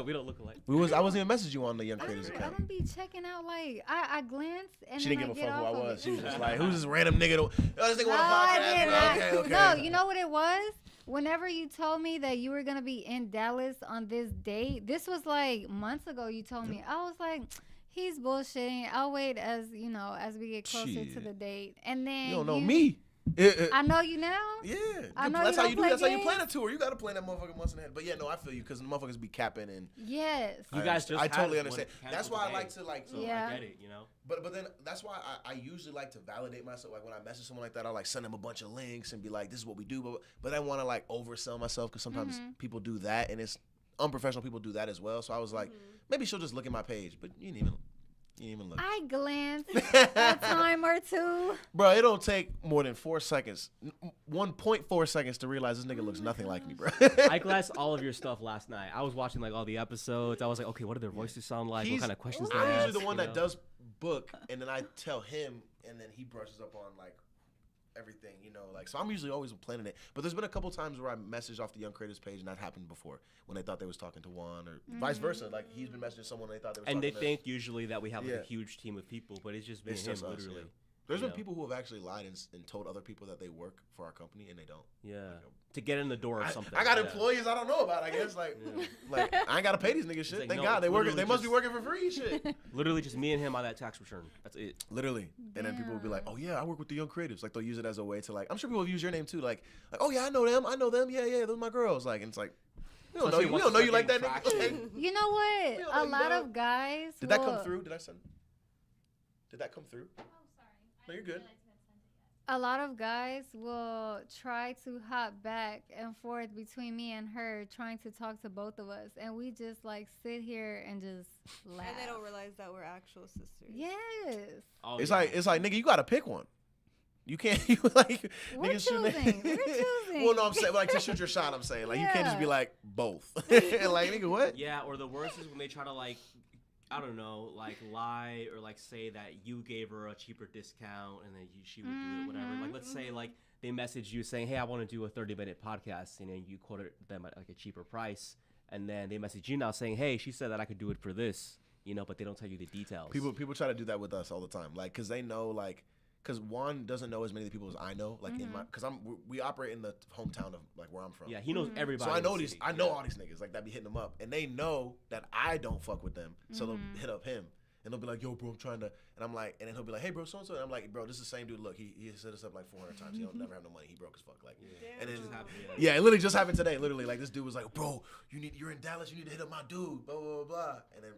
We don't look alike. I wasn't even messaging you on the Young I Creators don't, I account. don't be checking out like I glance and She then didn't I give a get fuck who off I of was. it. She was just like, "Who's this random nigga? Oh, this nigga No, want a I podcast?" did not. Okay, okay. No, you know what it was? Whenever you told me that you were gonna be in Dallas on this date, this was like months ago. You told me. I was like, he's bullshitting. I'll wait as as we get closer to Shit. the date, and then You don't know me. Yeah. I know you now. I know That's you how don't you do. play That's how you games. plan a tour. You got to plan that motherfucker months in ahead. But yeah, no, I feel you because the motherfuckers be capping and. Yes. You I guys understand. just I totally had understand. one That's canceled why I today. like to like. So Yeah. I get it, you know. But then that's why I usually like to validate myself. Like when I message someone like that, I like send them a bunch of links and be like, "This is what we do." But I want to like oversell myself because sometimes people do that and it's unprofessional. People do that as well. So I was like, maybe she'll just look at my page, but you didn't even look. I glanced a time or two. Bro, it don't take more than 4 seconds, 1.4 seconds to realize this nigga looks nothing like me, bro. I glanced all of your stuff last night. I was watching like all the episodes. I was like, okay, what do their voices sound like? What kind of questions they I'm ask? usually the one you that know? does book, and then I tell him, and then he brushes up on like everything, like. So I'm usually always planning it. But there's been a couple times where I messaged off the Young Creators page, and that happened before when they thought they was talking to Juan, or vice versa. Like he's been messaging someone and they thought they was And they talking to. think usually that we have like Yeah. a huge team of people, but it's just me It's and him, just us, literally. yeah. There's you been know? people who have actually lied and told other people that they work for our company, and they don't. Yeah. To get in the door of something. I got yeah. employees I don't know about. I guess like I ain't gotta pay these niggas shit. like, Thank no, God they it's work. literally They must be just- working for free. Shit. Literally just me and him on that tax return. That's it. Literally. And then people will be like, "Oh yeah, I work with the Young Creatives." Like they'll use it as a way to like. I'm sure people have used your name too. Like, "Oh yeah, I know them. Yeah, those are my girls." Like, and it's like, we don't know Especially you. We once don't know you you like start that getting nigga. traction. Like, You know what? don't A know, lot you of guys. did that come will- through? Did I send? Did that come through? Oh, sorry. No, you're good. A lot of guys will try to hop back and forth between me and her, trying to talk to both of us, and we just like sit here and just laugh. And they don't realize that we're actual sisters. Yes. Oh, It's yeah. like nigga, you gotta pick one. You can't. You like We're niggas shoot. choosing. We're choosing. Well, no, I'm saying like to shoot your shot. I'm saying like you can't just be Yeah. like both. Like nigga, what? Yeah, or the worst is when they try to like I don't know, like lie or like say that you gave her a cheaper discount and then she would do it, whatever. Like let's say like they message you saying, hey, I want to do a 30-minute podcast, and then you quoted them at like a cheaper price, and then they message you now saying, hey, she said that I could do it for this, but they don't tell you the details. People try to do that with us all the time, like because they know like. Because Juan doesn't know as many people as I know, like in my, because we operate in the hometown of like where I'm from. Yeah, he knows everybody. So I know all these niggas, like that be hitting them up, and they know that I don't fuck with them, so they'll hit up him, and they'll be like, "Yo, bro, I'm trying to," and I'm like, and then he'll be like, "Hey, bro, so and so," and I'm like, "Bro, this is the same dude. Look, he set us up like 400 times. He don't never have no money. He broke as fuck, like." And then it literally just happened today. Literally, like this dude was like, "Bro, you're in Dallas. You need to hit up my dude." Blah blah blah blah. And then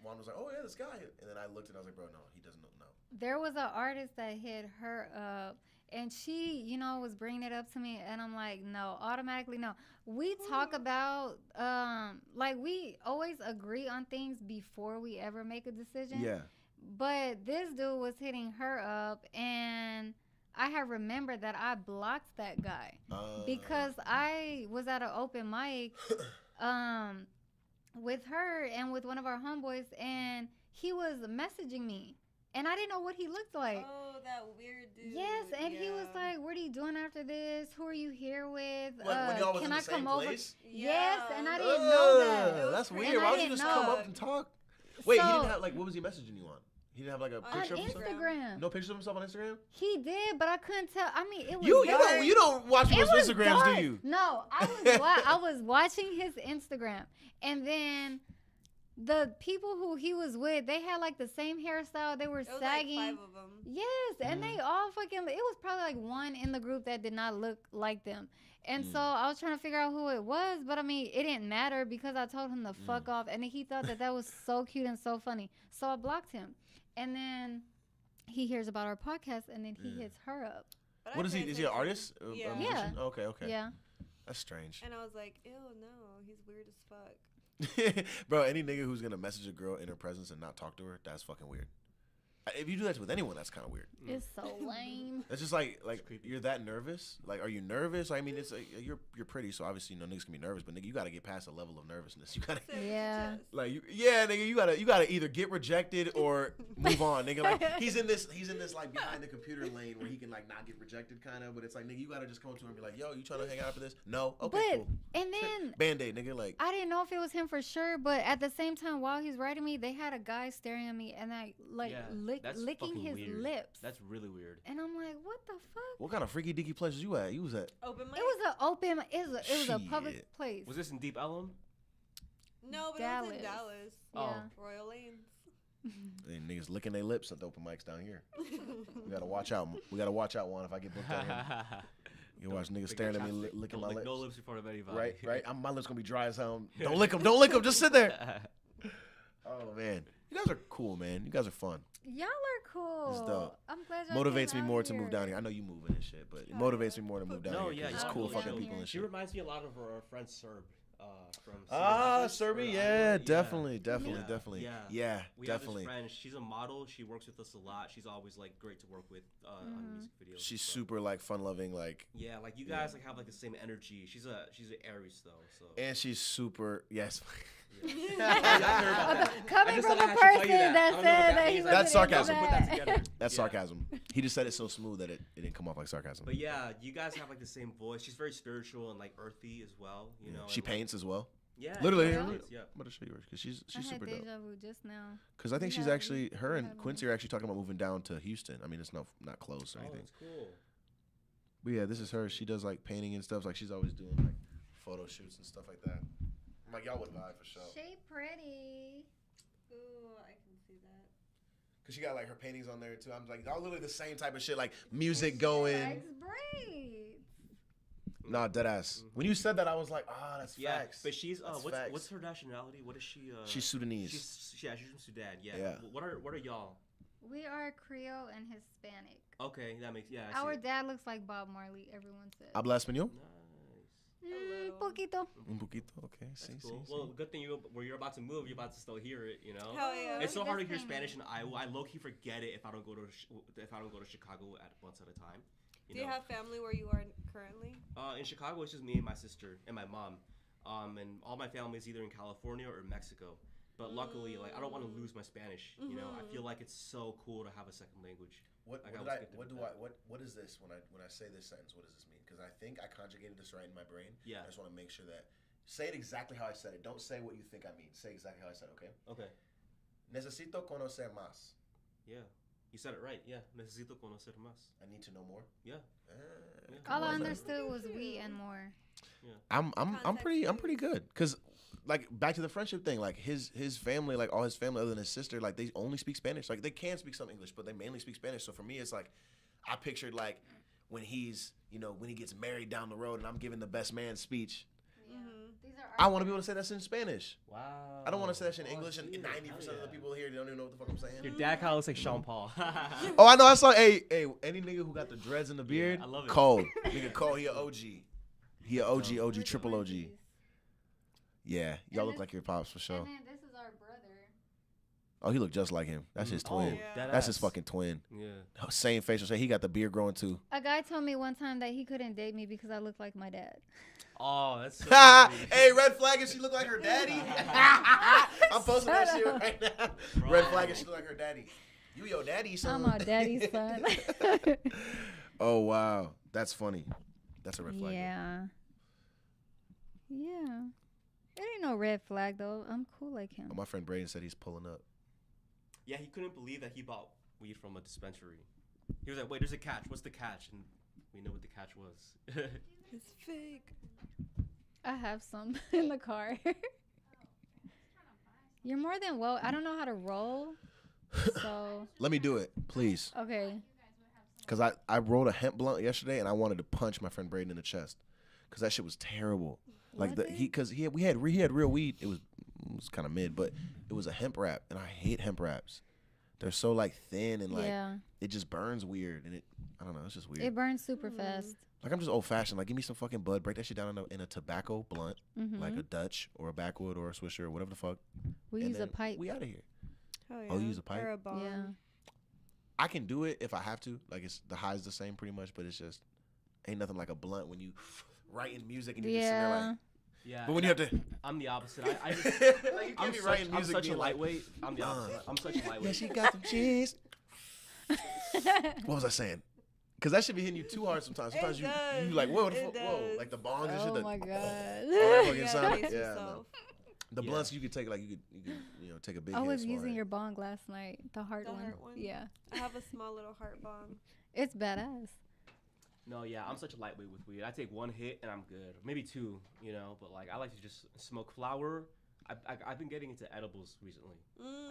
Juan was like, "Oh yeah, this guy," and then I looked and I was like, "Bro, no, he doesn't know." No. There was an artist that hit her up, and she, was bringing it up to me, and I'm like, no, automatically no. We talk about, like, we always agree on things before we ever make a decision. Yeah. But this dude was hitting her up, and I have remembered that I blocked that guy because I was at an open mic with her and with one of our homeboys, and he was messaging me. And I didn't know what he looked like. Oh, that weird dude. Yes, and he was like, "What are you doing after this? Who are you here with? When y'all was can in I the same come place? over?" Yes, and I didn't know that. That's weird. And Why I don't you didn't just know. come up and talk? Wait, he So- didn't have like. What was he messaging you on? He didn't have like a On picture of himself. Instagram. No pictures of himself on Instagram. He did, but I couldn't tell. I mean, it was You dark. you don't watch It most was Instagrams, dark. do you? No, I was watching his Instagram, and then the people who he was with, they had like the same hairstyle. They were It was sagging. like 5 of them. Yes, and they all fucking. It was probably like one in the group that did not look like them, and so I was trying to figure out who it was. But I mean, it didn't matter because I told him to fuck off, and he thought that was so cute and so funny. So I blocked him, and then he hears about our podcast, and then he hits her up. But What I is he? paid Is he an attention. artist? A Yeah. musician? Okay. Yeah. That's strange. And I was like, ew, no, he's weird as fuck. Bro, any nigga who's gonna message a girl in her presence and not talk to her, that's fucking weird. If you do that with anyone, that's kind of weird. It's so lame. It's just like you're that nervous. Like, are you nervous? I mean, it's you're pretty, so obviously niggas can be nervous, but nigga, you gotta get past a level of nervousness. You gotta Yeah. like nigga, you gotta either get rejected or move on, nigga. Like he's in this like behind the computer lane where he can like not get rejected, kind of. But it's like nigga, you gotta just come up to him and be like, yo, you trying to hang out after this? No, okay, But cool. and then Band-Aid, nigga, like. I didn't know if it was him for sure, but at the same time, while he's writing me, they had a guy staring at me and that's licking fucking his weird. lips. That's really weird. And I'm like, what the fuck? What kind of freaky dicky places you at? You was at? Open mic? It was an open. It was a public Shit. place. Was this in Deep Ellum? No, but it was in Dallas. Yeah. Royal Lanes. Hey, niggas licking their lips at the open mics down here. We gotta watch out. We gotta watch out, one, if I get booked down here. You watch niggas staring at me, licking my lips. No lips in front of anybody. Right. My lips gonna be dry as hell. Don't lick them. Just sit there. Oh man, you guys are cool, man. You guys are fun. Y'all are cool. It's dope. I'm glad y'all Motivates came me out more to here. move down here. I know you moving and shit, but it motivates me more to move down No, here. yeah, 'Cause it's I'll cool be fucking down people here. and She shit. reminds me a lot of her friend Serb. From Serbi, yeah, definitely. Yeah, We definitely. have this friend. She's a model. She works with us a lot. She's always like great to work with on music videos. She's and stuff. super like fun loving, like, Yeah, like you guys like have like the same energy. She's an Aries though, so. and she's super yes. Coming from a person that said that he was That's sarcasm. Put that together. That's Yeah. sarcasm. He just said it so smooth that it didn't come off like sarcasm. But yeah, you guys have like the same voice. She's very spiritual and like earthy as well. You know. She and, like, paints as well. Yeah. Literally, she Yeah. paints, yeah. I'm about to show you hers because she's I had super dope. deja vu just now. Because I think she's Yeah, actually her we and had Quincy are actually talking about moving down to Houston. I mean, it's not close or Oh, anything. that's cool. But yeah, this is her. She does like painting and stuff. Like she's always doing like photo shoots and stuff like that. I'm like, y'all would vibe for sure. She pretty. Ooh, I can see that. Cause she got like her paintings on there too. I'm like, y'all literally the same type of shit, like music going. Likes braids. Nah, dead ass. When you said that, I was like, that's Yeah, facts. but she's That's facts. what's her nationality? What is she? She's Sudanese. She's from Sudan. Yeah. Yeah. What are y'all? We are Creole and Hispanic. Okay, that makes I see Our it. dad looks like Bob Marley. Everyone says. Habla español? Nice. Poquito. Un poquito. Okay. That's Sí, cool. sí, Well, sí. good thing where you're about to move, you're about to still hear it. You know. Hell yeah. It's so hard to hear That's Spanish in Iowa. I low key forget it if I don't go to Chicago at once at a time. Do you have family where you are currently? In Chicago, it's just me and my sister and my mom. And all my family is either in California or Mexico. But luckily, like I don't want to lose my Spanish. You know, I feel like it's so cool to have a second language. What is this when I say this sentence? What does this mean? Because I think I conjugated this right in my brain. Yeah. I just want to make sure that say it exactly how I said it. Don't say what you think I mean. Say exactly how I said it. Okay. Okay. Necesito conocer más. Yeah. You said it right. Yeah. Necesito conocer más. I need to know more. Yeah. All I understood was we and more. Yeah. I'm pretty good because like back to the friendship thing, like his family, like all his family other than his sister, like they only speak Spanish. Like they can speak some English, but they mainly speak Spanish. So for me, it's like I pictured like when he's when he gets married down the road and I'm giving the best man speech. Yeah. I want to be able to say that in Spanish. Wow. I don't want to say that shit in English, and 90% of the people here don't even know what the fuck I'm saying. Your dad kind of looks like Sean Paul. Oh, I know. I saw. Hey, any nigga who got the dreads and the beard, I love it. cold. Nigga, cold. He a OG. He a OG, triple OG. Yeah, y'all look like your pops for sure. And then this is our brother. Oh, he look just like him. That's his twin. yeah. That's his fucking twin. Yeah. Same facial shape. He got the beard growing too. A guy told me one time that he couldn't date me because I look like my dad. Oh, that's so funny. Hey, red flag if she look like her daddy. I'm posting that shit right now. Bro. Red flag if she look like her daddy. You your daddy, son. I'm our daddy's son. Oh, wow. That's funny. That's a red flag. Yeah. Yeah. It ain't no red flag, though. I'm cool like him. Oh, my friend Braden said he's pulling up. Yeah, he couldn't believe that he bought weed from a dispensary. He was like, wait, there's a catch. What's the catch? And we know what the catch was. It's fake. I have some in the car. You're more than well. I don't know how to roll. So. Let me do it, please. Okay. Because I rolled a hemp blunt yesterday and I wanted to punch my friend Braden in the chest. Because that shit was terrible. Like we had real weed. It was kind of mid, but it was a hemp wrap, and I hate hemp wraps. They're so like thin and like it just burns weird, and I don't know, it's just weird. It burns super fast. Like I'm just old fashioned. Like give me some fucking bud, break that shit down in a tobacco blunt, like a Dutch or a backwood or a Swisher or whatever the fuck. We use a pipe. We out of here. Oh, yeah. Oh, you use a pipe? Or a bong. Yeah. I can do it if I have to. Like the high's the same pretty much, but it's just ain't nothing like a blunt when you writing music and you just sitting there like. Yeah. But when you have to, I'm the opposite. I just, like you can't be writing music. I'm such a being like, lightweight. I'm the opposite. I'm such a lightweight. yeah, she got some cheese. What was I saying? Because that should be hitting you too hard sometimes. Sometimes you like whoa, whoa, like the bongs and shit. Oh my god. That fucking sound. Pace Yeah, yourself. the blunts you could take like you could take a big. I was hit using for your it. bong last night, the heart The one. heart one? Yeah. I have a small little heart bong. It's badass. No, yeah, I'm such a lightweight with weed. I take one hit and I'm good, maybe two, but like I like to just smoke flower. I've been getting into edibles recently.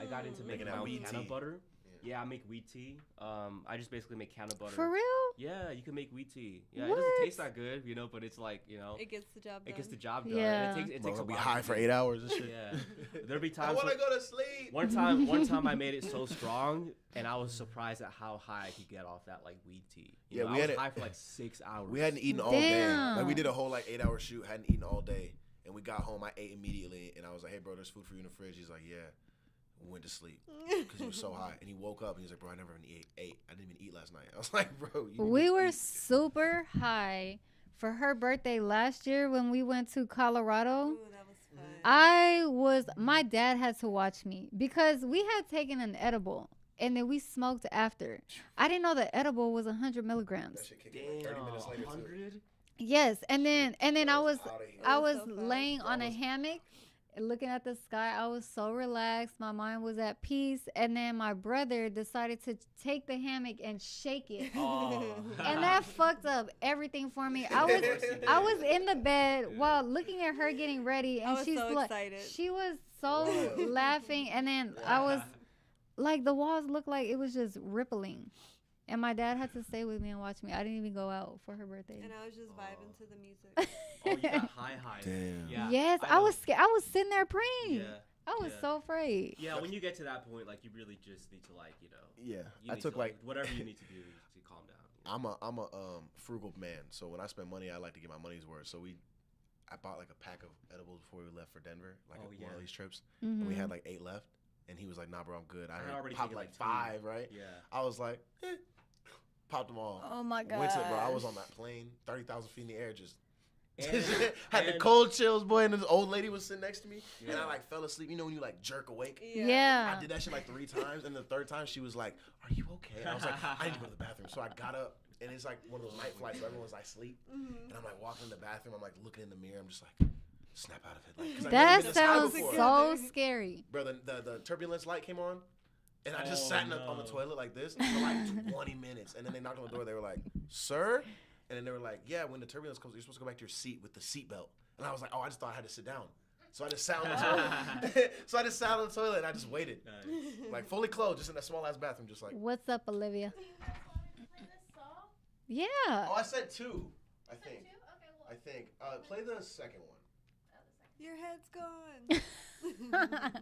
I got into making my own weed canna tea. butter. Yeah, I make weed tea. I just basically make canna butter. For real? Yeah, you can make weed tea. Yeah, it What? doesn't taste that good, but it's like, It gets the job done. it gets the job done. Yeah. And it takes a Be lot high of for weed. 8 hours and shit. Yeah, there'll be I times. want to go to sleep. One time I made it so strong, and I was surprised at how high I could get off that like weed tea. Yeah, I we was had it- high for like 6 hours. We hadn't eaten all day. Damn. Like we did a whole like 8-hour shoot, hadn't eaten all day, and we got home. I ate immediately, and I was like, "Hey, bro, there's food for you in the fridge." He's like, "Yeah." We went to sleep because he was so high, and he woke up and he was like, "Bro, I never even ate. I didn't even eat last night." I was like, "Bro, you We didn't were eat." super high for her birthday last year when we went to Colorado. Ooh, that was fun. My dad had to watch me because we had taken an edible and then we smoked after. I didn't know the edible was 100 milligrams. That shit kicked in like 30 minutes later. too. 100. Yes, and then I was outta here. I That was was so fast. laying on a hammock looking at the sky. I was so relaxed. My mind was at peace. And then my brother decided to take the hammock and shake it. Oh. And that fucked up everything for me. I was in the bed while looking at her getting ready, and I was she's so like, excited. she was so laughing, and then I was like, the walls looked like it was just rippling. And my dad had to stay with me and watch me. I didn't even go out for her birthday. And I was just vibing to the music. Oh, you got high. Damn. Yeah. Yes, I know. was scared. I was sitting there praying. Yeah. I was Yeah. so afraid. Yeah, when you get to that point, like you really just need to Yeah, you I need took to, like whatever you need to do to calm down. I'm a frugal man, so when I spend money, I like to get my money's worth. So I bought like a pack of edibles before we left for Denver, like Oh, one yeah. of these trips, Mm-hmm. and we had like 8 left, and he was like, "Nah, bro, I'm good." I had had already popped taken, like like, 2. 5, right? Yeah. I was like, popped them all. Oh my god. Went to, bro, I was on that plane, 30,000 feet in the air, just Had the cold chills, boy, and this old lady was sitting next to me, and I like fell asleep. You know when you like jerk awake? Yeah. I did that shit like 3 times, and the third time she was like, "Are you okay?" And I was like, "I need to go to the bathroom." So I got up, and it's like one of those night flights where everyone's like asleep, and I'm like walking in the bathroom. I'm like looking in the mirror. I'm just like, snap out of it. Like, 'cause that I've never been this high sounds before. so scary. Bro, the turbulence light came on, and I just sat on the toilet like this for like 20 minutes, and then they knocked on the door. They were like, "Sir?" And then they were like, "Yeah, when the turbulence comes, you're supposed to go back to your seat with the seat belt." And I was like, "Oh, I just thought I had to sit down." So I just sat on the toilet. And I just waited. Nice. Like fully clothed, just in that small ass bathroom, just like. What's up, Olivia? Yeah. Oh, I said 2, I think. Okay, well, I think. Play the second one. Your head's gone.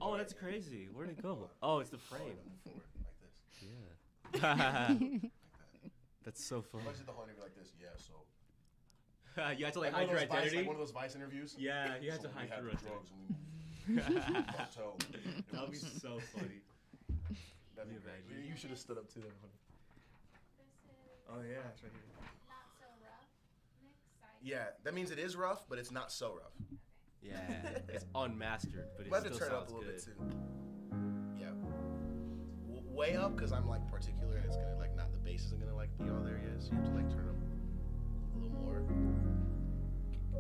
Oh, that's crazy. Where'd it go? Oh, it's the frame. Like this. Yeah. That's so funny. Why is it the whole interview like this? Yeah, so. You had to like one hide of your those Vice, identity. like one of those Vice interviews. Yeah, you had So to hide we had your the identity. drugs and we moved hotel. That would be so funny. That'd be great. You should have stood up too. this is Oh yeah, it's right here. not so rough. Next side. Yeah, that means it is rough, but it's not so rough. Yeah, it's unmastered, but it We'll have to still turn it up sounds a little good. bit too. Yeah. Way up, because I'm like particular and it's gonna like not the bass isn't gonna like be all there yet. So you have to like turn up a little more.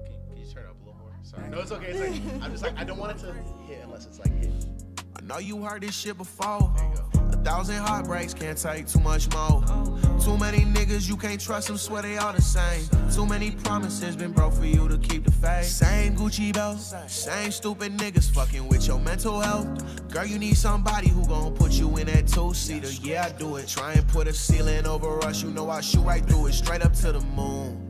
Can you turn it up a little more? Sorry. No, it's okay. It's like I'm just like I don't want it to hit unless it's like hit. I know you heard this shit before. 1,000 heartbreaks can't take too much more. Too many niggas you can't trust them, swear they all the same. Too many promises been broke for you to keep the faith. Same Gucci belt, same stupid niggas fucking with your mental health. Girl, you need somebody who gon' put you in that 2-seater. Yeah, I do it. Try and put a ceiling over us, you know I shoot right through it, straight up to the moon.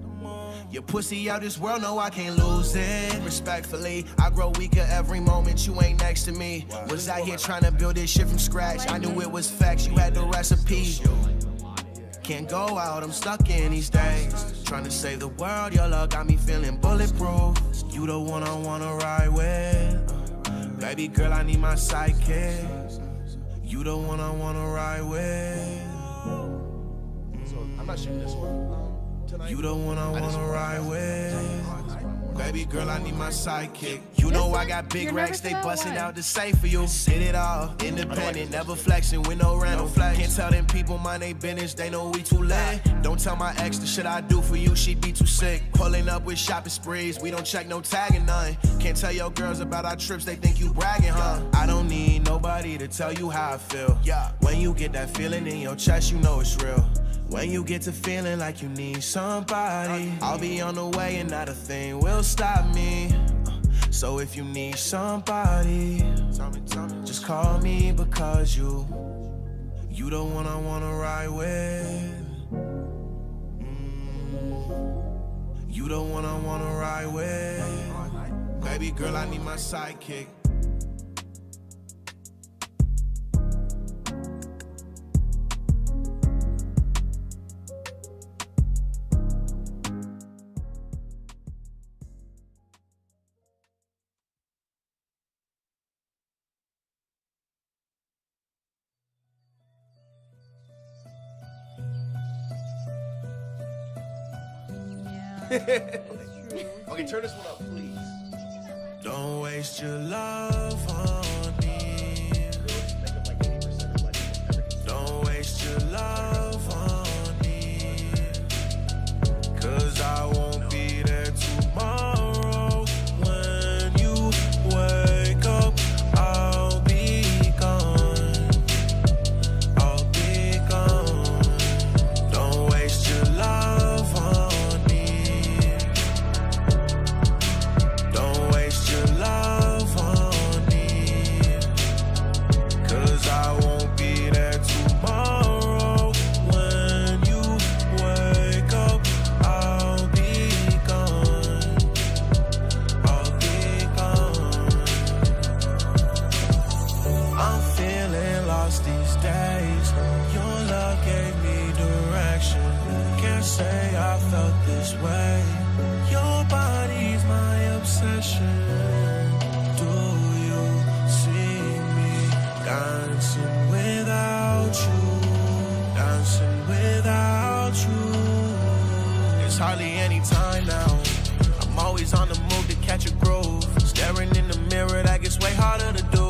Your pussy out this world, no, I can't lose it. Respectfully, I grow weaker every moment you ain't next to me. Was out here trying to build this shit from scratch. I knew it was facts, you had the recipe. Can't go out, I'm stuck in these days. Trying to save the world, your love got me feeling bulletproof. You the one I wanna ride with. Baby girl, I need my sidekick. You the one I wanna ride with. So I'm not shooting this one. You the one I wanna ride with. Baby girl, I need my sidekick. You know I got big racks, they busting out to say for you. Did it all, independent, never flexing with no rental. Can't tell them people mind they business, they know we too late. Don't tell my ex the shit I do for you, she be too sick. Pulling up with shopping sprees, we don't check no tagging none. Can't tell your girls about our trips, they think you bragging, huh? I don't need nobody to tell you how I feel. When you get that feeling in your chest, you know it's real. When you get to feeling like you need somebody, I'll be on the way and not a thing will stop me. So if you need somebody, just call me because you the one I wanna ride with. You the one I wanna ride with. Baby girl, I need my sidekick. Okay, turn this one up, please. Don't waste your love on me. Don't waste your love on me. 'Cause I won't be there tomorrow. When you wake up, I'll be gone. I'll be gone. Don't waste your love on me. Don't waste your love on me. 'Cause I won't be there tomorrow. When you wake up, I'll be gone. I'll be gone. I'm feeling lost these days. Your love gave me direction. Can't say I felt this way. Your body's my obsession. Do you see me dancing without you? Dancing without you. It's hardly any time now. I'm always always on the move to catch a groove. Staring in the mirror, that gets way harder to do.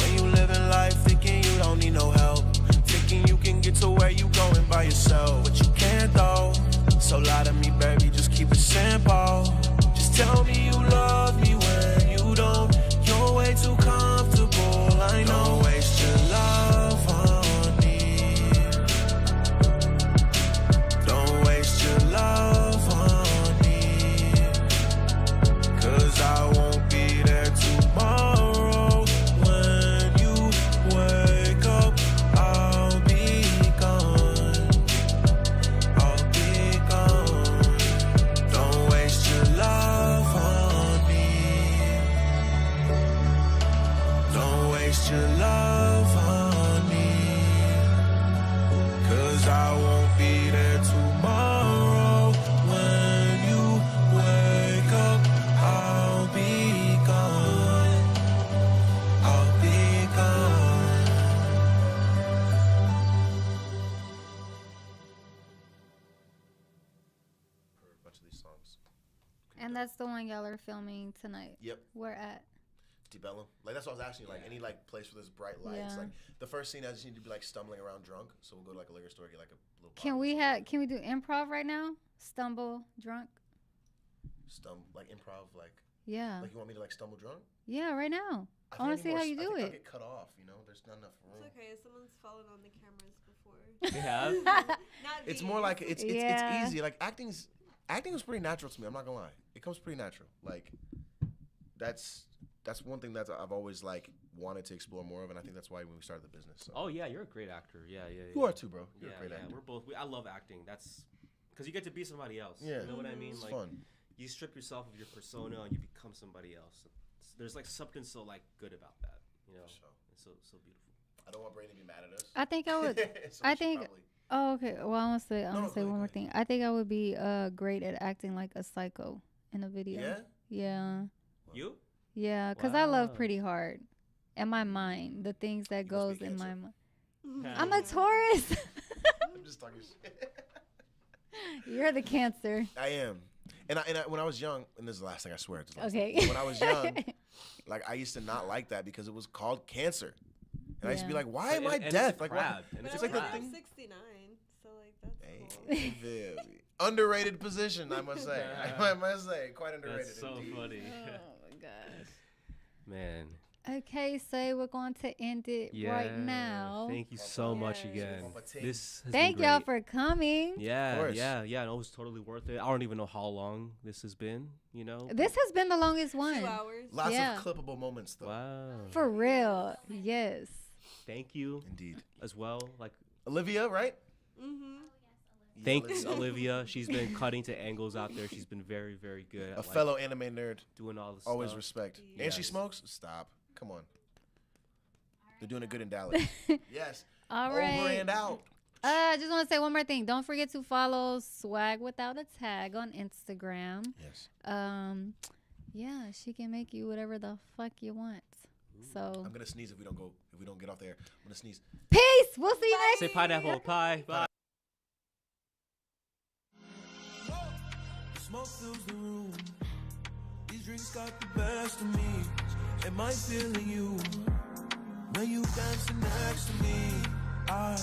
When you living life thinking you don't need no help, thinking you can get to where you going by yourself, but you can't though. So lie to me, baby, just keep it simple. Just tell me you love me when you don't. You're way too comfortable, I know. Don't waste your love on me. Don't waste your love on me. 'Cause I won't be there tomorrow. When you wake up, I'll be gone. I'll be gone. Don't waste your love on me. Don't waste your love on me. 'Cause I won't be there tomorrow. When you wake up, I'll be gone. I'll be gone. A bunch of these songs. And that's the one y'all are filming tonight. Yep. Where at? Debellum. Like that's what I was asking you. Like any like place where there's bright lights. Yeah. Like the first scene, I just need to be like stumbling around drunk. So we'll go to like a liquor store, get like a little. Can we do improv right now? Stumble drunk? Like improv, like. Yeah. Like you want me to like stumble drunk? Yeah, right now. I think want to see need how more you I do think I'll it. get cut off. You know, there's not enough room. It's okay. Someone's fallen on the cameras before. They have? Not It's these. more like it's Yeah. easy. Like acting was pretty natural to me. I'm not gonna lie. It comes pretty natural. Like that's one thing that I've always like wanted to explore more of, and I think that's why when we started the business. So. Oh yeah, you're a great actor. Yeah. You are too, bro. You're Yeah, a great actor. we're both. I love acting. That's because you get to be somebody else. Yeah. You know what I mean? It's Like fun. you strip yourself of your persona and you become somebody else. There's like something so like good about that. You know, For sure. it's so beautiful. I don't want Brandon to be mad at us. I think I would. So I we should think. probably- Oh, okay. Well, I want to say No, one go more ahead. thing. I think I would be great at acting like a psycho in a video. Yeah. Yeah. You? Yeah, because I love Wow. pretty hard. In my mind, the things that You must goes be in my Cancer. mind. I'm a Taurus. I'm just talking shit. You're the Cancer. I am. And when I was young, and this is the last thing I swear. This is the last Okay. thing. When I was young, like I used to not like that because it was called cancer, and I used to be Yeah. like, "Why am I And it's deaf?" a Like, crab, why? and But it's I like was the at thing- 69, so like that's Hey, cool. very underrated position, I must say. I must say, quite underrated. That's so indeed. funny. Oh my gosh. Man. Okay, so we're going to end it Yeah. right now. Thank you so much Yes. again. Yes. This has Thank been y'all great. for coming. Yeah, course. yeah. It was totally worth it. I don't even know how long this has been, you know? This has been the longest 2 one. hours. Lots Yeah. of clippable moments, though. Wow. For real. Yes. Thank you Indeed. as well. Like, Olivia, right? Mm-hmm. thanks, Olivia. She's been cutting to angles out there. She's been very, very good at A fellow anime nerd. doing all this Always stuff. respect. Yeah. And she smokes? Stop. Come on. They're doing it good in Dallas. Yes. All Over right. and out. I just want to say one more thing. Don't forget to follow Swag Without a Tag on Instagram. Yes. Yeah, she can make you whatever the fuck you want. So I'm gonna sneeze if we don't get off there. I'm gonna sneeze. peace. We'll see you next. Say pineapple pie. Bye. The smoke fills the room. These drinks got the best of me. Am I feeling you? When you dancing next to me, I